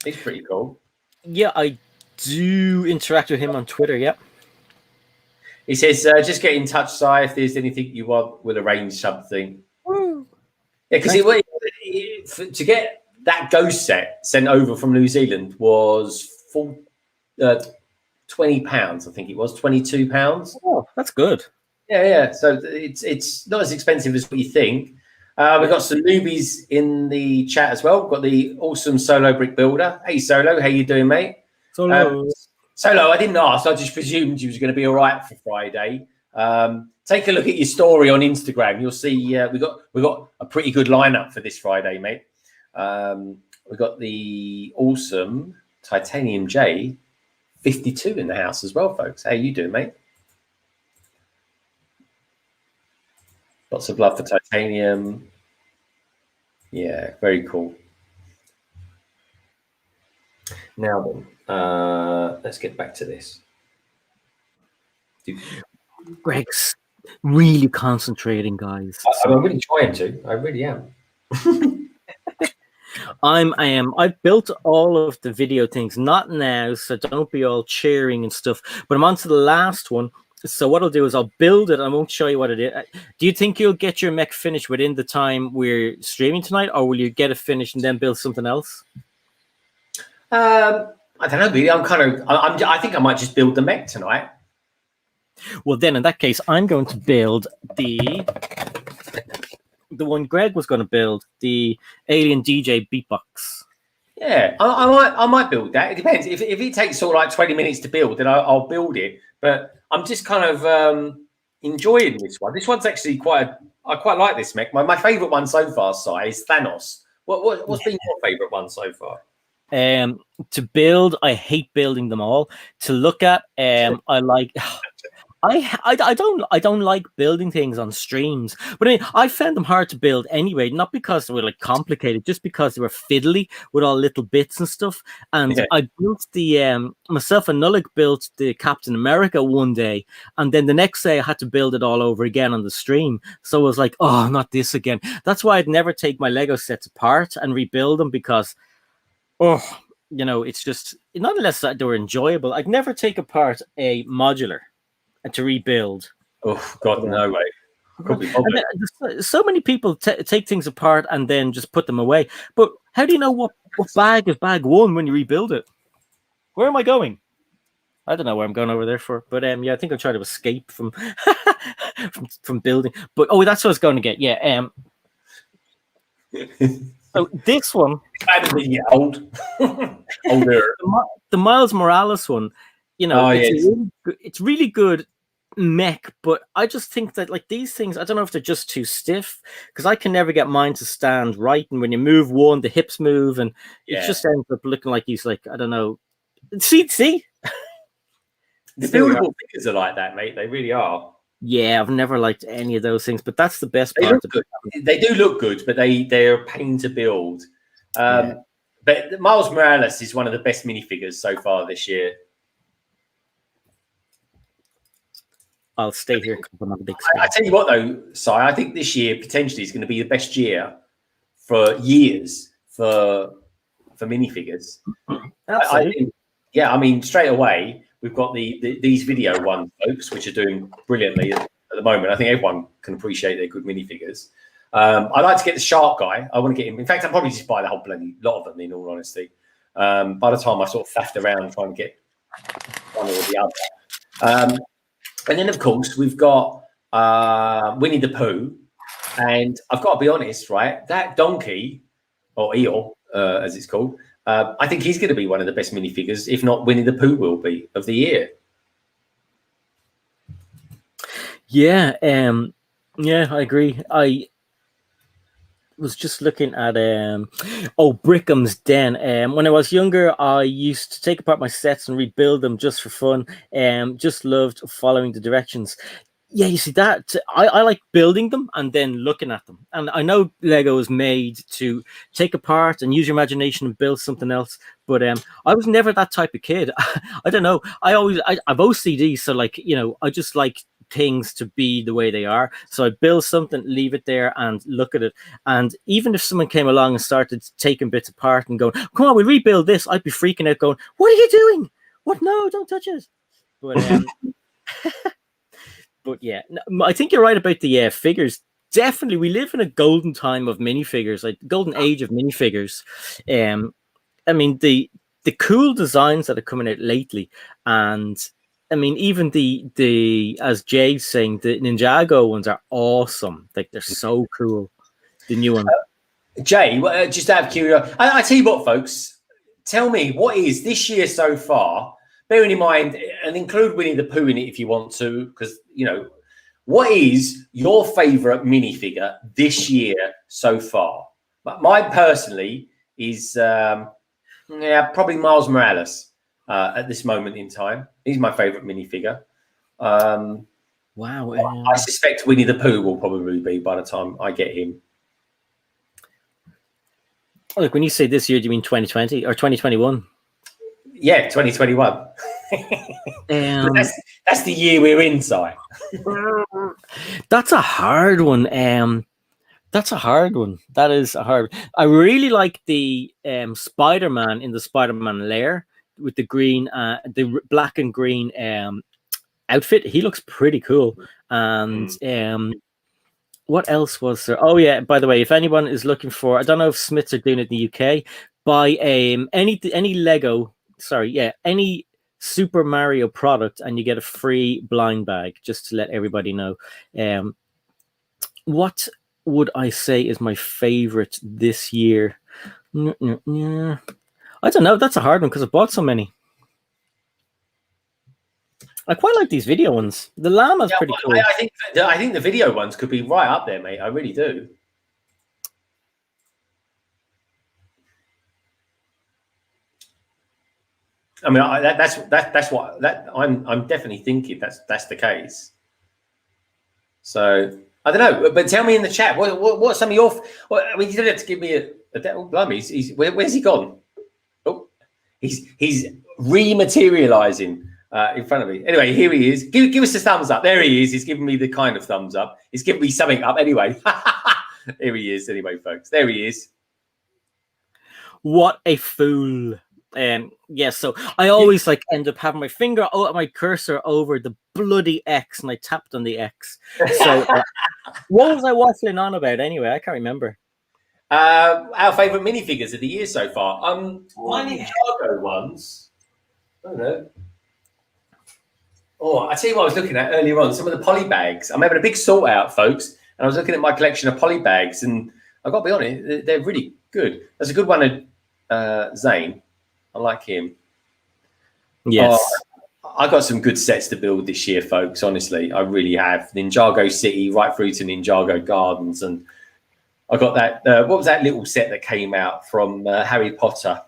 He's pretty cool. Yeah, I do interact with him on Twitter. Yep. He says, just get in touch, Si. If there's anything you want, we'll arrange something. Woo. Yeah, because to get that ghost set sent over from New Zealand was £20. I think it was £22. Oh, that's good. Yeah. So it's not as expensive as what you think. We've got some newbies in the chat as well. We've got the awesome Solo Brick Builder. Hey, Solo, how you doing, mate? Solo, I didn't ask. I just presumed you was going to be all right for Friday. Take a look at your story on Instagram. You'll see we got a pretty good lineup for this Friday, mate. We've got the awesome Titanium J 52 in the house as well, folks. How you doing, mate? Lots of love for Titanium. Yeah, very cool. Now then, let's get back to this. Greg's really concentrating, guys. I'm really trying to. I really am. I've built all of the video things, not now, so don't be all cheering and stuff. But I'm on to the last one. So what I'll do is I'll build it. I won't show you what it is. Do you think you'll get your mech finished within the time we're streaming tonight, or will you get it finished and then build something else? I don't know, really. I think I might just build the mech tonight. Well, then in that case, I'm going to build the one Greg was going to build, the Alien DJ beatbox. Yeah, I might build that. It depends. If it takes sort of like 20 minutes to build, then I'll build it. But I'm just kind of enjoying this one. This one's actually I quite like this mech. My favourite one so far, Si, is Thanos. What's been your favourite one so far? To build, I hate building them all. To look at, I I don't like building things on streams, but I found them hard to build anyway. Not because they were like complicated, just because they were fiddly with all little bits and stuff. And Yeah. I built the myself and Nullik built the Captain America one day, and then the next day I had to build it all over again on the stream. So I was like, oh, not this again. That's why I'd never take my Lego sets apart and rebuild them because, oh, you know, it's just not unless they were enjoyable. I'd never take apart a modular and to rebuild. Oh God, no way. Could be So many people take things apart and then just put them away. But how do you know what bag is bag one when you rebuild it? Where am I going? I don't know where I'm going over there for. But yeah, I think I'm trying to escape from from building. But oh, that's what I was going to get. Yeah. So this one, old, older. The Miles Morales one. You know, it's really good mech, but I just think that like these things, I don't know if they're just too stiff because I can never get mine to stand right, and when you move one, the hips move, and it just ends up looking like he's like, I don't know. See, the buildable figures are like that, mate. They really are. Yeah, I've never liked any of those things, but that's the best part. They do look good, but they're a pain to build. But Miles Morales is one of the best minifigures so far this year. I'll stay here because I'm on the big screen. I tell you what, though, Si, I think this year potentially is going to be the best year for years for minifigures. I think, yeah, I mean, straight away we've got these Vidiyo ones, folks, which are doing brilliantly at the moment. I think everyone can appreciate their good minifigures. I'd like to get the shark guy. I want to get him. In fact, I'll probably just buy the whole bloody lot of them. In all honesty, by the time I sort of faffed around trying to get one or the other. And then, of course, we've got Winnie the Pooh. And I've got to be honest, right? That donkey, or eel, as it's called, I think he's going to be one of the best minifigures, if not Winnie the Pooh will be, of the year. Yeah, yeah, I agree. I was just looking at Brickham's Den. When I was younger, I used to take apart my sets and rebuild them just for fun. Just loved following the directions. Yeah, you see that I like building them and then looking at them. And I know Lego is made to take apart and use your imagination and build something else. But I was never that type of kid. I don't know. I've OCD, so like, you know, I just like things to be the way they are. So I build something, leave it there and look at it. And even if someone came along and started taking bits apart and going, come on, we'll rebuild this, I'd be freaking out going, what are you doing? What? No, don't touch it. But but yeah, I think you're right about the figures. Definitely, we live in a golden time of minifigures, like golden age of minifigures. I mean, the cool designs that are coming out lately, and I mean, even the as Jay's saying, the Ninjago ones are awesome. Like they're so cool. The new one. Jay, just out of curiosity, I tell you what, folks, tell me what is this year so far. Bearing in mind, and include Winnie the Pooh in it if you want to, because, you know, what is your favourite minifigure this year so far? But mine personally is, probably Miles Morales at this moment in time. He's my favourite minifigure. Wow. I suspect Winnie the Pooh will probably be by the time I get him. Look, when you say this year, do you mean 2020 or 2021? Yeah, 2021. That's the year we're in, Si. That's a hard one. That's a hard one. That is a hard one. I really like the Spider-Man in the Spider-Man lair with the green, the black and green outfit. He looks pretty cool. And what else was there? Oh yeah, by the way, if anyone is looking for, I don't know if Smiths are doing it in the UK, buy any Lego. Sorry, yeah, any Super Mario product and you get a free blind bag, just to let everybody know. What would I say is my favorite this year? I don't know. That's a hard one because I bought so many. I quite like these Vidiyo ones. The llama's pretty cool. I think the Vidiyo ones could be right up there, mate. I really do. I mean, that's what I'm definitely thinking. That's the case. So I don't know, but tell me in the chat what some of your. I mean, you don't have to give me a oh, blimey, where's he gone? Oh, he's rematerializing in front of me. Anyway, here he is. Give us a thumbs up. There he is. He's giving me the kind of thumbs up. He's giving me something up anyway. Here he is. Anyway, folks, there he is. What a fool. Yes, so I always like end up having my finger my cursor over the bloody X, and I tapped on the X. So what was I waffling on about anyway? I can't remember. Our favorite minifigures of the year so far. My Ninjago ones. I don't know. Oh, I tell you what I was looking at earlier on. Some of the poly bags. I'm having a big sort out, folks, and I was looking at my collection of poly bags, and I've got to be honest, they're really good. There's a good one at Zane. I like him. Yes. I got some good sets to build this year, folks. Honestly, I really have. Ninjago City right through to Ninjago Gardens. And I got that. What was that little set that came out from Harry Potter?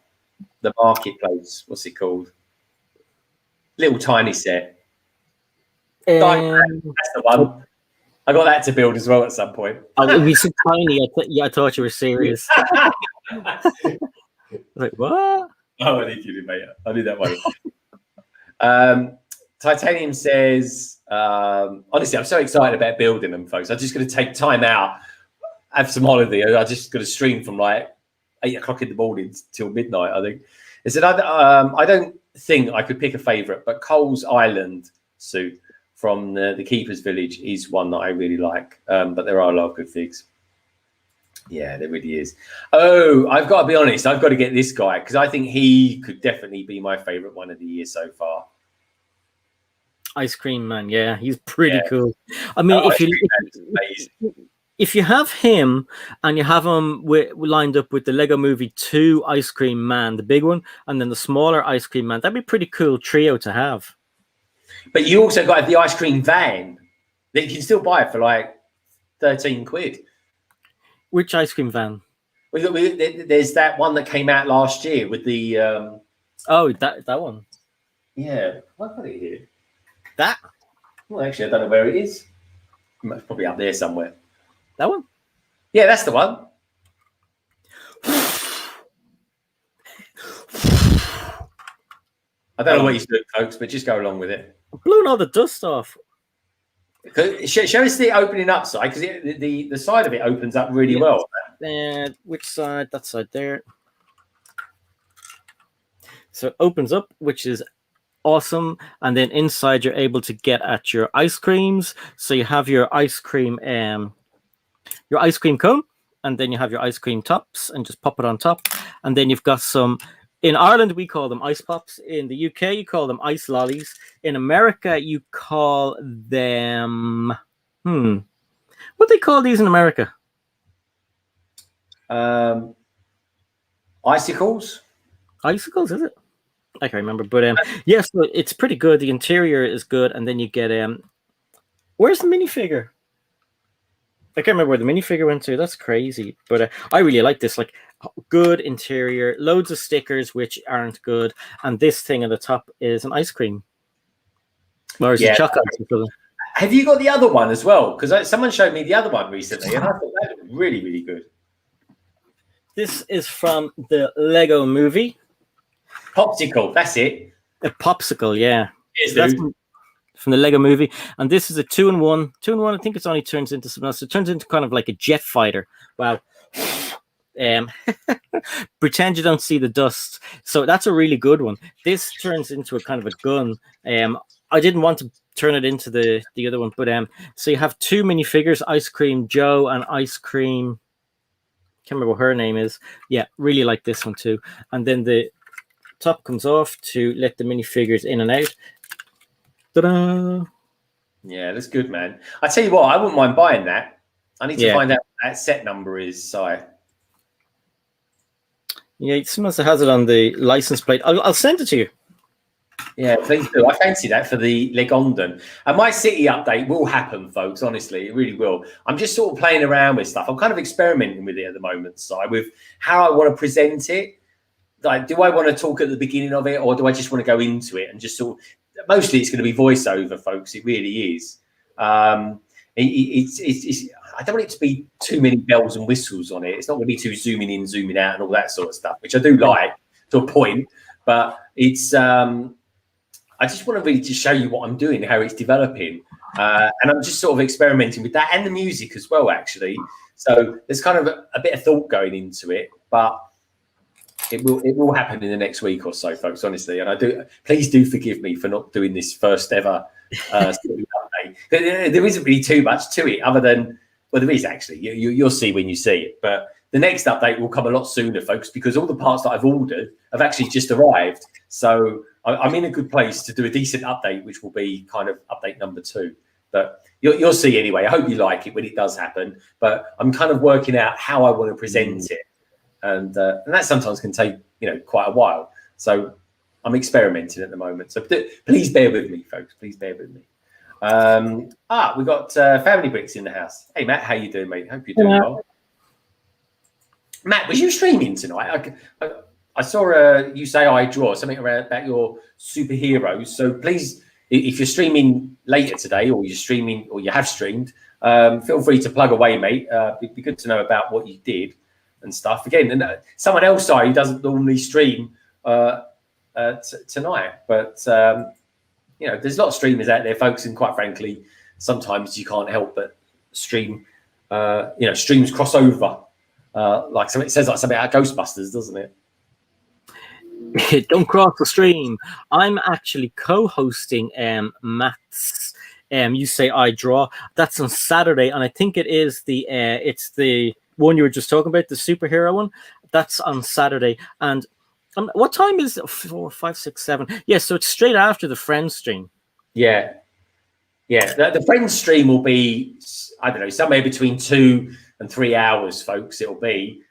The Marketplace. What's it called? Little tiny set. That's the one. I got that to build as well at some point. Oh, it was so tiny. I thought you were serious. Like, what? Oh, I need you to, mate. I knew that one. Titanium says, honestly, I'm so excited about building them, folks. I'm just going to take time out, have some holiday. I just got to stream from like 8 o'clock in the morning till midnight, I think. It said, I don't think I could pick a favorite, but Cole's Island suit from the Keeper's Village is one that I really like. But there are a lot of good things. Yeah, there really is. Oh, I've got to be honest. I've got to get this guy because I think he could definitely be my favorite one of the year so far. Ice Cream Man, yeah, he's pretty cool. I mean, if you have him and you have him lined up with the Lego Movie 2 Ice Cream Man, the big one, and then the smaller Ice Cream Man, that'd be a pretty cool trio to have. But you also got the ice cream van that you can still buy it for like 13 quid. Which ice cream van? There's that one that came out last year with the. Oh, that one. Yeah, I've got it here. That? Well, actually, I don't know where it is. It's probably up there somewhere. That one? Yeah, that's the one. I don't know what he's doing, folks, but just go along with it. I'm blowing all the dust off. Show us the opening up side, because the side of it opens up really well. Which side? That side there. So it opens up, which is awesome. And then inside, you're able to get at your ice creams. So you have your ice cream cone, and then you have your ice cream tops, and just pop it on top. And then you've got some. In Ireland, we call them ice pops. In the UK, you call them ice lollies. In America, you call them... What do they call these in America? Icicles? Icicles, is it? I can't remember. But yes, so it's pretty good. The interior is good. And then you get... where's the minifigure? I can't remember where the minifigure went to. That's crazy. But I really like this. Like, good interior, loads of stickers which aren't good, and this thing at the top is an ice cream. Or is it chocolate? Have you got the other one as well? Because someone showed me the other one recently, and I thought that looked really, really good. This is from the Lego Movie. Popsicle, that's it. A popsicle, yeah. That's from the Lego Movie, and this is a 2-in-1. 2-in-1. I think it's only turns into something else. It turns into kind of like a jet fighter. Wow. Pretend you don't see the dust. So that's a really good one. This turns into a kind of a gun. I didn't want to turn it into the other one, but so you have 2 minifigures, Ice Cream Joe and Ice Cream. Can't remember what her name is. Yeah, really like this one too. And then the top comes off to let the minifigures in and out. Ta-da! Yeah, that's good, man. I tell you what, I wouldn't mind buying that. I need to find out what that set number is, Si. Yeah, someone else has it on the license plate. I'll send it to you. Yeah, please do. I fancy that for the Legondon. And my city update will happen, folks. Honestly, it really will. I'm just sort of playing around with stuff. I'm kind of experimenting with it at the moment, Si, with how I want to present it. like, do I want to talk at the beginning of it, or do I just want to go into it and just sort of? Mostly, it's going to be voiceover, folks. It really is. It's I don't want it to be too many bells and whistles on it. It's not going to be too zooming in, zooming out, and all that sort of stuff, which I do like to a point. But it's I just want to really just show you what I'm doing, how it's developing, and I'm just sort of experimenting with that and the music as well, actually. So there's kind of a bit of thought going into it, but it will happen in the next week or so, folks. Honestly, and please do forgive me for not doing this first ever update. There isn't really too much to it, other than, well, there is actually. You'll see when you see it, but the next update will come a lot sooner, folks, because all the parts that I've ordered have actually just arrived. So I'm in a good place to do a decent update, which will be kind of update number 2. But you'll see anyway. I hope you like it when it does happen. But I'm kind of working out how I want to present it, and that sometimes can take quite a while. So I'm experimenting at the moment. So please bear with me, folks. Please bear with me. We got Family Bricks in the house. Hey, Matt, how you doing, mate? Hope you're doing well. Matt, was you streaming tonight? I saw you say I draw something about your superheroes. So please, if you're streaming later today, or you're streaming, or you have streamed, feel free to plug away, mate. It'd be good to know about what you did and stuff. Again, and someone else who doesn't normally stream tonight, but there's a lot of streamers out there, folks, and quite frankly, sometimes you can't help but stream. Streams cross over. Like it says like something about Ghostbusters, doesn't it? Don't cross the stream. I'm actually co-hosting Matt's You Say I Draw. That's on Saturday, and I think it is it's the one you were just talking about, the superhero one. That's on Saturday. And what time is it? 4, 5, 6, 7? Yeah, so it's straight after the Friends stream. Yeah. The Friends stream will be, I don't know, somewhere between 2 and 3 hours, folks. It'll be.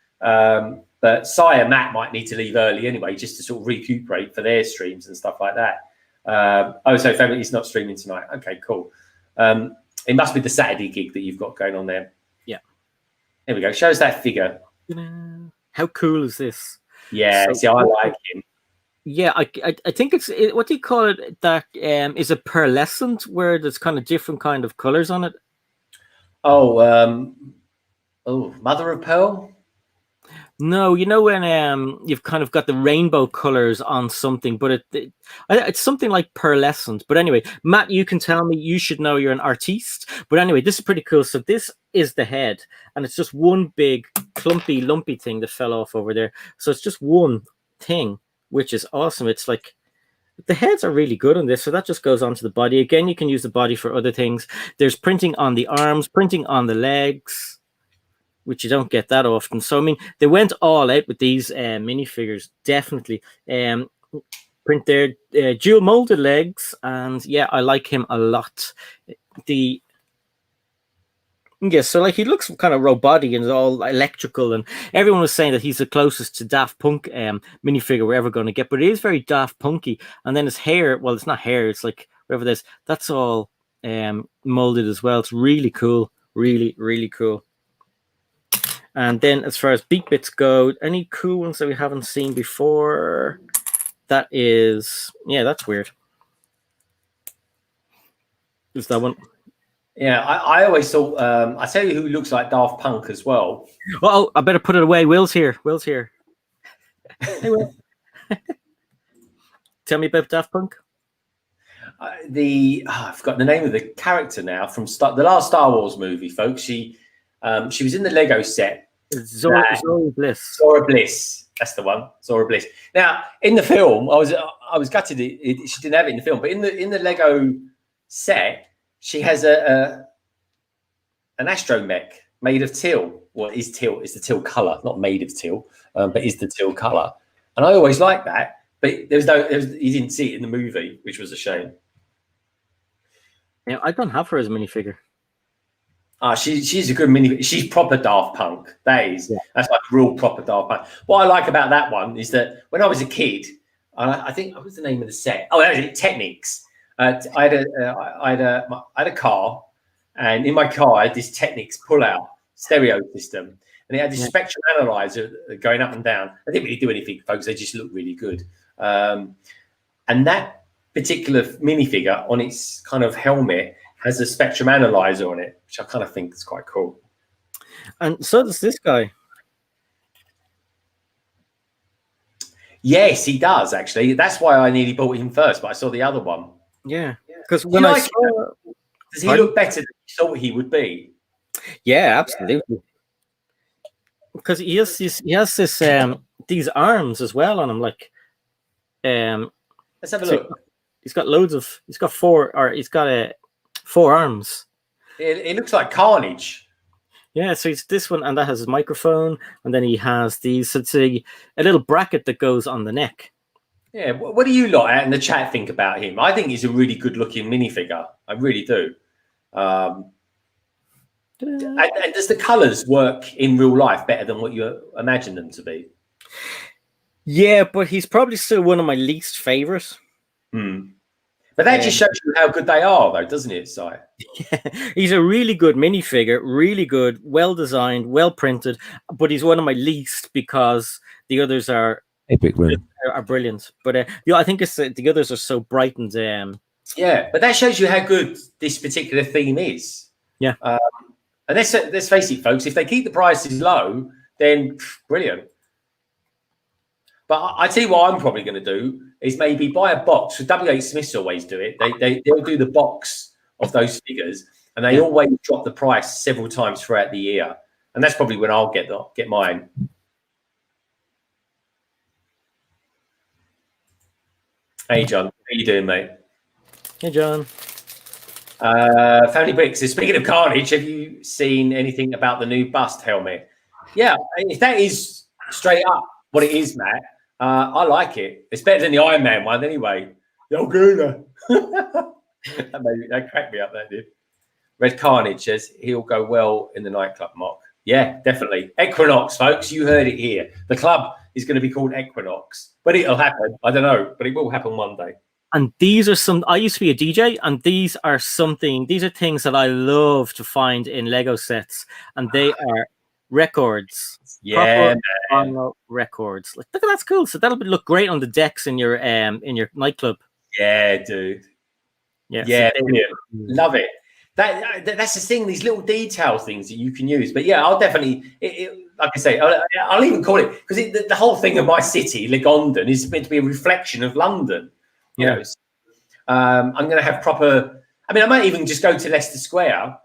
But Sai and Matt might need to leave early anyway, just to sort of recuperate for their streams and stuff like that. So Family's not streaming tonight. Okay, cool. It must be the Saturday gig that you've got going on there. Yeah. There we go. Show us that figure. How cool is this? Yeah, see, I like him. Yeah, I think it's, what do you call it? That is a pearlescent, where there's kind of different kind of colors on it. Oh, mother of pearl. No, when you've kind of got the rainbow colors on something, but it's something like pearlescent. But anyway, Matt, you can tell me. You should know, you're an artiste. But anyway, this is pretty cool. So this is the head, and it's just one big clumpy, lumpy thing that fell off over there. So it's just one thing, which is awesome. It's like, the heads are really good on this. So that just goes onto the body. Again, you can use the body for other things. There's printing on the arms, printing on the legs, which you don't get that often. So, I mean, they went all out with these minifigures, definitely. Print their dual molded legs, and yeah, I like him a lot. So like, he looks kind of robotic and all electrical, and everyone was saying that he's the closest to Daft Punk minifigure we're ever going to get, but it is very Daft Punky. And then his hair, well, it's not hair, it's like whatever this, that's all molded as well. It's really cool, really, really cool. And then as far as beat bits go, any cool ones that we haven't seen before? That is, yeah, that's weird. Is that one? Yeah, I always thought, I tell you who looks like Daft Punk as well. Oh, I better put it away. Will's here. Hey, Will. Tell me about Daft Punk. I've forgotten the name of the character now from the last Star Wars movie, folks. She was in the Lego set. Zora Bliss. Zora Bliss. That's the one. Zora Bliss. Now, in the film, I was gutted she didn't have it in the film, but in the Lego set, she has an astromech made of teal. Well, is teal? It's the teal color, not made of teal, but is the teal color. And I always liked that, but you didn't see it in the movie, which was a shame. Yeah, I don't have her as a minifigure. She's a good mini. She's proper Daft Punk. That's like real proper Daft Punk. What I like about that one is that when I was a kid, I think, what was the name of the set? Oh, that was it, Technics. I had a car, and in my car I had this Technics pull-out stereo system, and it had this spectrum analyzer going up and down. They didn't really do anything, folks. They just looked really good. And that particular minifigure on its kind of helmet has a spectrum analyzer on it, which I kind of think is quite cool. And so does this guy. Yes, he does, actually. That's why I nearly bought him first, but I saw the other one. Yeah, because when I saw... Does he look better than you thought he would be? Yeah, absolutely. Because he has this these arms as well on him, like let's have a look. He's got four arms. It looks like Carnage. Yeah, so it's this one, and that has his microphone, and then he has these. So it's a little bracket that goes on the neck. Yeah, what do you lot out in the chat think about him? I think he's a really good-looking minifigure. I really do. And does the colours work in real life better than what you imagine them to be? Yeah, but he's probably still one of my least favourites. But that just shows you how good they are, though, doesn't it, Si? Yeah, he's a really good minifigure, really good, well designed, well printed. But he's one of my least because the others are brilliant. But I think it's the others are so bright and yeah, but that shows you how good this particular theme is. Yeah, and let's face it, folks. If they keep the prices low, then brilliant. But I tell you what I'm probably going to do is maybe buy a box. So WH Smiths always do it. They'll do the box of those figures, and they always drop the price several times throughout the year. And that's probably when I'll get mine. Hey, John. How you doing, mate? Hey, John. Family Bricks. So speaking of Carnage, have you seen anything about the new bust helmet? Yeah, if that is straight up what it is, Matt, I like it. It's better than the Iron Man one anyway. Yo, Guna. That cracked me up, that did. Red Carnage says he'll go well in the nightclub mock. Yeah, definitely. Equinox, folks, you heard it here. The club is going to be called Equinox, but it'll happen. I don't know, but it will happen one day. And these are I used to be a DJ, and these are things that I love to find in Lego sets, and they are records. Yeah, records. Like, look at that's cool. So that'll look great on the decks in your nightclub. Yeah, dude. Yeah, brilliant. Love it. That's the thing. These little detail things that you can use. But yeah, I'll definitely. Like I say, I'll even call it because the whole thing of my city, London, is meant to be a reflection of London. You know, I'm going to have proper. I mean, I might even just go to Leicester Square.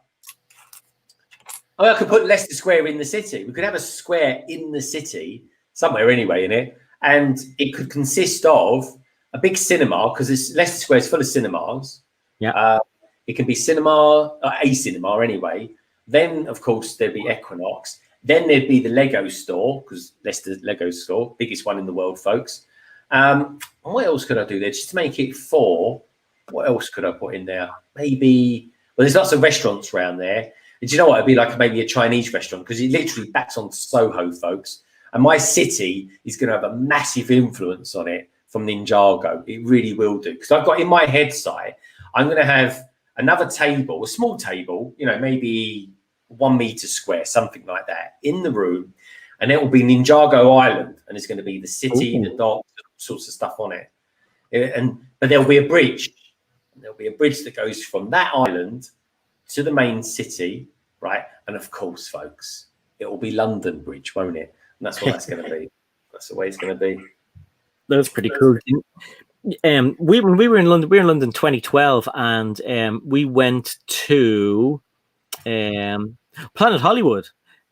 I could put Leicester Square in the city. We could have a square in the city somewhere anyway in it, and it could consist of a big cinema because Leicester Square is full of cinemas. Yeah, it can be cinema, a cinema anyway. Then, of course, there'd be Equinox. Then there'd be the Lego store because Leicester Lego store, biggest one in the world, folks. What else could I do there? Just to make it 4. What else could I put in there? Maybe. Well, there's lots of restaurants around there. And do you know what? It'd be like maybe a Chinese restaurant because it literally backs on Soho, folks. And my city is going to have a massive influence on it from Ninjago. It really will do. Because I've got in my head side, I'm going to have another table, a small table, you know, maybe 1 meter square, something like that, in the room. And it will be Ninjago Island. And it's going to be the city, the docks, all sorts of stuff on it. But there'll be a bridge. There'll be a bridge that goes from that island to the main city, right? And of course, folks, it will be London Bridge, won't it? And that's what that's going to be. That's the way it's going to be. That's pretty cool. We were in London. We were in London 2012, and we went to Planet Hollywood.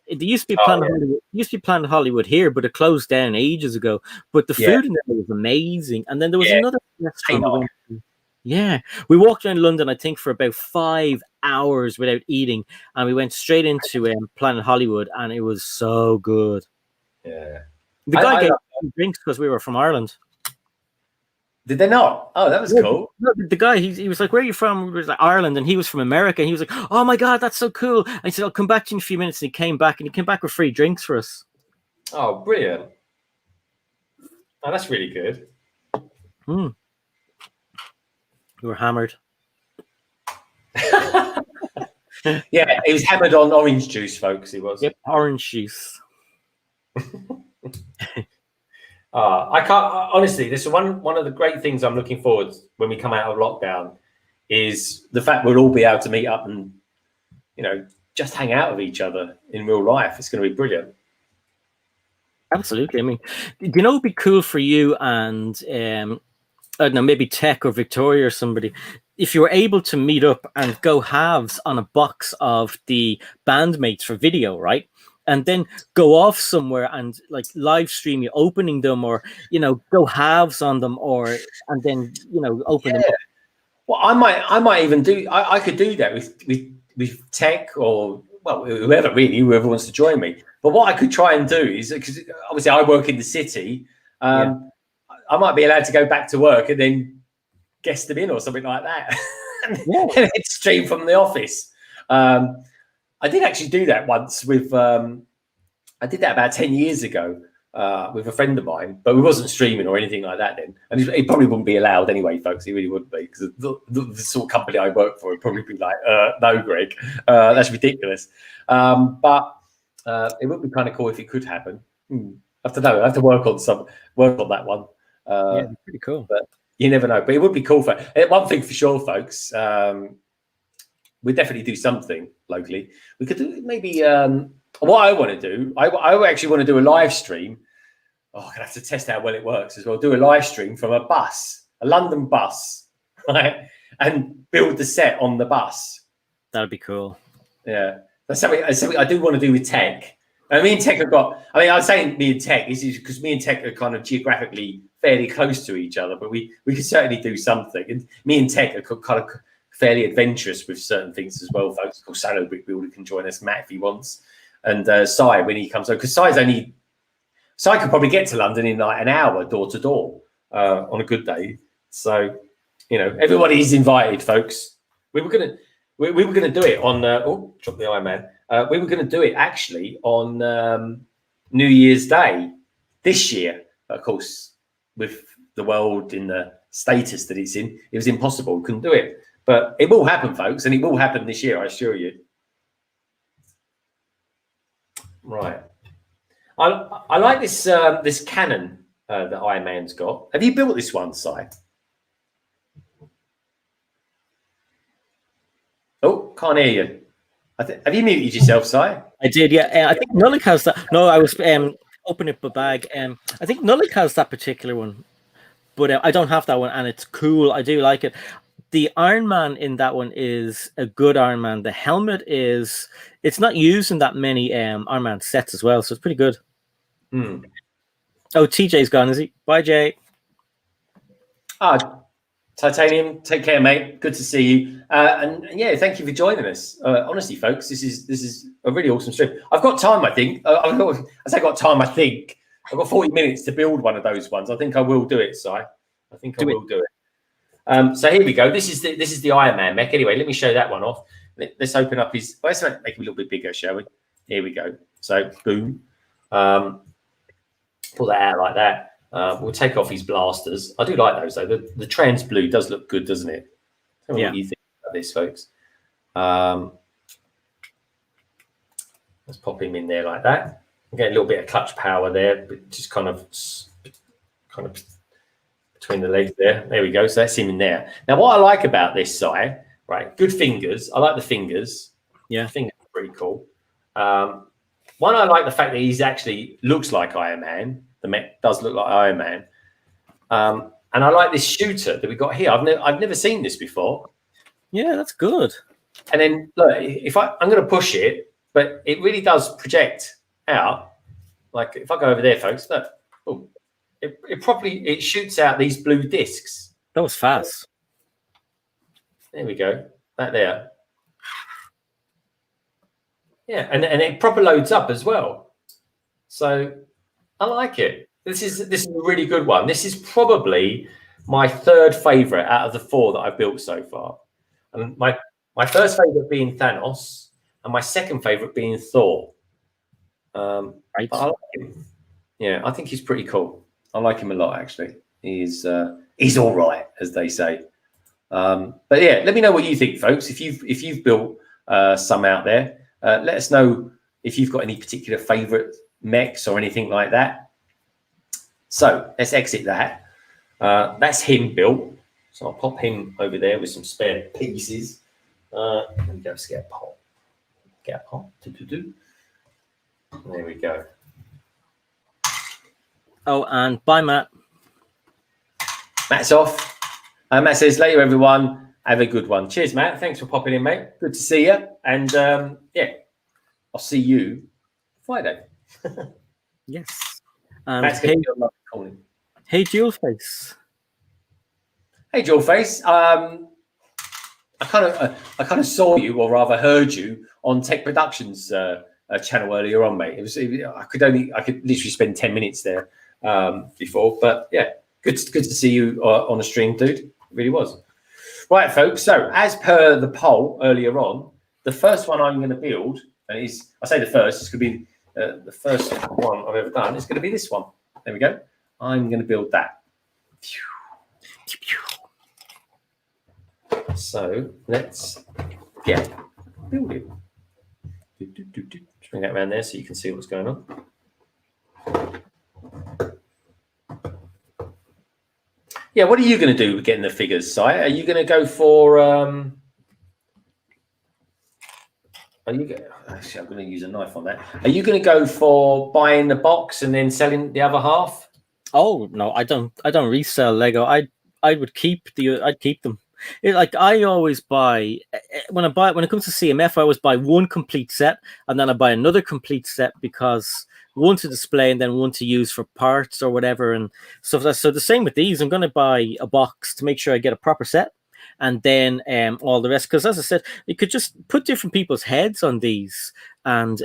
It used to be Hollywood. It used to be Planet Hollywood here, but it closed down ages ago. But the food in there was amazing. And then there was another restaurant we went to. Yeah, we walked around London, I think, for about 5 hours without eating, and we went straight into Planet Hollywood, and it was so good. Yeah, the guy gave drinks because we were from Ireland. Did they not? Oh, that was cool. No, the guy, he was like, "Where are you from?" We was like, "Ireland," and he was from America. And he was like, "Oh my god, that's so cool!" And he said, "I'll come back to you in a few minutes." And he came back, with free drinks for us. Oh, brilliant! Oh, that's really good. We were hammered. Yeah, it was hammered on orange juice, folks. It was. Yep, orange juice. I can't honestly. This is one of the great things I'm looking forward to when we come out of lockdown is the fact we'll all be able to meet up and just hang out with each other in real life. It's going to be brilliant. Absolutely. I mean, it'd be cool for you and I don't know, maybe Tech or Victoria or somebody, if you were able to meet up and go halves on a box of the bandmates for Vidiyo, right? And then go off somewhere and like live stream you opening them, or go halves on them, and then open them up. Well, I might even do. I could do that with Tech or whoever wants to join me. But what I could try and do is, because obviously I work in the city, I might be allowed to go back to work and then guest them in or something like that, and then stream from the office. I did actually do that once with. I did that about 10 years ago with a friend of mine, but we wasn't streaming or anything like that then, and it probably wouldn't be allowed anyway, folks. It really wouldn't be, because the sort of company I work for would probably be like, "No, Greg, that's ridiculous." But it would be kind of cool if it could happen. I have to know. I have to work on that one. Yeah, pretty cool. But you never know. But it would be cool for one thing for sure, folks. We'd definitely do something locally. We could do maybe. What I want to do, I actually want to do a live stream. I'm gonna have to test how well it works as well. Do a live stream from a London bus, right? And build the set on the bus. That'd be cool. Yeah, that's something I do want to do with Tech. And me and Tech have got. I mean, I was saying me and Tech is because me and Tech are kind of geographically fairly close to each other, but we could certainly do something. And me and Tech are kind of fairly adventurous with certain things as well, folks. Of course, Salo Brick Builder can join us, Matt, if he wants. And Sai, when he comes over, because Sai could probably get to London in like an hour door to door on a good day. So, everybody's invited, folks. We were gonna do it on drop the Iron Man. We were gonna do it actually on New Year's Day this year. But of course, with the world in the status that it's in, it was impossible. We couldn't do it. But it will happen, folks, and it will happen this year, I assure you. Right. I like this this cannon that Iron Man's got. Have you built this one, Si? Oh, can't hear you. Have you muted yourself, Si? I did, yeah. I think Nullik has that. No, I was opening up a bag. I think Nullik has that particular one, but I don't have that one, and it's cool. I do like it. The Iron Man in that one is a good Iron Man. The helmet it's not used in that many Iron Man sets as well, so it's pretty good. Oh, TJ's gone, is he? Bye, Jay. Titanium, take care, mate. Good to see you. And yeah, thank you for joining us. Honestly, folks, this is a really awesome stream. I've got time, I think. I've got 40 minutes to build one of those ones. I think I will do it, Si. I think I will do it. So here we go. This is the Iron Man mech. Anyway, let me show that one off. Let's open up his. Let's make him a little bit bigger, shall we? Here we go. So boom. Pull that out like that. We'll take off his blasters. I do like those though. The trans blue does look good, doesn't it? Tell me what you think about this, folks. Let's pop him in there like that. Get a little bit of clutch power there, but just kind of between the legs there. There we go. So that's him in there. Now, what I like about this side, right? Good fingers. I like the fingers. Yeah, fingers are pretty cool. One, I like the fact that he's actually looks like Iron Man. The mech does look like Iron Man. And I like this shooter that we got here. I've never seen this before. Yeah, that's good. And then look, if I'm going to push it, but it really does project out. Like if I go over there, folks, look, boom. It shoots out these blue discs. That was fast. There we go. That there. Yeah, and it proper loads up as well. So I like it. This is a really good one. This is probably my third favorite out of the 4 that I've built so far. And my first favorite being Thanos, and my second favorite being Thor. Right. I like him. Yeah, I think he's pretty cool. I like him a lot, actually. He's all right, as they say. But yeah, let me know what you think, folks. If you've built some out there. Let us know if you've got any particular favorite mechs or anything like that. So let's exit that. That's him built. So I'll pop him over there with some spare pieces. Let me go get a pot. Get a pot. There we go. Oh, and bye, Matt. Matt's off. Matt says, later, everyone. Have a good one. Cheers, Matt. Thanks for popping in, mate. Good to see you. And yeah, I'll see you Friday. Yes. And Matt's hey, calling. hey, Jewel Face. Hey, Jewel Face. I kind of saw you, or rather heard you, on Tech Productions channel earlier on, mate. I could literally spend 10 minutes there before, but yeah, good to see you on a stream, dude. It really was. Right, folks. So as per the poll earlier on, the first one I'm going to build, and I say the first, it's going to be the first one I've ever done. It's going to be this one. There we go. I'm going to build that. So let's get building. Just bring that around there so you can see what's going on. Yeah, what are you going to do with getting the figures, Si? Are you going to go for? Actually, I'm going to use a knife on that. Are you going to go for buying the box and then selling the other half? Oh no, I don't resell Lego. I'd keep them. I always buy when it comes to CMF, I always buy one complete set and then I buy another complete set because one to display and then one to use for parts or whatever and stuff. So the same with these. I'm going to buy a box to make sure I get a proper set, and then all the rest. Because as I said, you could just put different people's heads on these and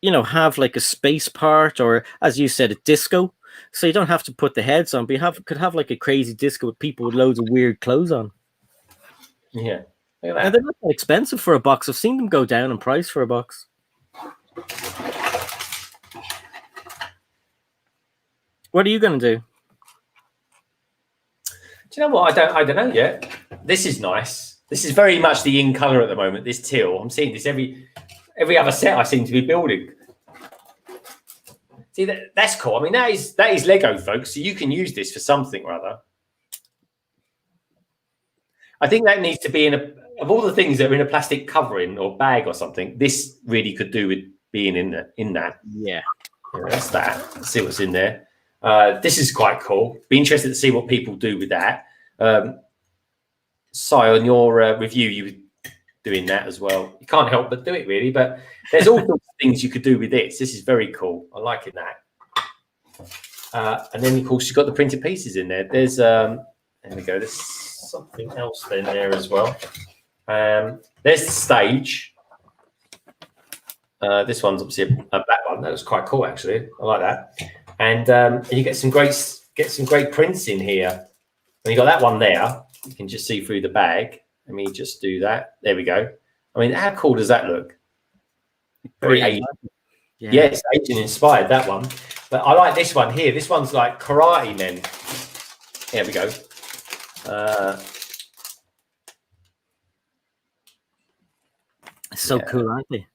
have like a space part or, as you said, a disco. So you don't have to put the heads on, but you could have like a crazy disco with people with loads of weird clothes on. Yeah. Look at that. And they're not that expensive for a box. I've seen them go down in price for a box. What are you going to do? Do you know what? I don't know yet. This is nice. This is very much the in color at the moment, this teal. I'm seeing this every other set I seem to be building. See, that's cool. I mean, that is Lego, folks. So you can use this for something or other. I think that needs to be of all the things that are in a plastic covering or bag or something, this really could do with being in that. Yeah. That's that. Let's see what's in there. This is quite cool. Be interested to see what people do with that. Si, on your review, you were doing that as well. You can't help but do it, really. But there's all sorts of things you could do with this. This is very cool. I'm liking that. And then, of course, you've got the printed pieces in there. There's there we go. There's something else in there as well. There's the stage. This one's obviously a black one. That was quite cool, actually. I like that. And you get some great prints in here. And you got that one there. You can just see through the bag. Let me just do that. There we go. I mean, how cool does that look? Very Asian. Yeah. Yes, Asian inspired, that one. But I like this one here. This one's like Karate Men. There we go. So cool, aren't they?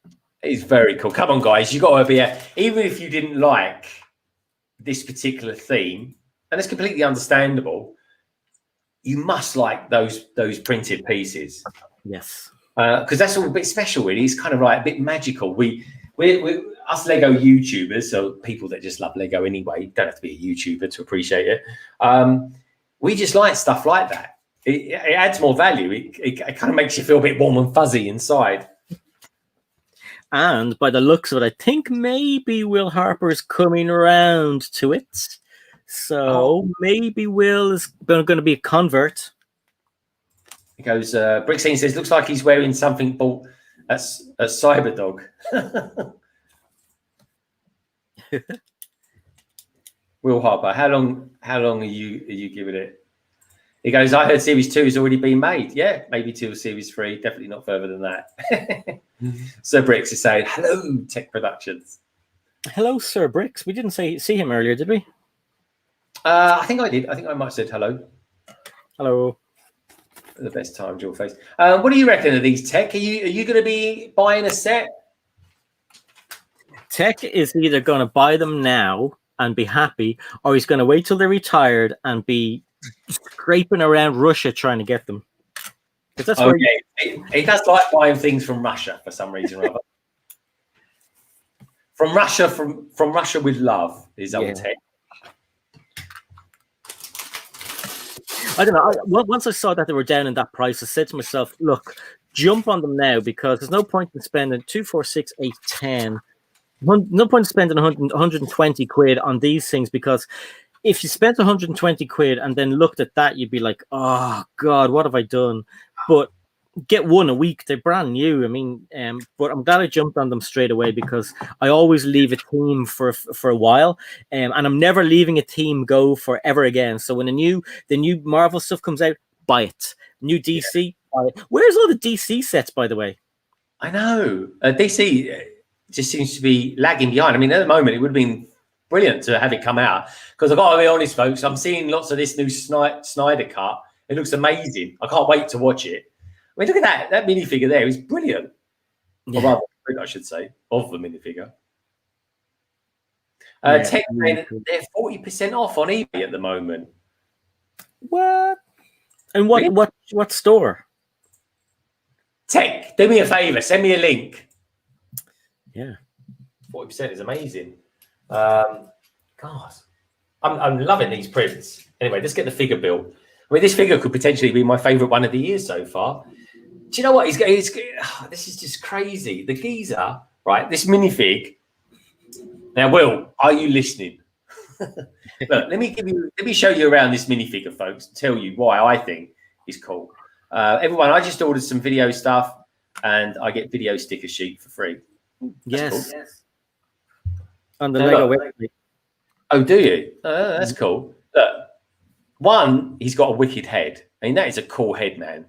It's very cool. Come on, guys. You got to be even if you didn't like this particular theme, and it's completely understandable, you must like those printed pieces. Yes. Because that's all a bit special, really. It's kind of like a bit magical. We us Lego YouTubers, so people that just love Lego anyway, you don't have to be a YouTuber to appreciate it. We just like stuff like that. It adds more value. It kind of makes you feel a bit warm and fuzzy inside. And by the looks of it, I think maybe Will Harper's coming around to it. So maybe Will is going to be a convert. He goes, Brickscene says, looks like he's wearing something bought at Cyberdog. Will Harper, how long are you giving it? He goes, I heard Series 2 has already been made. Yeah, maybe till Series 3, definitely not further than that. Sir Bricks is saying, hello, Tech Productions. Hello, Sir Bricks. We didn't see him earlier, did we? I think I did. I think I might have said hello. Hello. The best time, Jewel Face. What do you reckon of these, Tech? Are you going to be buying a set? Tech is either going to buy them now and be happy, or he's going to wait till they're retired and be scraping around Russia trying to get them. That's where he does like buying things from Russia for some reason or other. From Russia with love is old Tech. I don't know. Once I saw that they were down in that price, I said to myself, look, jump on them now, because there's no point in spending 2, 4, 6, 8, 10. No point in spending 120 quid on these things, because if you spent 120 quid and then looked at that, you'd be like, oh, God, what have I done? But get one a week. They're brand new. I mean, but I'm glad I jumped on them straight away, because I always leave a theme for a while, and I'm never leaving a theme go forever again. So when the new Marvel stuff comes out, buy it. New DC, buy it. Where's all the DC sets, by the way? I know DC just seems to be lagging behind. I mean, at the moment, it would have been brilliant to have it come out, because I've got to be honest, folks. I'm seeing lots of this new Snyder cut. It looks amazing. I can't wait to watch it. I mean, look at that minifigure there. It's brilliant. Yeah. Or rather, I should say, of the minifigure. Tech, they're 40% off on eBay at the moment. What? And what store? Tech, do me a favor. Send me a link. Yeah. 40% is amazing. God, I'm loving these prints. Anyway, let's get the figure built. I mean, this figure could potentially be my favorite one of the year so far. Do you know what? This is just crazy. The geezer, right? This minifig. Now, Will, are you listening? Look, let me show you around this minifigure, folks, and tell you why I think it's cool. Everyone, I just ordered some video stuff, and I get video sticker sheet for free. Yes. Cool. On the Lego website. Oh, do you? That's cool. Look, one, he's got a wicked head. I mean, that is a cool head, man.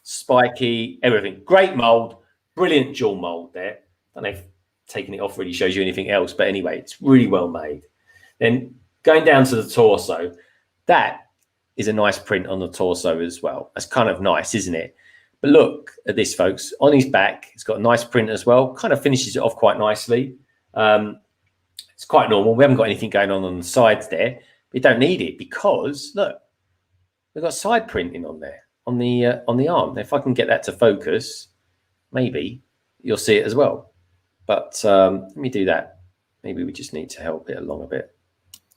Spiky, everything. Great mold. Brilliant dual mold there. I don't know if taking it off really shows you anything else, but anyway, it's really well made. Then going down to the torso, that is a nice print on the torso as well. That's kind of nice, isn't it? But look at this, folks. On his back, it's got a nice print as well. Kind of finishes it off quite nicely. It's quite normal. We haven't got anything going on the sides there. We don't need it, because look, we've got side printing on there on the arm. If I can get that to focus, maybe you'll see it as well. But let me do that. Maybe we just need to help it along a bit.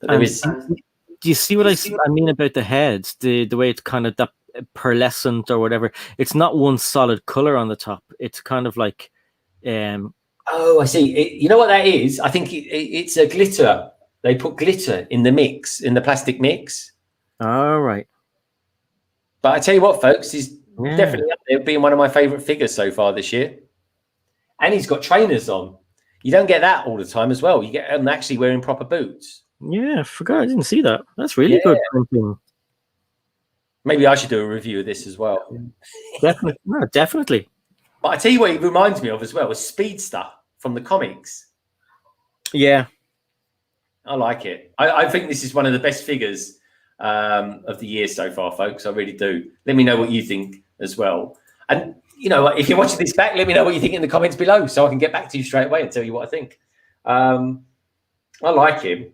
But there is. Do you see what I mean about the heads? The way it's kind of that pearlescent or whatever. It's not one solid color on the top. It's kind of like. Oh, I see. You know what that is? I think it's a glitter. They put glitter in the mix, in the plastic mix. All right. But I tell you what, folks, he's definitely up there being one of my favorite figures so far this year. And he's got trainers on. You don't get that all the time as well. You get them actually wearing proper boots. Yeah, I forgot. I didn't see that. That's really good printing. Maybe I should do a review of this as well. Definitely. No, definitely. But I tell you what it reminds me of as well is Speedster from the comics. Yeah. I like it. I think this is one of the best figures of the year so far, folks. I really do. Let me know what you think as well. And, you know, if you're watching this back, let me know what you think in the comments below so I can get back to you straight away and tell you what I think. I like him.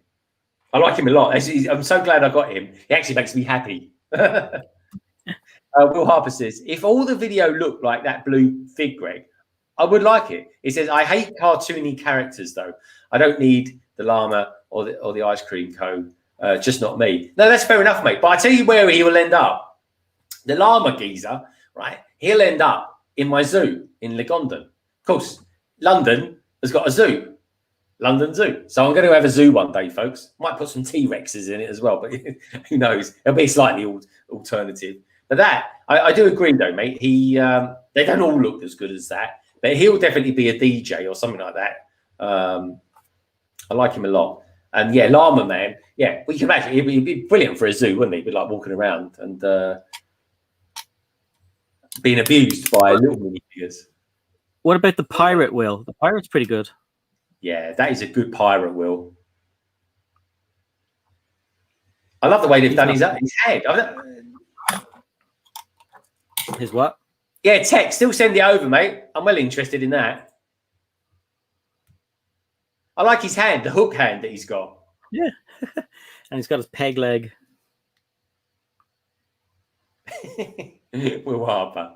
I like him a lot. I'm so glad I got him. He actually makes me happy. Will Harper says, if all the video looked like that blue fig, Greg, I would like it. He says, I hate cartoony characters, though. I don't need the llama or the ice cream cone. Just not me. No, that's fair enough, mate. But I tell you where he will end up. The llama geezer, right? He'll end up in my zoo in Legondon. Of course, London has got a zoo. London Zoo. So I'm going to have a zoo one day, folks. Might put some T-Rexes in it as well, but who knows? It'll be slightly alternative. But that, I do agree, though, mate. They don't all look as good as that, but he'll definitely be a DJ or something like that. I like him a lot. And yeah, Llama Man. Yeah, we can imagine he'd be brilliant for a zoo, wouldn't he? He'd be like walking around and being abused by little minifigures. What about the pirate, Will? The pirate's pretty good. Yeah, that is a good pirate, Will. I love the way they've done his head. His what? Yeah, tech. Still send it over, mate. I'm well interested in that. I like his hand, the hook hand that he's got. Yeah. And he's got his peg leg. Will Harper.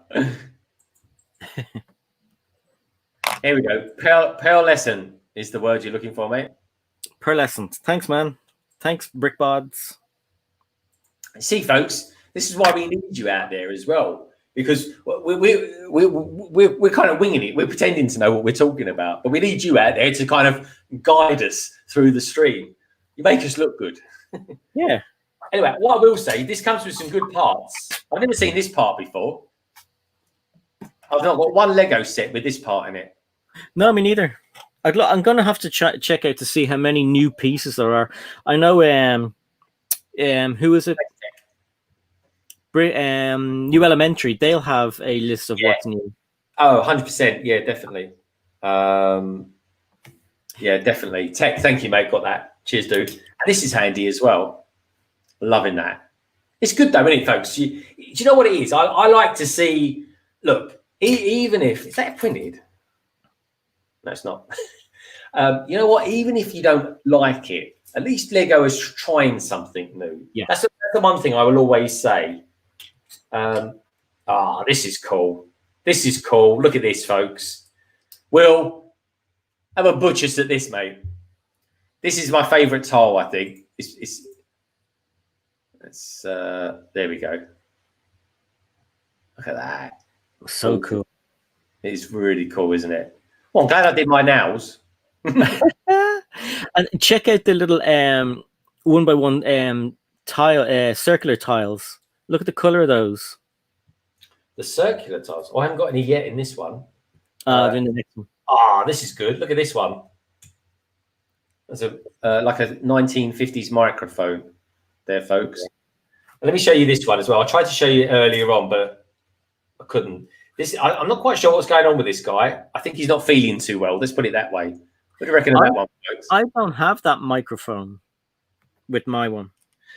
Here we go. Pearlescent is the word you're looking for, mate. Pearlescent. Thanks, man. Thanks, Brickbods. See, folks, this is why we need you out there as well, because we're kind of winging it. We're pretending to know what we're talking about, but we need you out there to kind of guide us through the stream. You make us look good. Yeah. Anyway, what I will say, this comes with some good parts. I've never seen this part before. I've not got one Lego set with this part in it. No, me neither. I'm going to have to check out to see how many new pieces there are. I know, who is it? New Elementary. They'll have a list of what's new. Oh, 100%. Yeah, definitely. Yeah, definitely. Tech, thank you, mate. Got that. Cheers, dude. And this is handy as well. Loving that. It's good though, isn't it, folks? Do you know what it is? I like to see, look, even if, is that printed? No, it's not. You know what? Even if you don't like it, at least Lego is trying something new. Yeah. That's the one thing I will always say. This is cool. This is cool. Look at this, folks. Will, have a butcher's at this, mate. This is my favourite tile, I think. There we go. Look at that. So cool. It's really cool, isn't it? Well, I'm glad I did my nails. And check out the little one by one tile, circular tiles. Look at the color of those. The circular tiles. Oh, I haven't got any yet in this one. In the next one. This is good. Look at this one. There's like a 1950s microphone there, folks. And let me show you this one as well. I tried to show you earlier on, but I couldn't. I'm not quite sure what's going on with this guy. I think he's not feeling too well. Let's put it that way. What do you reckon of that one, folks? I don't have that microphone with my one.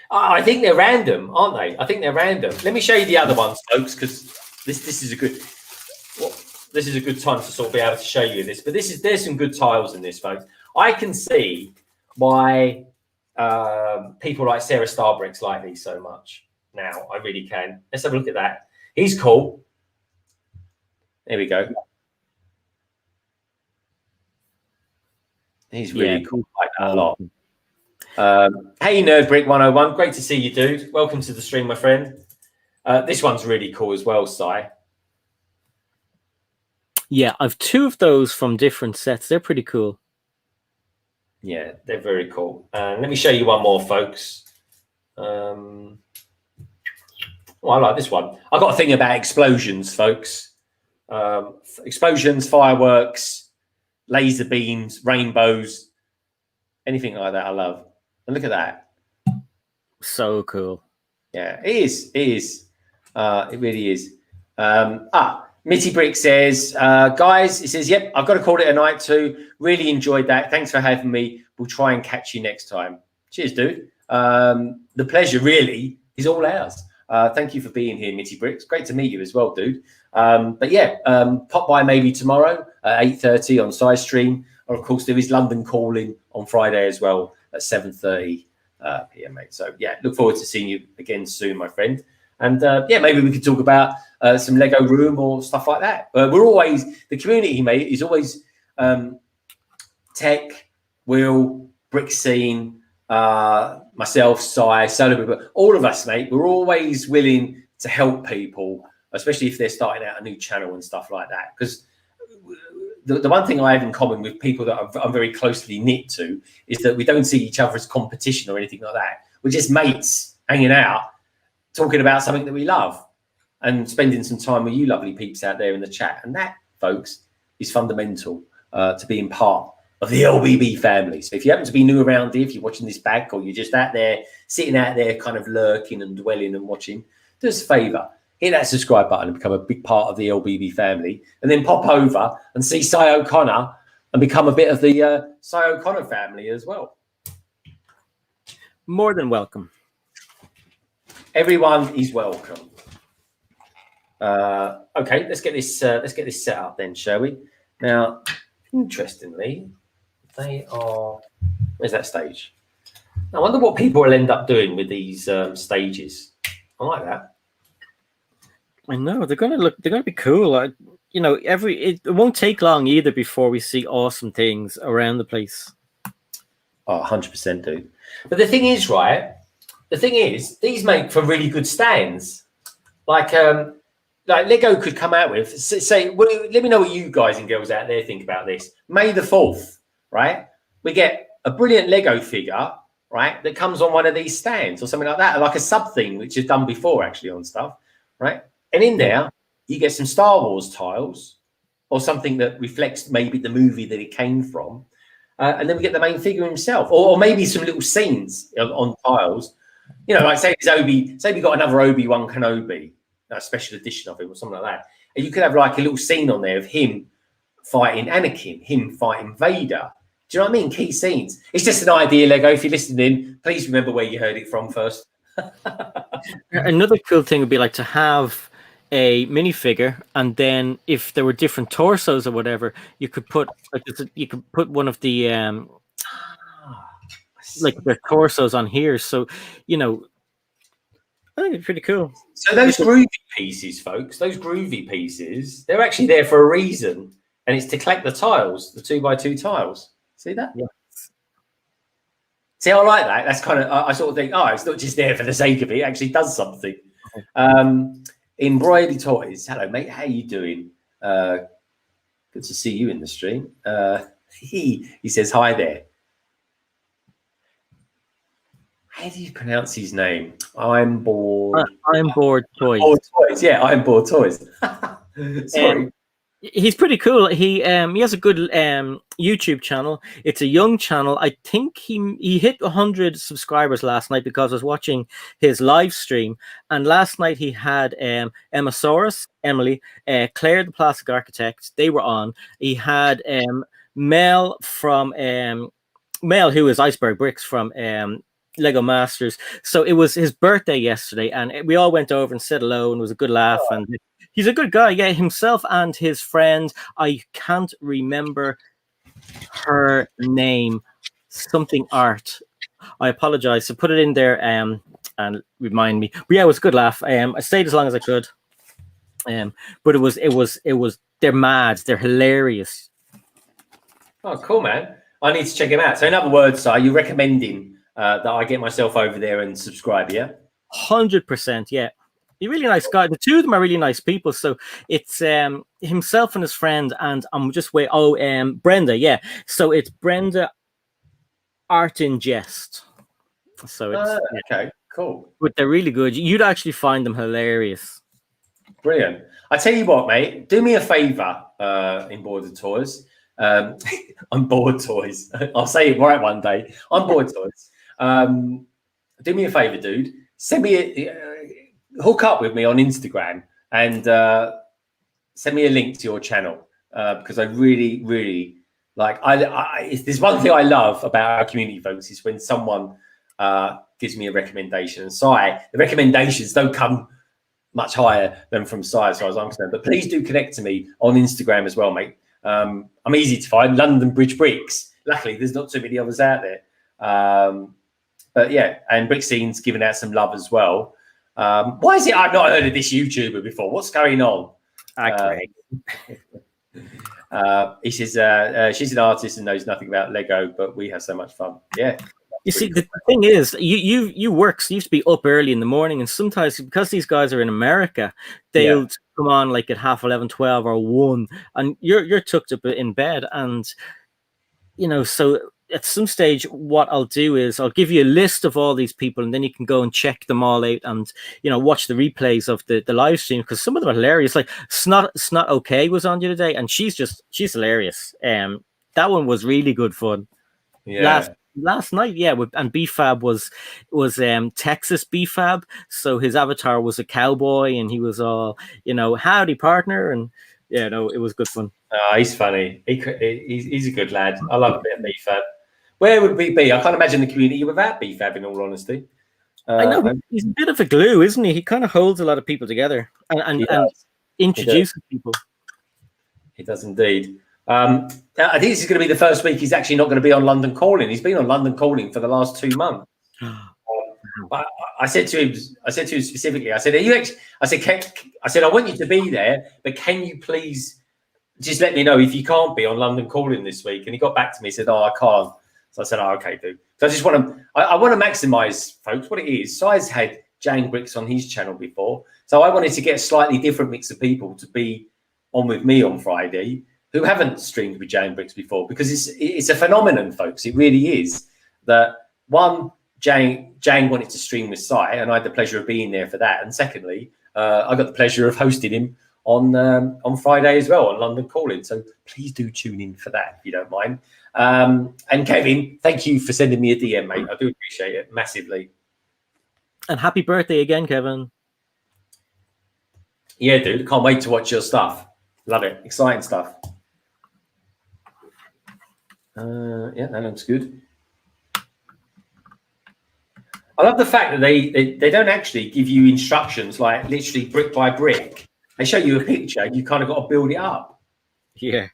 I think they're random, aren't they? I think they're random. Let me show you the other ones, folks, because this is a good. This is a good time to sort of be able to show you this. But there's some good tiles in this, folks. I can see why people like Sarah Starbricks like these so much now. I really can. Let's have a look at that. He's cool. There we go. He's really cool. I like that a lot. Hey, Nerdbrick 101. Great to see you, dude. Welcome to the stream, my friend. This one's really cool as well, Si. Yeah, I've two of those from different sets. They're pretty cool. Yeah, they're very cool. Let me show you one more, folks. I like this one. I've got a thing about explosions, folks. Explosions, fireworks, laser beams, rainbows, anything like that I love. And look at that. So cool. Yeah, it is. It is. It really is. Mitty Brick says, guys, he says, yep, I've got to call it a night too. Really enjoyed that. Thanks for having me. We'll try and catch you next time. Cheers, dude. The pleasure really is all ours. Thank you for being here, Mitty Bricks. Great to meet you as well, dude. But yeah, pop by maybe tomorrow at 8:30 on side stream. Or of course, there is London Calling on Friday as well at 7:30 p.m. mate. So yeah, look forward to seeing you again soon, my friend. And yeah, maybe we could talk about some Lego room or stuff like that. We're always, the community, mate, is always Tech, Will, Brick Scene, myself, Si, Solar, all of us, mate. We're always willing to help people, especially if they're starting out a new channel and stuff like that. Because the one thing I have in common with people that I'm very closely knit to is that we don't see each other as competition or anything like that. We're just mates hanging out, talking about something that we love and spending some time with you lovely peeps out there in the chat. And that, folks, is fundamental to being part of the LBB family. So if you happen to be new around here, if you're watching this back or you're just out there, sitting out there kind of lurking and dwelling and watching, do us a favour, hit that subscribe button and become a big part of the LBB family, and then pop over and see Si O'Connor and become a bit of the Si O'Connor family as well. More than welcome. Everyone is welcome. Okay, let's get this set up then, shall we? Now, interestingly, they are. Where's that stage? I wonder what people will end up doing with these stages. I like that. I know they're gonna be cool. It won't take long either before we see awesome things around the place. Oh, 100%, dude. But the thing is, right? The thing is, these make for really good stands. Like Lego could come out with, say, let me know what you guys and girls out there think about this. May the 4th, right? We get a brilliant Lego figure, right, that comes on one of these stands or something like that, like a sub thing, which is done before actually on stuff, right? And in there, you get some Star Wars tiles or something that reflects maybe the movie that it came from. And then we get the main figure himself, or maybe some little scenes on tiles. You know, like say we got another Obi-Wan Kenobi, a special edition of it or something like that. And you could have like a little scene on there of him fighting Anakin, him fighting Vader. Do you know what I mean? Key scenes. It's just an idea, Lego. If you're listening, please remember where you heard it from first. Another cool thing would be like to have a minifigure, and then if there were different torsos or whatever, you could put one of the like the torsos on here. So I think it's pretty cool. So those groovy pieces, folks, they're actually there for a reason, and it's to collect the tiles, the 2x2 tiles. See that? Yeah. See, I like that. That's kind of, I sort of think, oh, it's not just there for the sake of it. It actually does something. Embroidery Toys. Hello, mate. How you doing? Good to see you in the stream. He says, hi there. How do you pronounce his name? I'm bored. I'm bored toys. Bored toys. Yeah, I'm bored toys. Sorry. He's pretty cool. He has a good YouTube channel. It's a young channel. I think he hit 100 subscribers last night because I was watching his live stream. And last night he had Emily, Claire the Plastic Architect. They were on. He had Mel from Mel, who is Iceberg Bricks from Lego Masters. So it was his birthday yesterday, and we all went over and said hello, and it was a good laugh. And he's a good guy, yeah. Himself and his friend, I can't remember her name, something art. I apologize. So put it in there and remind me. But yeah, it was a good laugh. I stayed as long as I could. But it was. They're mad. They're hilarious. Oh, cool, man. I need to check him out. So in other words, are you recommending that I get myself over there and subscribe? Yeah, 100%. Yeah. He's a really nice guy. The two of them are really nice people. So it's himself and his friend, and I'm just Brenda. Yeah. So it's Brenda Art in Jest. So it's okay, cool. But they're really good. You'd actually find them hilarious. Brilliant. I tell you what, mate. Do me a favor. In Bored Toys. I'm bored toys. I'll say it right one day. I'm bored toys. Do me a favor, dude. Send me hook up with me on Instagram and send me a link to your channel because I really, really like. There's one thing I love about our community, folks, is when someone gives me a recommendation. And the recommendations don't come much higher than from Si, as far as I'm concerned. But please do connect to me on Instagram as well, mate. I'm easy to find. London Bridge Bricks. Luckily, there's not too many others out there. But yeah, and Brick Scene's giving out some love as well. Why is it I've not heard of this YouTuber before? What's going on? He says she's an artist and knows nothing about Lego, but we have so much fun. Yeah. You see, the thing is, you used to be up early in the morning, and sometimes because these guys are in America, they'll come on like at 11:30, 12 or 1, and you're tucked up in bed, and so at some stage what I'll do is I'll give you a list of all these people, and then you can go and check them all out and watch the replays of the live stream, because some of them are hilarious. Like Snot Okay was on the other day, and she's hilarious. That one was really good fun. Yeah. Last night, and BFAB was Texas BFAB, so his avatar was a cowboy, and he was all howdy partner, and it was good fun. He's funny. He's a good lad. I love a bit of BFAB. Where would we be? I can't imagine the community without BFAB, in all honesty. I know he's a bit of a glue, isn't he? He kind of holds a lot of people together, and introduces people. He does indeed. I think this is going to be the first week he's actually not going to be on London Calling. He's been on London Calling for the last 2 months. But I said to him specifically, I said, "Are you?" I said, "I want you to be there, but can you please just let me know if you can't be on London Calling this week?" And he got back to me, said, "Oh, I can't." So I said, "Oh, okay, dude." So I just want to, I want to maximize, folks, what it is. Si's had Jane Bricks on his channel before, so I wanted to get a slightly different mix of people to be on with me on Friday who haven't streamed with Jane Bricks before, because it's a phenomenon, folks. It really is. That one, Jane wanted to stream with Si, and I had the pleasure of being there for that. And secondly, I got the pleasure of hosting him on Friday as well on London Calling. So please do tune in for that if you don't mind. And Kevin, thank you for sending me a DM, mate. I do appreciate it massively. And happy birthday again, Kevin. Yeah, dude. Can't wait to watch your stuff. Love it. Exciting stuff. Yeah, that looks good. I love the fact that they don't actually give you instructions like literally brick by brick. They show you a picture. You kind of got to build it up. Yeah.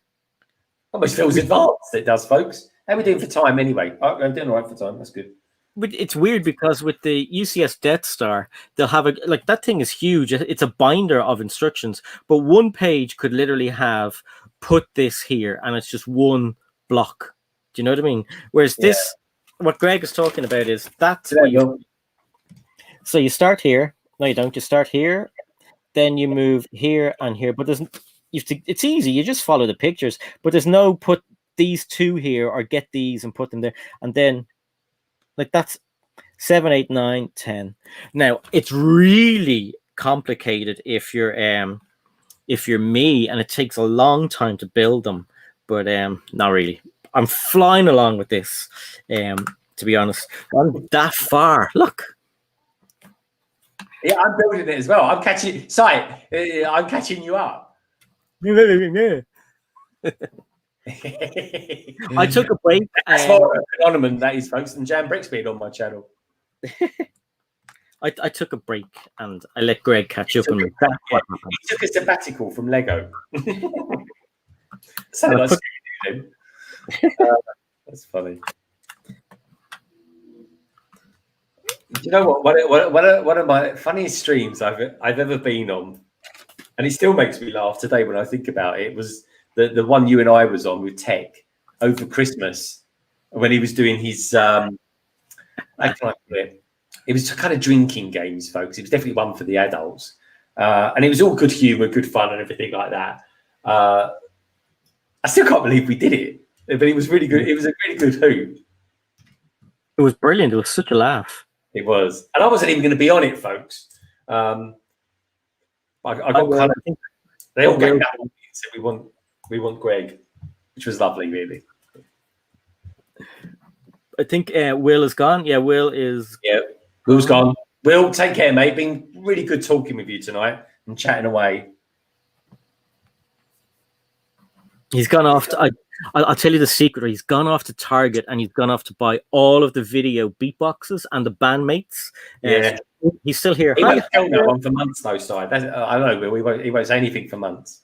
Almost feels advanced. It does, folks. How are we doing for time anyway? Oh, I'm doing all right for time. That's good. But it's weird because with the UCS Death Star, they'll have a, like, that thing is huge. It's a binder of instructions, but one page could literally have put this here, and it's just one block. Do you know what I mean? Whereas this, what Greg is talking about is that's what you. So you start here. No, you don't. You start here, then you move here and here. But there's, it's easy. You just follow the pictures. But there's no put these two here or get these and put them there, and then. Like that's 7, 8, 9, 10. Now it's really complicated if you're me, and it takes a long time to build them. But not really. I'm flying along with this. To be honest, I'm that far. Look. Yeah, I'm building it as well. I'm catching I'm catching you up. I took a break. That's more a phenomenon that is, folks, than Jam Bricks being on my channel. I took a break and I let Greg catch up on me. He took a sabbatical from Lego. So that's funny. Do you know what? One of my funniest streams I've ever been on, and it still makes me laugh today when I think about it, was the one you and I was on with Tech over Christmas when he was doing his how can I put it? It was kind of drinking games, folks. It was definitely one for the adults, and it was all good humor, good fun, and everything like that. I still can't believe we did it, but it was really good. It was a really good hoot. It was brilliant. It was such a laugh. It was, and I wasn't even going to be on it, folks. I got kind of. They all came down and said we want Greg, which was lovely, really. I think Will is gone. Yeah, Will is. Yeah, Will's gone. Will, take care, mate. Been really good talking with you tonight and chatting away. He's gone off. I'll tell you the secret. He's gone off to Target and he's gone off to buy all of the video beatboxes and the bandmates. Yeah. He's still here. He won't tell no one for months, though, Si. I don't know, but he won't say anything for months.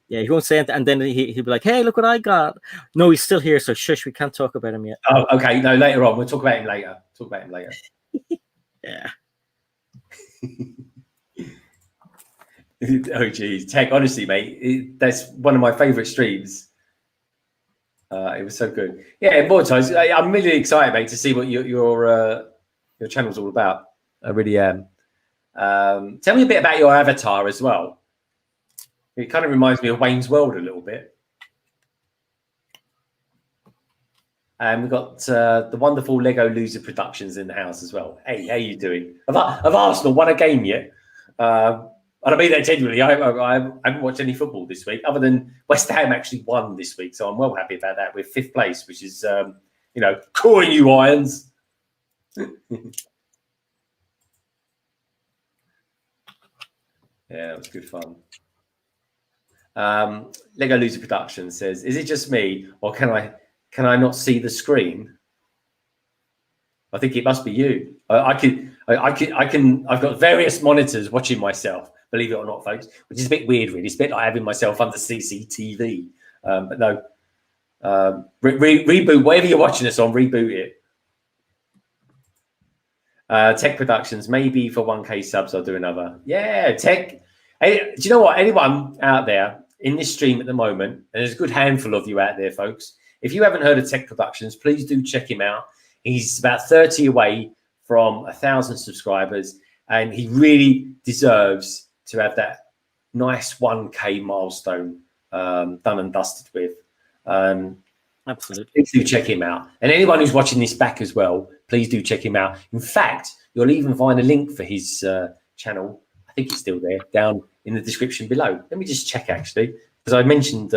Yeah, he won't say anything. And then he'll be like, hey, look what I got. No, he's still here, so shush, we can't talk about him yet. Oh, okay. No, later on. We'll talk about him later. Yeah. Oh, geez. Tech, honestly, mate, that's one of my favourite streams. It was so good. Yeah, more times. I'm really excited, mate, to see what your channel's all about. I really am. Tell me a bit about your avatar as well. It kind of reminds me of Wayne's World a little bit. And we've got the wonderful Lego Loser Productions in the house as well. Hey, how you doing? Have Arsenal won a game yet? And I mean that genuinely. I haven't watched any football this week, other than West Ham actually won this week. So I'm well happy about that. We're 5th place, which is, calling you Irons. Yeah, it was good fun. Lego Loser Productions says, "Is it just me, or can I not see the screen?" I think it must be you. I've got various monitors watching myself, believe it or not, folks, which is a bit weird, really. It's a bit like having myself under CCTV. But no, reboot, whatever you're watching us on, reboot it. Tech Productions, maybe for 1K subs, I'll do another. Yeah, Tech. Hey, do you know what? Anyone out there in this stream at the moment, and there's a good handful of you out there, folks, if you haven't heard of Tech Productions, please do check him out. He's about 30 away from 1,000 subscribers, and he really deserves to have that nice 1K milestone done and dusted with. Absolutely. Please do check him out. And anyone who's watching this back as well, please do check him out. In fact, you'll even find a link for his channel. I think it's still there, down in the description below. Let me just check, actually, because I mentioned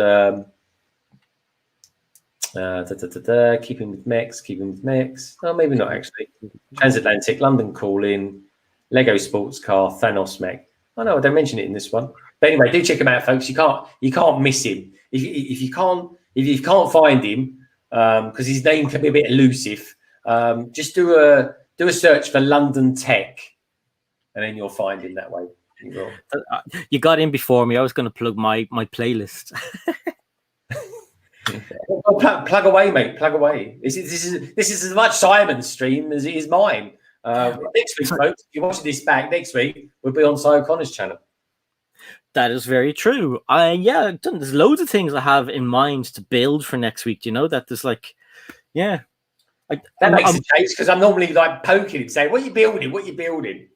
keeping with Mechs. Oh, maybe not, actually. Transatlantic, London Calling, Lego Sports Car, Thanos Mech. Oh, no, I don't mention it in this one. But anyway, do check him out, folks. You can't miss him. If you can't find him, because his name can be a bit elusive, just do a search for London Tech, and then you'll find him that way. You got in before me. I was going to plug my playlist. Well, plug away, mate. Plug away. This is as much Simon's stream as it is mine. Next week, folks, if you're watching this back next week, we'll be on Si O'Connor's channel. That is very true. There's loads of things I have in mind to build for next week. You know that there's like, yeah. That makes a change because I'm normally like poking him, saying, "What are you building? What are you building?"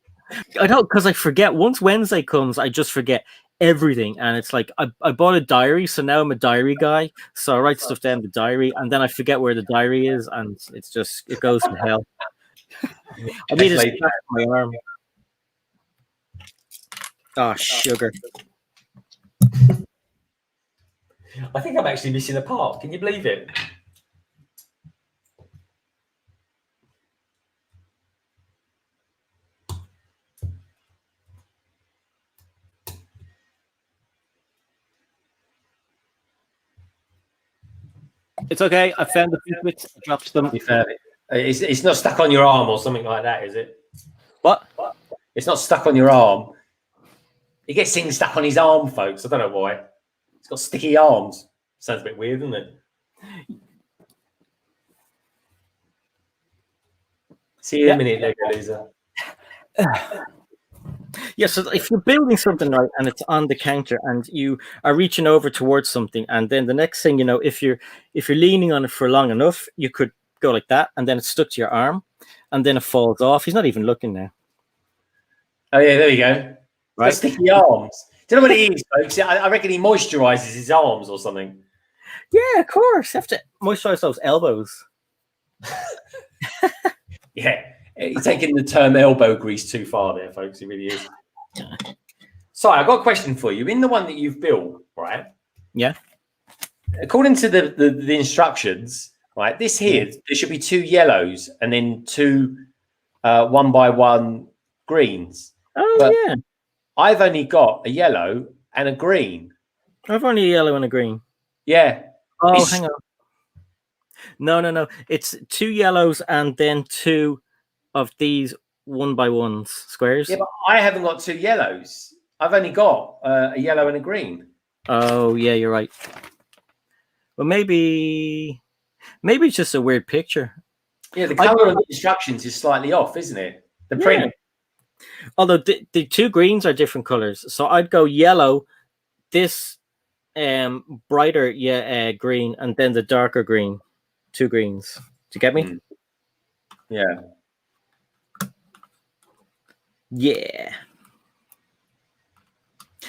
I know, because I forget. Once Wednesday comes, I just forget everything, and it's like I bought a diary, so now I'm a diary guy. So I write stuff down in the diary, and then I forget where the diary is, and it goes to hell. I need to scratch my arm. Oh, sugar. I think I'm actually missing a part. Can you believe it? It's okay. I found the bits. Dropped them. You found it. It's not stuck on your arm or something like that, is it? What? It's not stuck on your arm. He gets things stuck on his arm, folks. I don't know why. He's got sticky arms. Sounds a bit weird, doesn't it? See you in a minute, Lego loser. Yeah, so if you're building something right and it's on the counter and you are reaching over towards something, and then the next thing you know, if you're leaning on it for long enough, you could go like that, and then it's stuck to your arm, and then it falls off. He's not even looking now. Oh yeah, there you go. Right, sticky arms. Do you know what it is, folks? I reckon he moisturizes his arms or something. Yeah, of course. You have to moisturize those elbows. Yeah, he's taking the term elbow grease too far there, folks. He really is. So I got a question for you. In the one that you've built, right? Yeah. According to the instructions, right, this here, there should be 2 yellows and then 2 1x1 greens. Oh, but yeah. I've only got a yellow and a green. I've only a yellow and a green. Yeah. Oh, hang on. No. It's 2 yellows and then 2 of these 1x1s squares. Yeah, but I haven't got 2 yellows. I've only got a yellow and a green. Oh, yeah, you're right. Well, maybe it's just a weird picture. Yeah, the color of the instructions is slightly off, isn't it? The print. Yeah. Although the 2 greens are different colors, so I'd go yellow, this brighter green, and then the darker green. 2 greens. Do you get me? Yeah. Yeah.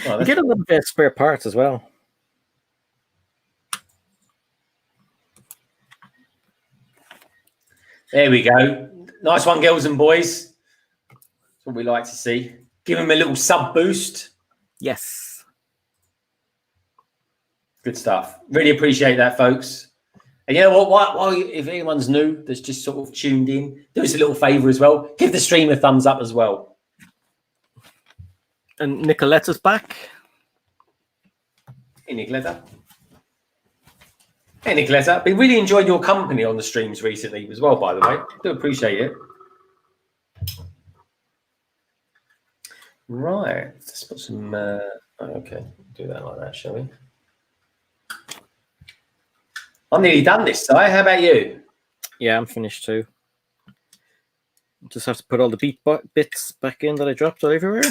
Oh, you get a little bit of spare parts as well. There we go. Nice one, girls and boys. That's what we like to see. Give them a little sub boost. Yes. Good stuff. Really appreciate that, folks. And you know what? If anyone's new that's just sort of tuned in, do us a little favour as well. Give the stream a thumbs up as well. And Nicoletta's back. Hey, Nicoletta. Hey, Nicoletta. Been really enjoying your company on the streams recently as well, by the way. Do appreciate it. Right. Let's put some. Okay, do that like that, shall we? I'm nearly done this, Si. How about you? Yeah, I'm finished too. Just have to put all the bits back in that I dropped everywhere.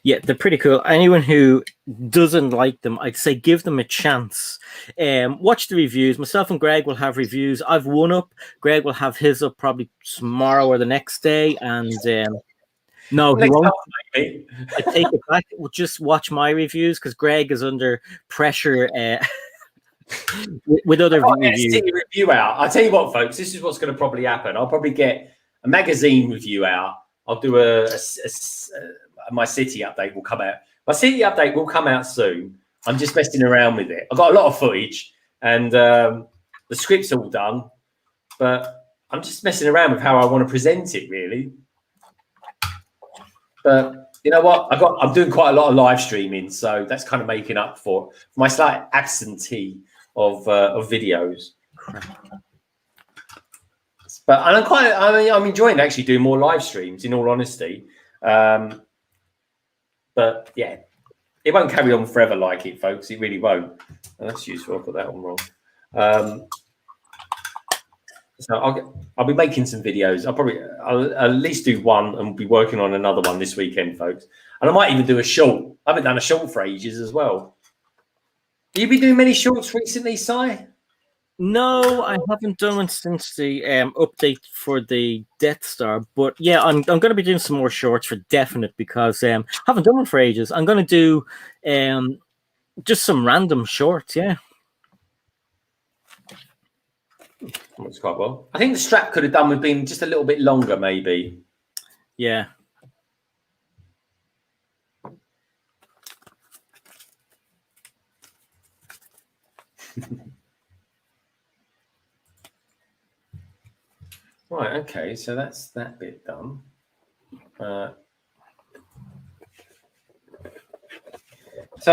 Yeah, they're pretty cool. Anyone who doesn't like them, I'd say give them a chance. Watch the reviews. Myself and Greg will have reviews. I've one up. Greg will have his up probably tomorrow or the next day. And no, he won't. I take it back. We'll just watch my reviews because Greg is under pressure with other reviews. Review out. I'll tell you what, folks. This is what's going to probably happen. I'll probably get a magazine review out. I'll do my city update will come out. My city update will come out soon. I'm just messing around with it. I've got a lot of footage and the script's all done, but I'm just messing around with how I want to present it, really. But you know what? I'm doing quite a lot of live streaming, so that's kind of making up for my slight absentee of videos. But I'm enjoying actually doing more live streams, in all honesty. But yeah, it won't carry on forever like it, folks. It really won't. Oh, that's useful. I put that on wrong. So I'll be making some videos. I'll at least do one and be working on another one this weekend, folks. And I might even do a short. I haven't done a short for ages as well. Have you been doing many shorts recently, Si? No, I haven't done one since the update for the Death Star. But yeah, I'm going to be doing some more shorts for definite because I haven't done one for ages. I'm going to do just some random shorts. Yeah. That's quite well. I think the strap could have done with being just a little bit longer, maybe. Yeah. Right, okay, so that's that bit done. So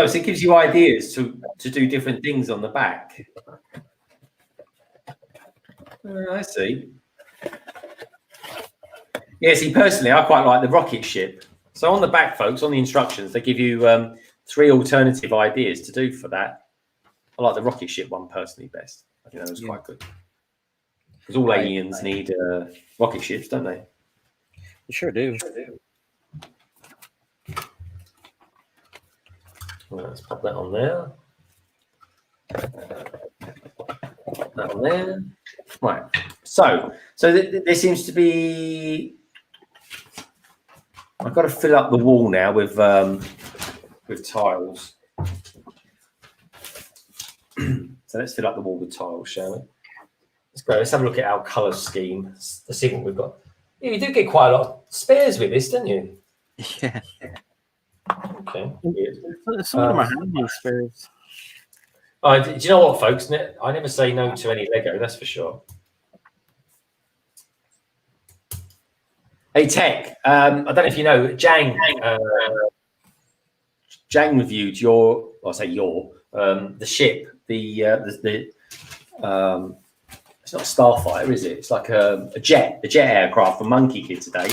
it gives you ideas to do different things on the back. I see. Yeah, see, personally, I quite like the rocket ship. So on the back, folks, on the instructions, they give you 3 alternative ideas to do for that. I like the rocket ship one personally best. I think that was quite good. Because all aliens need rocket ships, don't they? You sure do. Well, let's pop that on there. That on there. Right. So there seems to be. I've got to fill up the wall now with tiles. So let's fill up the wall with tiles, shall we? Let's go. Let's have a look at our colour scheme. Let's see what we've got. Yeah, you do get quite a lot of spares with this, don't you? Yeah. Okay. Some of them are handy spares. Do you know what, folks? I never say no to any Lego, that's for sure. Hey, Tech. I don't know if you know, Jang reviewed the ship, it's not a starfighter, is it? It's like a jet aircraft from Monkey Kid today.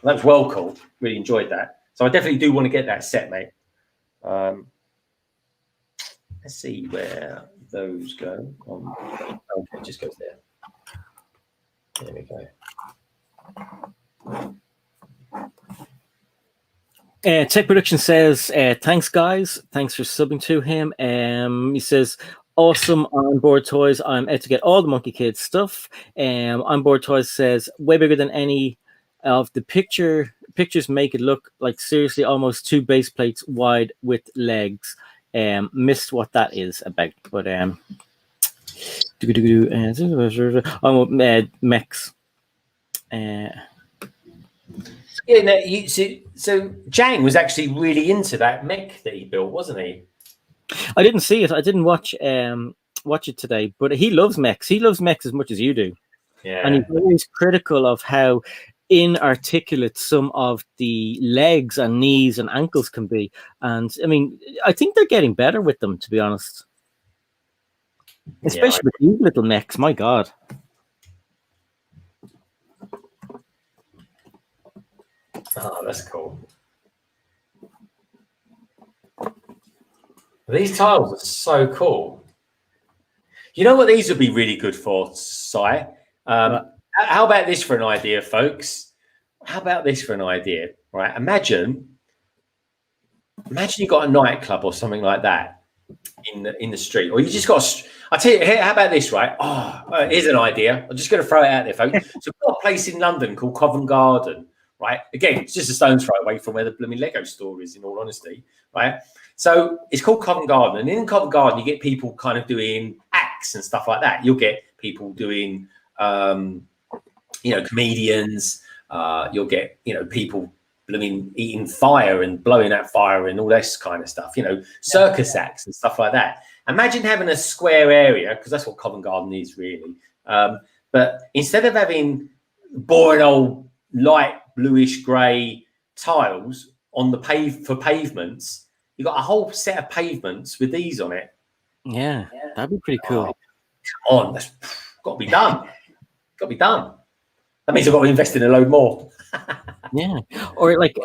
That was well cool. Really enjoyed that. So I definitely do want to get that set, mate. Let's see where those go. Okay, it just goes there. There we go. Tech Production says, thanks, guys. Thanks for subbing to him. He says, awesome onboard toys. I'm out to get all the Monkey Kids stuff. Onboard Toys says, way bigger than any of the pictures make it look like seriously almost 2 base plates wide with legs. Missed what that is about, but mechs. Yeah, no, so Jang was actually really into that mech that he built, wasn't he? I didn't see it. I didn't watch it today, but he loves mechs. He loves mechs as much as you do. Yeah. And he's always critical of how inarticulate some of the legs and knees and ankles can be. And I mean, I think they're getting better with them, to be honest. Especially with these little mechs, my God. Oh, that's cool. These tiles are so cool. You know what these would be really good for, Si? How about this for an idea, folks? How about this for an idea, right? Imagine you got a nightclub or something like that in the street, or you just got. I tell you, how about this, right? Oh, here's an idea. I'm just going to throw it out there, folks. So we've got a place in London called Covent Garden, right? Again, it's just a stone's throw away from where the blooming Lego store is, in all honesty, right? So it's called Covent Garden, and in Covent Garden, you get people kind of doing acts and stuff like that. You'll get people doing, comedians. You'll get, people blooming eating fire and blowing out fire and all this kind of stuff. Circus acts and stuff like that. Imagine having a square area, because that's what Covent Garden is really. But instead of having boring old light bluish grey tiles on the pavements, you got a whole set of pavements with these on it. Yeah, that'd be pretty cool. Come on, that's got to be done. Got to be done. That means I've got to invest in a load more. Yeah, or like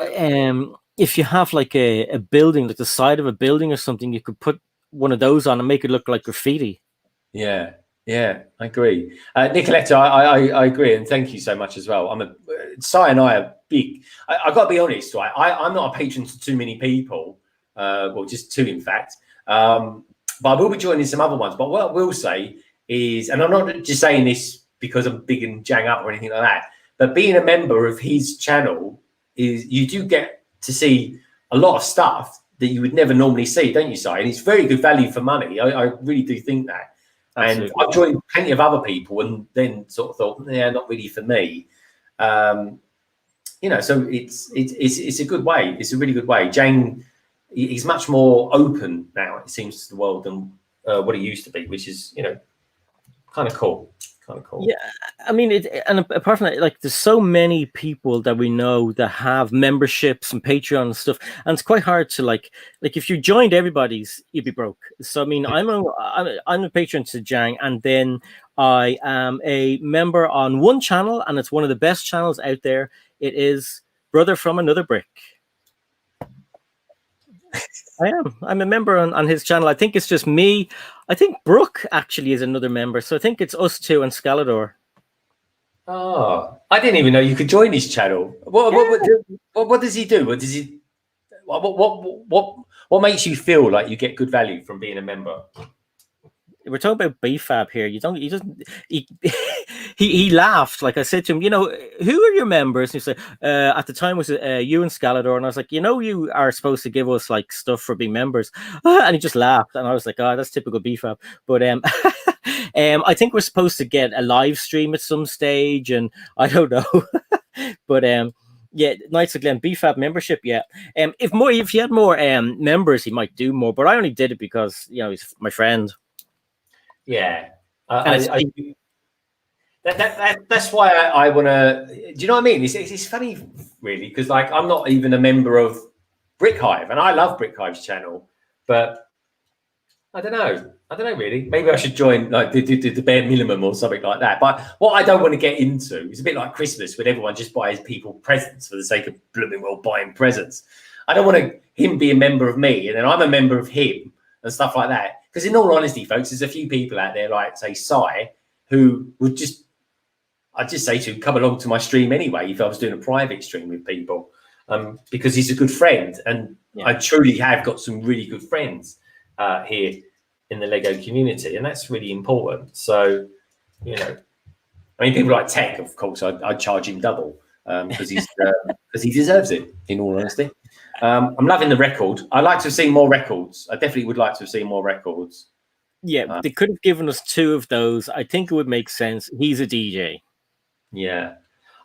if you have like a building, like the side of a building or something, you could put one of those on and make it look like graffiti. Yeah, I agree. Nicoletta, I agree, and thank you so much as well. Si and I are big. I've got to be honest, right? I'm not a patron to too many people. Well, just two, in fact. But I will be joining some other ones. But what I will say is, and I'm not just saying this because I'm big and jang up or anything like that, but being a member of his channel is you do get to see a lot of stuff that you would never normally see, don't you, Si? And it's very good value for money. I really do think that. Absolutely. And I've joined plenty of other people and then sort of thought, yeah, not really for me. So it's a good way. It's a really good way. Jane, he's much more open now, it seems, to the world than what he used to be, which is, kind of cool. Yeah, I mean, and apart from that, like, there's so many people that we know that have memberships and Patreon and stuff, and it's quite hard to like if you joined everybody's, you'd be broke. So I mean, I'm a patron to Jang, and then I am a member on one channel, and it's one of the best channels out there. It is Brother from Another Brick. I'm a member on his channel. I think it's just me. I think Brooke actually is another member. So I think it's us two and Scalador. Oh, I didn't even know you could join his channel. What does he do? What does he? What makes you feel like you get good value from being a member? We're talking about BFAB here. He laughed. Like I said to him, who are your members? And he said, at the time was you and Scalador. And I was like, you are supposed to give us like stuff for being members. And he just laughed. And I was like, oh, that's typical BFAB. But I think we're supposed to get a live stream at some stage. And I don't know. But yeah, Knights of Glen BFAB membership. Yeah. If he had more members, he might do more. But I only did it because, he's my friend. Yeah, that's why I want to. Do you know what I mean? It's funny, really, because like I'm not even a member of Brick Hive, and I love Brick Hive's channel, but I don't know really. Maybe I should join like the bare minimum or something like that. But what I don't want to get into is a bit like Christmas, when everyone just buys people presents for the sake of blooming well buying presents. I don't want him be a member of me, and then I'm a member of him and stuff like that. Because in all honesty, folks, there's a few people out there, like, say, Si, who would I'd just say to come along to my stream anyway if I was doing a private stream with people, because he's a good friend. And I truly have got some really good friends here in the Lego community, and that's really important. So, people like Tech, of course, I'd charge him double because he deserves it, in all honesty. I'm loving the record. I'd like to have seen more records. I definitely would like to have seen more records. Yeah, they could have given us 2 of those. I think it would make sense. He's a DJ. Yeah.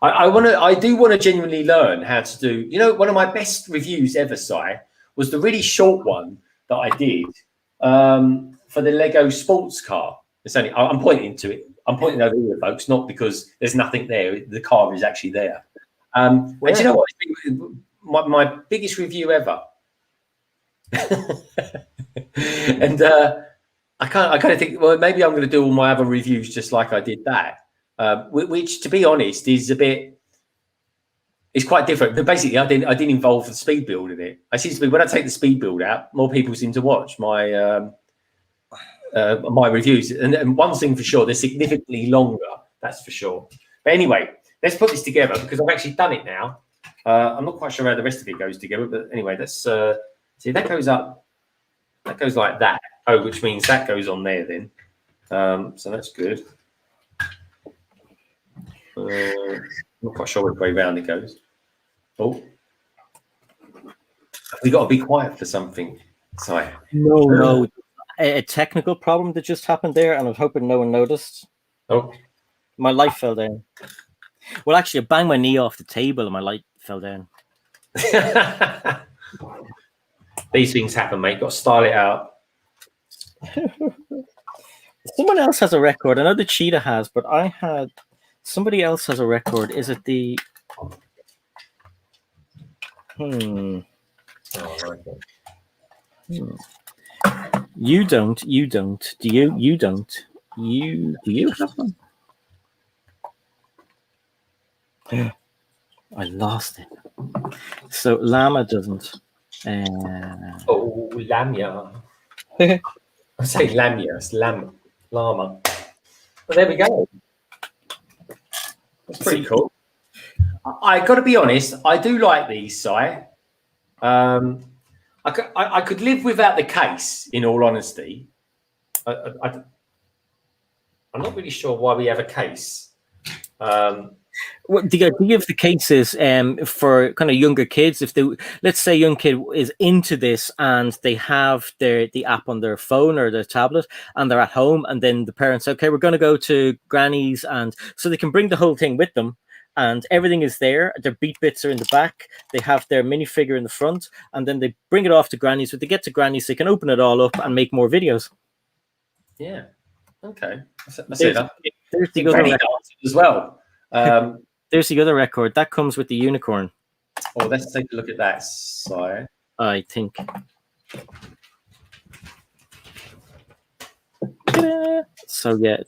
I do want to genuinely learn how to do, one of my best reviews ever, Si, was the really short one that I did for the Lego sports car. I'm pointing to it. I'm pointing over here, folks, not because there's nothing there. The car is actually there. And do you know what? My biggest review ever. And I kind of think, well, maybe I'm going to do all my other reviews just like I did that, which, to be honest, is a bit. It's quite different. But basically, I didn't involve the speed build in it. I seem to be when I take the speed build out, more people seem to watch my my reviews. And one thing for sure, they're significantly longer. That's for sure. But anyway, let's put this together because I've actually done it now. I'm not quite sure how the rest of it goes together, but anyway, let's see. That goes up. That goes like that. Oh, which means that goes on there then. So that's good. Not quite sure which way round it goes. Oh, we got to be quiet for something. Sorry. No. A technical problem that just happened there, and I was hoping no one noticed. Oh, my light fell down. Well, actually, I banged my knee off the table, and my light fell down. These things happen, mate. Got to style it out. Someone else has a record. I know the cheetah has, but somebody else has a record. Is it the? Oh, okay. You don't. Do you? You don't. Do you have one? I lost it. So Llama doesn't. Oh, Lamia. I say Lamia. It's Llama. Well, there we go. That's pretty cool. I got to be honest. I do like these, Si. I could live without the case, in all honesty. I'm not really sure why we have a case. Well, the idea of the case is for kind of younger kids. If let's say a young kid is into this and they have the app on their phone or their tablet and they're at home, and then the parents say, okay, we're going to go to Granny's, and so they can bring the whole thing with them. And everything is there. Their beat bits are in the back. They have their minifigure in the front, and then they bring it off to Granny's. When they get to Granny's, they can open it all up and make more videos. Yeah. Okay. There's the other record as well. There's the other record that comes with the unicorn. Oh, let's take a look at that. Sorry. I think. So yeah,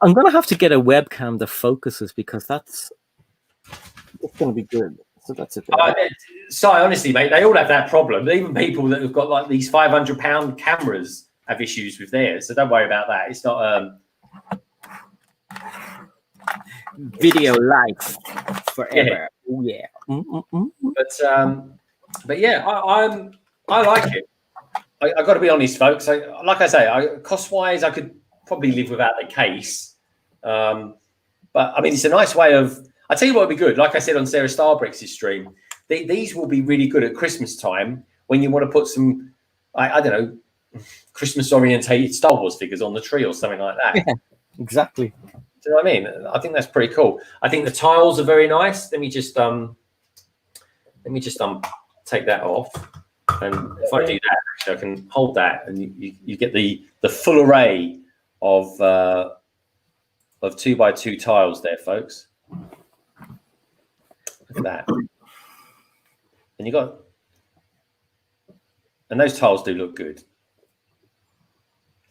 I'm gonna have to get a webcam that focuses because it's going to be good. So that's it. So honestly, mate, they all have that problem. Even people that have got like these £500 cameras have issues with theirs. So don't worry about that. It's not video life forever. Yeah. But yeah, I like it. I got to be honest, folks. Like I say, cost-wise, I could probably live without the case. But I mean, it's a nice way of. I tell you what would be good. Like I said on Sarah Starbrick's stream, these will be really good at Christmas time when you want to put some, I don't know, Christmas-orientated Star Wars figures on the tree or something like that. Yeah, exactly. Do you know what I mean? I think that's pretty cool. I think the tiles are very nice. Let me just take that off. And if I do that, actually, I can hold that, and you get the full array of 2x2 tiles there, folks. Look at that. And those tiles do look good.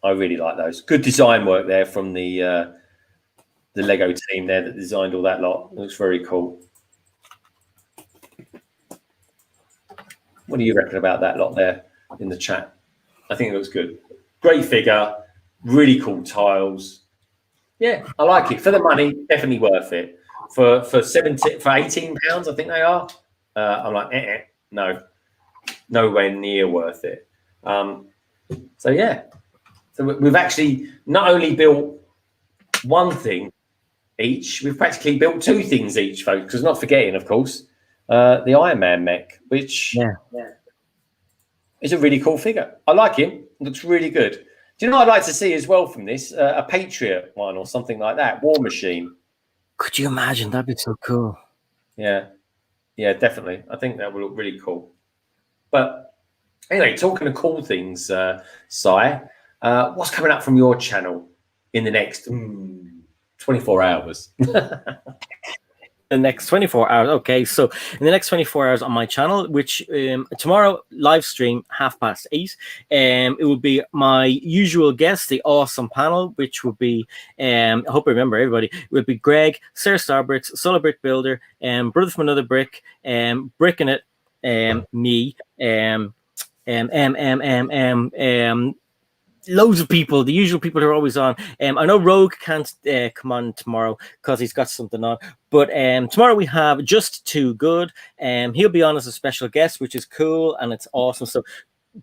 I really like those. Good design work there from the Lego team there that designed all that lot. It looks very cool. What do you reckon about that lot there in the chat? I think it looks good. Great figure, really cool tiles. Yeah, I like it. For the money, definitely worth it. For £18, I think they are. I'm like, no, nowhere near worth it. So yeah, so we've actually not only built one thing each, we've practically built two things each, folks. Because not forgetting, of course, the Iron Man mech, which is a really cool figure. I like him. Looks really good. Do you know what I'd like to see as well from this? A Patriot one or something like that. War Machine. Could you imagine? That'd be so cool. Yeah, definitely. I think that would look really cool. But anyway, talking of cool things, Si, what's coming up from your channel in the next 24 hours? the next 24 hours. Okay, so in the next 24 hours on my channel, which tomorrow live stream 8:30, it will be my usual guest, the awesome panel, which will be I hope I remember everybody. It will be Greg, Sarah Starbricks, Solar Brick Builder, Brother from Another Brick, Bricking It, me, loads of people, the usual people who are always on. I know Rogue can't come on tomorrow because he's got something on, but tomorrow we have Just Too Good. He'll be on as a special guest, which is cool and it's awesome. So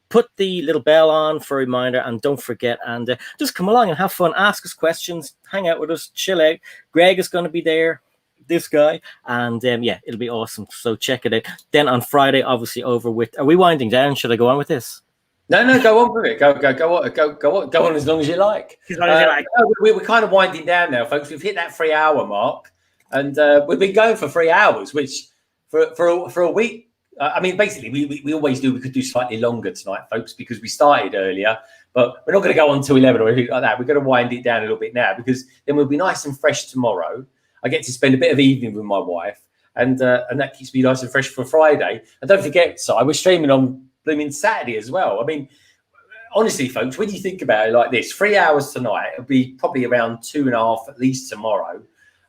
put the little bell on for a reminder, and don't forget, and just come along and have fun, ask us questions, hang out with us, chill out. Greg is going to be there, this guy, and yeah, it'll be awesome. So check it out. Then on Friday, obviously, over with. Are we winding down? Should I go on with this? No, go on with it. Go on as long as you like. We're kind of winding down now, folks. We've hit that 3 hour mark, and we've been going for 3 hours, which for a week. I mean, basically, we always do. We could do slightly longer tonight, folks, because we started earlier, but we're not going to go on till 11 or anything like that. We're going to wind it down a little bit now, because then we'll be nice and fresh tomorrow. I get to spend a bit of evening with my wife, and that keeps me nice and fresh for Friday. And don't forget, Si, we're streaming on blooming Saturday as well. I mean, honestly, folks, when you think about it like this, 3 hours tonight, it'll be probably around 2.5 at least tomorrow,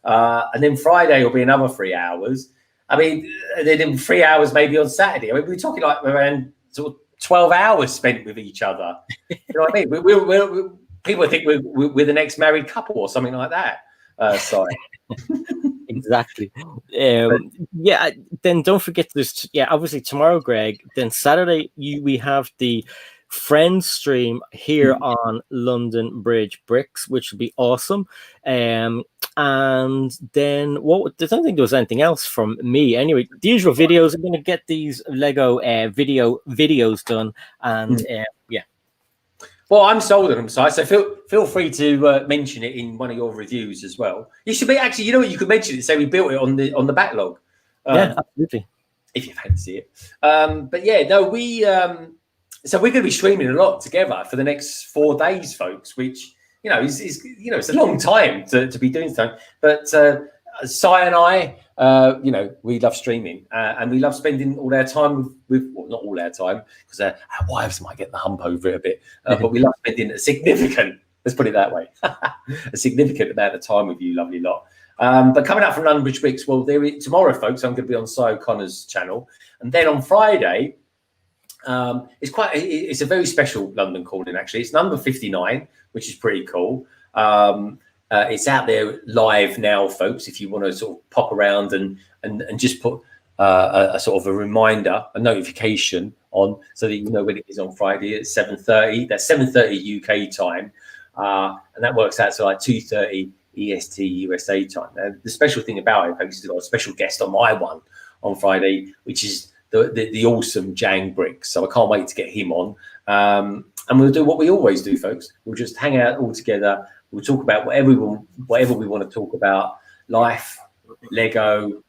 and then Friday will be another 3 hours. I mean, then in 3 hours maybe on Saturday. I mean, we're talking like around sort of 12 hours spent with each other. You know what I mean? We're people think we're the next married couple or something like that. Sorry. Exactly. Yeah. Then don't forget this. Yeah, obviously tomorrow, Greg. Then Saturday, we have the Friends stream here on London Bridge Bricks, which will be awesome. And then I don't think there was anything else from me. Anyway, the usual videos. I'm going to get these Lego videos done, and yeah. Well, I'm sold on them, Si, so feel free to mention it in one of your reviews as well. You should be actually, you know what, you could mention it. Say we built it on the backlog. Yeah, absolutely. If you fancy it. But yeah, no, so we're going to be streaming a lot together for the next 4 days, folks. Which is it's a long time to be doing something. But Si and I, we love streaming, and we love spending all our time with well, not all our time, because our wives might get the hump over it a bit, but we love spending a significant, let's put it that way, a significant amount of time with you, lovely lot. But coming up from London Bridge Bricks, well, tomorrow, folks, I'm going to be on Si O'Connor's channel, and then on Friday, it's a very special London calling, actually. It's number 59, which is pretty cool. It's out there live now, folks, if you want to sort of pop around and just put a sort of a reminder, a notification on, so that you know when it is on Friday at 7:30. That's 7:30 UK time, and that works out to like 2:30 EST USA time. Now, the special thing about it, folks, is I've got a special guest on my one on Friday, which is the awesome Jang Bricks. So I can't wait to get him on. And we'll do what we always do, folks. We'll just hang out all together. We'll talk about whatever we want to talk about, life, Lego,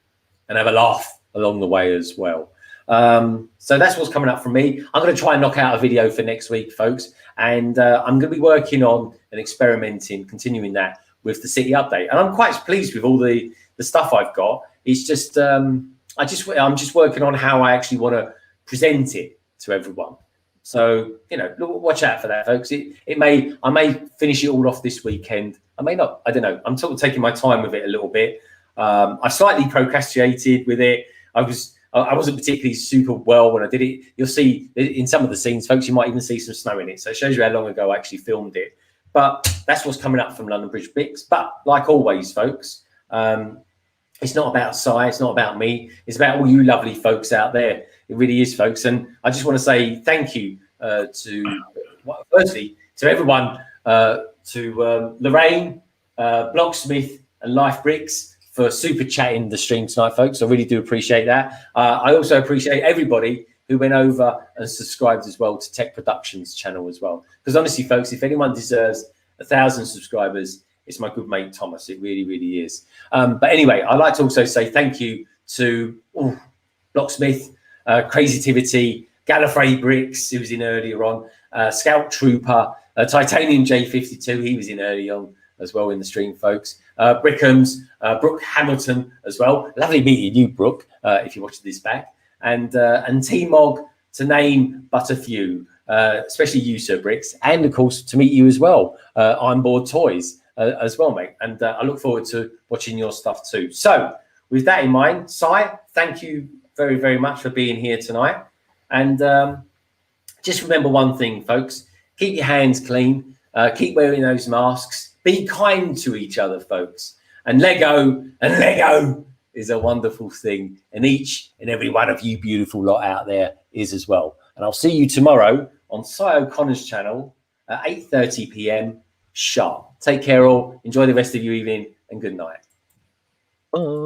and have a laugh along the way as well. So that's what's coming up from me. I'm going to try and knock out a video for next week, folks. And I'm going to be working on and experimenting, continuing that with the city update. And I'm quite pleased with all the stuff I've got. It's just, I'm just working on how I actually want to present it to everyone. So, watch out for that, folks. I may finish it all off this weekend. I may not. I don't know. I'm sort of taking my time with it a little bit. I slightly procrastinated with it. I wasn't particularly super well when I did it. You'll see in some of the scenes, folks, you might even see some snow in it. So it shows you how long ago I actually filmed it. But that's what's coming up from London Bridge Bricks. But like always, folks, it's not about Si, it's not about me. It's about all you lovely folks out there. It really is, folks. And I just want to say thank you firstly to everyone, to Lorraine, Blocksmith and Life Bricks for super chatting the stream tonight, folks. I really do appreciate that. I also appreciate everybody who went over and subscribed as well to Tech Productions channel as well. Because honestly, folks, if anyone deserves 1,000 subscribers, it's my good mate Thomas. It really, really is. But anyway, I'd like to also say thank you to Blocksmith, Crazytivity, Gallifrey Bricks, who was in earlier on, Scout Trooper, Titanium J52, he was in early on as well in the stream, folks. Brickham's, Brooke Hamilton as well. Lovely meeting you, Brooke, if you're watching this back. And T-Mog, to name but a few, especially you, Sir Bricks, and of course to meet you as well. I'm Bored Toys as well, mate. And I look forward to watching your stuff too. So with that in mind, Si, thank you very, very much for being here tonight. And just remember one thing, folks, keep your hands clean, keep wearing those masks, be kind to each other, folks. And Lego is a wonderful thing. And each and every one of you beautiful lot out there is as well. And I'll see you tomorrow on Si O'Connor's channel at 8:30 p.m. sharp. Take care all. Enjoy the rest of your evening and good night. Bye.